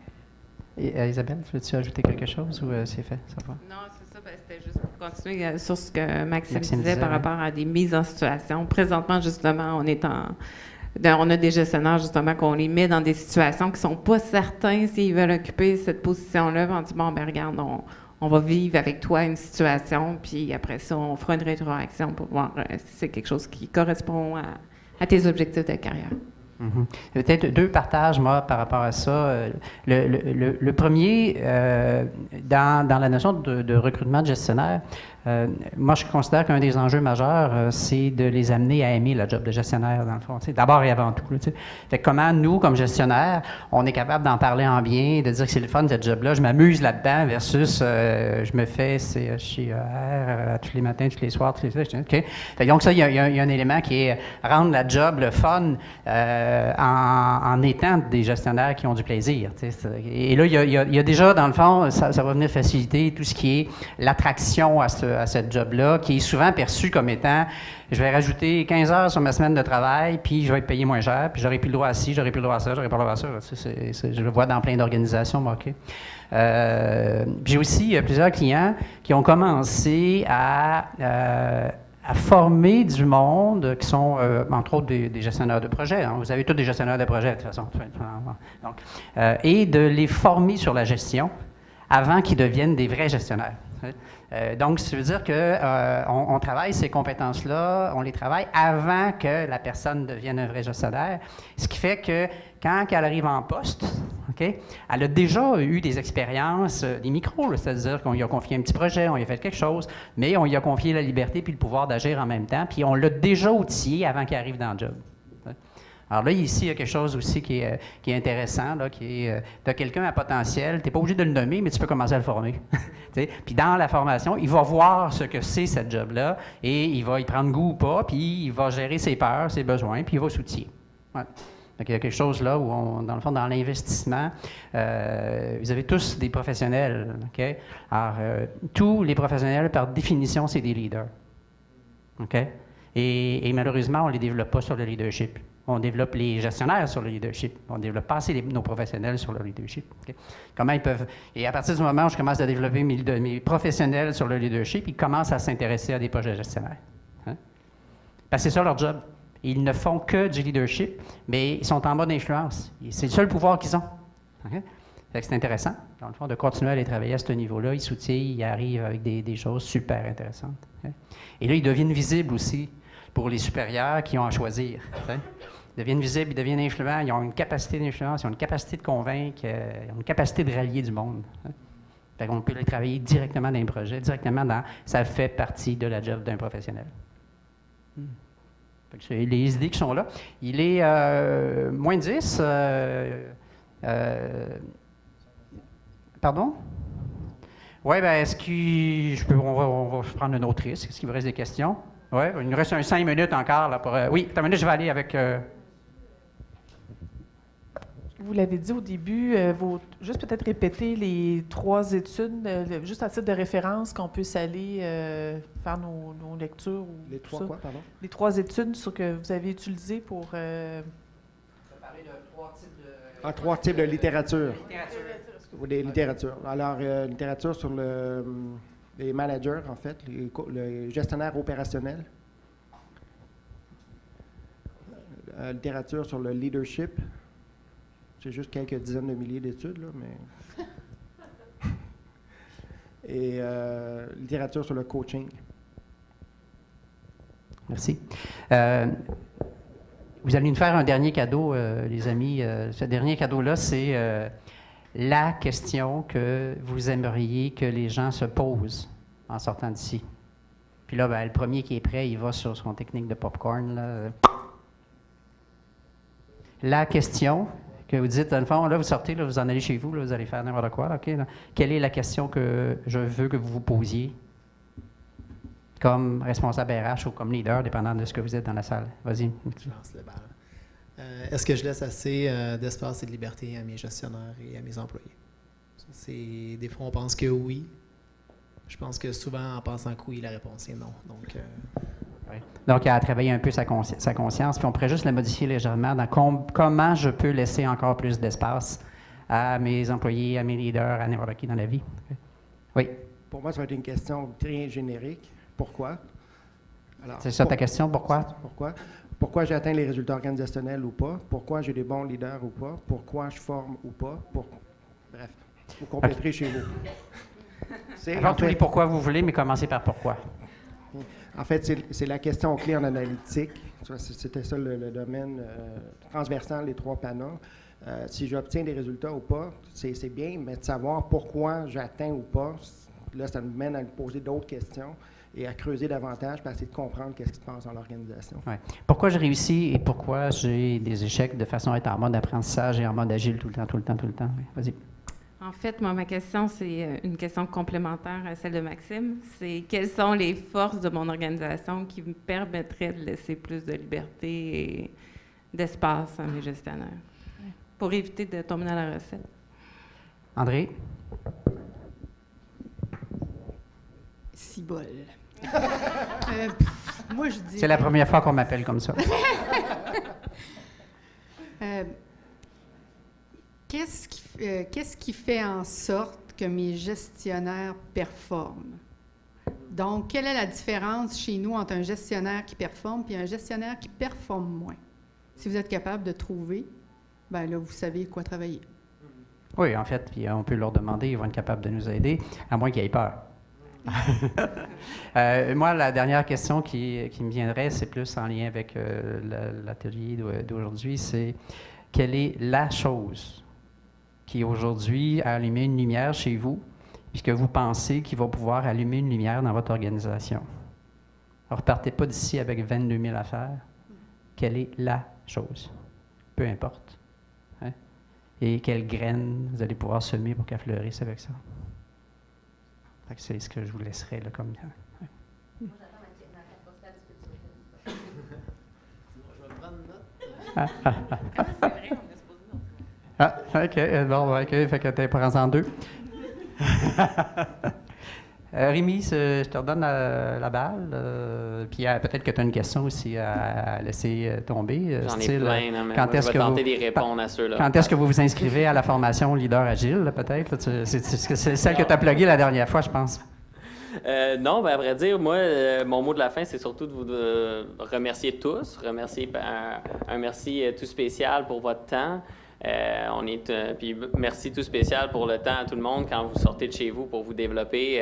Et Isabelle, veux-tu ajouter quelque chose ou c'est fait? Ça va?
Non, c'est ça. C'était juste pour continuer sur ce que Maxime disait par rapport à des mises en situation. Présentement, justement, on a des gestionnaires, justement, qu'on les met dans des situations qui ne sont pas certains s'ils veulent occuper cette position-là. On dit, bon, ben regarde, on va vivre avec toi une situation, puis après ça, on fera une rétroaction pour voir si c'est quelque chose qui correspond à tes objectifs de carrière.
Mm-hmm. Peut-être deux partages, moi, par rapport à ça. Le premier, dans la notion de recrutement de gestionnaire, moi, je considère qu'un des enjeux majeurs, c'est de les amener à aimer le job de gestionnaire, dans le fond, d'abord et avant tout. Fait que comment, nous, comme gestionnaires, on est capable d'en parler en bien, de dire que c'est le fun, ce job-là, je m'amuse là-dedans, versus je me fais chez tous les matins, tous les soirs, tous les soirs. OK. Fait que donc, ça, il y a un élément qui est rendre la job, le fun, en étant des gestionnaires qui ont du plaisir. Et là, il y a déjà, dans le fond, ça va venir faciliter tout ce qui est l'attraction à à cette job-là, qui est souvent perçue comme étant je vais rajouter 15 heures sur ma semaine de travail, puis je vais être payé moins cher, puis j'aurai plus le droit à ci, j'aurai plus le droit à ça, j'aurai pas le droit à ça. Je le vois dans plein d'organisations, OK. J'ai aussi plusieurs clients qui ont commencé à former du monde qui sont, entre autres, des gestionnaires de projets. Hein. Vous avez tous des gestionnaires de projets, de toute façon. Donc, et de les former sur la gestion avant qu'ils deviennent des vrais gestionnaires. Donc, ça veut dire qu'on travaille ces compétences-là, on les travaille avant que la personne devienne un vrai gestionnaire, ce qui fait que quand elle arrive en poste, okay, elle a déjà eu des expériences, des micros, c'est-à-dire qu'on lui a confié un petit projet, on lui a fait quelque chose, mais on lui a confié la liberté puis le pouvoir d'agir en même temps, puis on l'a déjà outillé avant qu'il arrive dans le job. Alors là, ici, il y a quelque chose aussi qui est intéressant, là, qui est, tu as quelqu'un à potentiel, tu n'es pas obligé de le nommer, mais tu peux commencer à le former. Puis dans la formation, il va voir ce que c'est cette job-là, et il va y prendre goût ou pas, puis il va gérer ses peurs, ses besoins, puis il va s'outiller. Ouais. Donc, il y a quelque chose là où, dans le fond, dans l'investissement, vous avez tous des professionnels. Okay? Alors, tous les professionnels, par définition, c'est des leaders. Okay? Et malheureusement, on ne les développe pas sur le leadership. On développe les gestionnaires sur le leadership. On ne développe pas assez nos professionnels sur le leadership. Okay? Comment ils peuvent... Et à partir du moment où je commence à développer mes professionnels sur le leadership, ils commencent à s'intéresser à des projets gestionnaires. Hein? Parce que c'est ça leur job. Ils ne font que du leadership, mais ils sont en mode influence. C'est le seul pouvoir qu'ils ont. Okay? Fait que c'est intéressant, dans le fond, de continuer à aller travailler à ce niveau-là. Ils s'outillent, ils arrivent avec des choses super intéressantes. Okay? Et là, ils deviennent visibles aussi pour les supérieurs qui ont à choisir. Okay? Ils deviennent visibles, ils deviennent influents, ils ont une capacité d'influence, ils ont une capacité de convaincre, ils ont une capacité de rallier du monde. Okay? Fait qu'on peut les travailler directement dans un projet, directement dans... Ça fait partie de la job d'un professionnel. C'est les idées qui sont là. Il est moins 10. Pardon? Oui, bien, est-ce que on va prendre un autre risque. Est-ce qu'il vous reste des questions? Oui, il nous reste 5 minutes encore. Là, pour, oui, attends une minute, je vais aller avec...
Vous l'avez dit au début, juste peut-être répéter les 3 études, juste à titre de référence, qu'on puisse aller faire nos lectures. Ou
les 3
ça.
Quoi, pardon?
Les 3 études que vous avez utilisées pour...
parler de 3 types de...
3 types de littérature.
Littérature.
Des littératures. Alors, littérature sur les managers, en fait, les gestionnaires opérationnels. Littérature sur le leadership. C'est juste quelques dizaines de milliers d'études, là, mais... Et littérature sur le coaching.
Merci. Vous allez nous faire un dernier cadeau, les amis. Ce dernier cadeau-là, c'est la question que vous aimeriez que les gens se posent en sortant d'ici. Puis là, ben, le premier qui est prêt, il va sur son technique de popcorn. Là. La question... que vous dites, dans le fond, là, vous sortez, là, vous en allez chez vous, là, vous allez faire n'importe quoi. Là, okay, là. Quelle est la question que je veux que vous vous posiez comme responsable RH ou comme leader, dépendant de ce que vous êtes dans la salle? Vas-y.
Je lance le bal. Est-ce que je laisse assez d'espace et de liberté à mes gestionnaires et à mes employés? Des fois, on pense que oui. Je pense que souvent, en pensant que oui, la réponse est non. Donc,
oui. Donc, il a travaillé un peu sa conscience, puis on pourrait juste la modifier légèrement dans comment je peux laisser encore plus d'espace à mes employés, à mes leaders, à n'importe qui dans la vie. Oui.
Pour moi, ça va être une question très générique. Pourquoi?
C'est ça ta question, pourquoi?
Pourquoi j'ai atteint les résultats organisationnels ou pas? Pourquoi j'ai des bons leaders ou pas? Pourquoi je forme ou pas? Bref, vous compléterez chez vous.
Alors, tous les pourquoi vous voulez, mais commencez par pourquoi.
En fait, c'est la question clé en analytique. C'était ça le domaine transversal des 3 panneaux. Si j'obtiens des résultats ou pas, c'est bien, mais de savoir pourquoi j'atteins ou pas, là, ça nous mène à nous poser d'autres questions et à creuser davantage pour essayer de comprendre qu'est-ce qui se passe dans l'organisation.
Ouais. Pourquoi je réussis et pourquoi j'ai des échecs de façon à être en mode apprentissage et en mode agile tout le temps. Oui, vas-y.
En fait, moi, ma question, c'est une question complémentaire à celle de Maxime. C'est quelles sont les forces de mon organisation qui me permettraient de laisser plus de liberté et d'espace à mes gestionnaires pour éviter de tomber dans la recette?
André?
Cibole. Moi, je dis.
C'est la première fois qu'on m'appelle comme ça.
Qu'est-ce qui fait en sorte que mes gestionnaires performent? Donc, quelle est la différence chez nous entre un gestionnaire qui performe et un gestionnaire qui performe moins? Si vous êtes capable de trouver, bien là, vous savez quoi travailler.
Oui, en fait, puis on peut leur demander, ils vont être capables de nous aider, à moins qu'ils aient peur. Moi, la dernière question qui me viendrait, c'est plus en lien avec l'atelier d'aujourd'hui, c'est quelle est la chose qui aujourd'hui a allumé une lumière chez vous, puis que vous pensez qu'il va pouvoir allumer une lumière dans votre organisation? Alors, repartez pas d'ici avec 22 000 affaires. Quelle est la chose? Peu importe. Hein? Et quelles graines vous allez pouvoir semer pour qu'elles fleurissent avec ça? Fait que c'est ce que je vous laisserai là, comme... Ouais. Moi, j'attends ma carte postale, je peux te OK. Bon, OK. Fait que tu prends-en 2. Rémi, je te redonne la balle. Puis peut-être que tu as une question aussi à laisser tomber.
J'en ai plein, mais
quand
moi, je vais tenter d'y répondre à ceux-là.
Quand est-ce que vous vous inscrivez à la formation Leader Agile, là, peut-être? C'est celle que tu as pluguée la dernière fois, je pense.
Non, ben, à vrai dire, moi, mon mot de la fin, c'est surtout de vous remercier tous. Un merci tout spécial pour votre temps. Puis merci tout spécial pour le temps à tout le monde quand vous sortez de chez vous pour vous développer.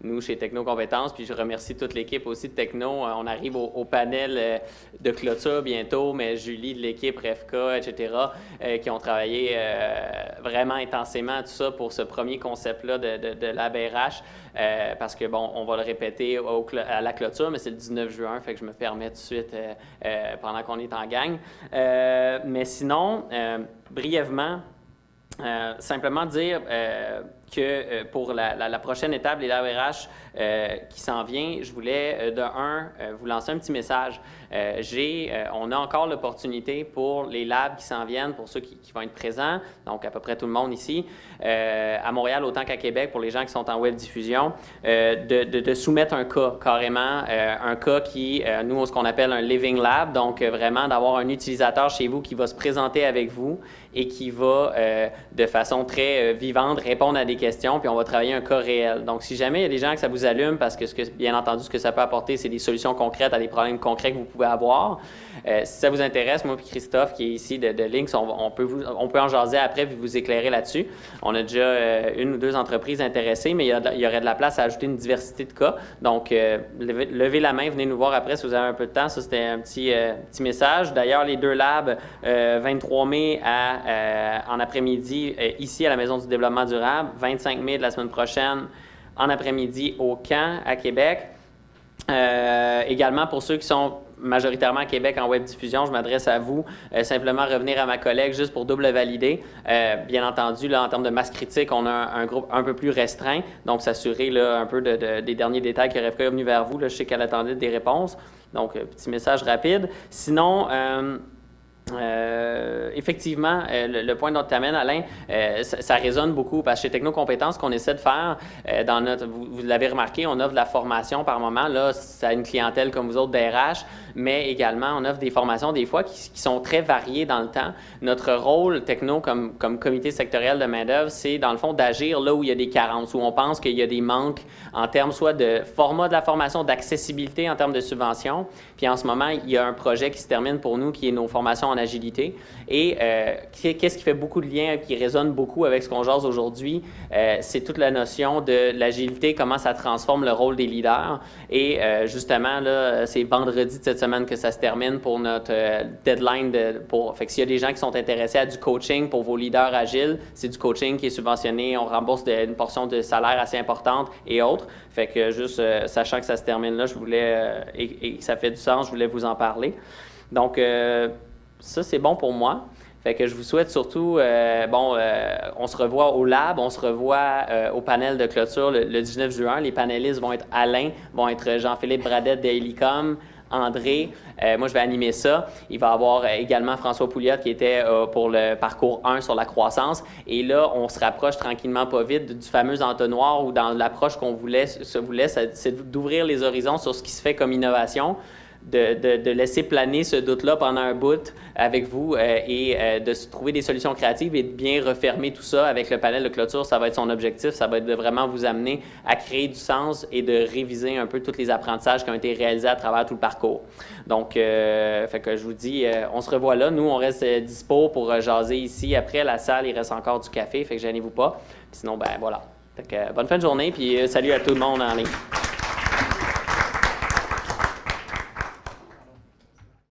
Nous, chez Techno Compétences, puis je remercie toute l'équipe aussi de Techno. On arrive au panel de clôture bientôt, mais Julie de l'équipe, REFCA, etc., qui ont travaillé vraiment intensément tout ça pour ce premier concept-là de l'ABRH, parce que, bon, on va le répéter à la clôture, mais c'est le 19 juin, fait que je me permets tout de suite pendant qu'on est en gang. Mais sinon, brièvement, simplement dire que pour la prochaine étape, les l'ABRH qui s'en vient, je voulais vous lancer un petit message. On a encore l'opportunité pour les labs qui s'en viennent, pour ceux qui vont être présents, donc à peu près tout le monde ici, à Montréal autant qu'à Québec, pour les gens qui sont en web diffusion, de soumettre un cas carrément, un cas qui, nous, ce qu'on appelle un living lab, donc vraiment d'avoir un utilisateur chez vous qui va se présenter avec vous et qui va, de façon très vivante, répondre à des questions, puis on va travailler un cas réel. Donc, si jamais il y a des gens que ça vous allume, parce que, bien entendu, ce que ça peut apporter, c'est des solutions concrètes à des problèmes concrets que vous pouvez avoir. Si ça vous intéresse, moi et Christophe, qui est ici de Lynx, on peut en jaser après puis vous éclairer là-dessus. On a déjà une ou deux entreprises intéressées, mais il y aurait de la place à ajouter une diversité de cas. Donc, levez la main, venez nous voir après si vous avez un peu de temps. Ça, c'était un petit message. D'ailleurs, les deux labs, 23 mai en après-midi, ici à la Maison du développement durable, 25 mai de la semaine prochaine, en après-midi au Camp à Québec. Également, pour ceux qui sont majoritairement à Québec en web diffusion, je m'adresse à vous. Simplement revenir à ma collègue juste pour double valider. Bien entendu, là, en termes de masse critique, on a un groupe un peu plus restreint. Donc, s'assurer là, un peu des derniers détails qui REFCA est venu vers vous. Là, je sais qu'elle attendait des réponses. Donc, petit message rapide. Sinon, effectivement, le point dont tu amènes, Alain, ça résonne beaucoup parce que chez Techno Compétences, ce qu'on essaie de faire, vous l'avez remarqué, on offre de la formation par moment. Là, ça a une clientèle comme vous autres d'RH, mais également, on offre des formations des fois qui sont très variées dans le temps. Notre rôle, Techno, comme comité sectoriel de main-d'œuvre, c'est dans le fond d'agir là où il y a des carences, où on pense qu'il y a des manques en termes soit de format de la formation, d'accessibilité en termes de subventions. Puis en ce moment, il y a un projet qui se termine pour nous qui est nos formations en agilité. Et qu'est-ce qui fait beaucoup de liens, qui résonne beaucoup avec ce qu'on jase aujourd'hui, c'est toute la notion de l'agilité, comment ça transforme le rôle des leaders. Et justement, là, c'est vendredi de cette semaine que ça se termine pour notre deadline. Fait que s'il y a des gens qui sont intéressés à du coaching pour vos leaders agiles, c'est du coaching qui est subventionné, on rembourse une portion de salaire assez importante et autres. Fait que juste sachant que ça se termine là, je voulais, et que ça fait du sens, je voulais vous en parler. Donc, ça, c'est bon pour moi. Fait que je vous souhaite surtout, on se revoit au lab, on se revoit au panel de clôture le 19 juin. Les panélistes vont être Alain, vont être Jean-Philippe Bradette d'Helicom, André. Moi, je vais animer ça. Il va y avoir également François Pouliot qui était pour le parcours 1 sur la croissance. Et là, on se rapproche tranquillement pas vite du fameux entonnoir où dans l'approche qu'on voulait, c'est d'ouvrir les horizons sur ce qui se fait comme innovation, de laisser planer ce doute-là pendant un bout avec vous et de trouver des solutions créatives et de bien refermer tout ça avec le panel de clôture. Ça va être son objectif. Ça va être de vraiment vous amener à créer du sens et de réviser un peu tous les apprentissages qui ont été réalisés à travers tout le parcours. Donc, fait que je vous dis, on se revoit là. Nous, on reste dispo pour jaser ici. Après, la salle, il reste encore du café, fait que gênez-vous pas. Puis sinon, ben voilà. Fait que bonne fin de journée, puis salut à tout le monde en ligne.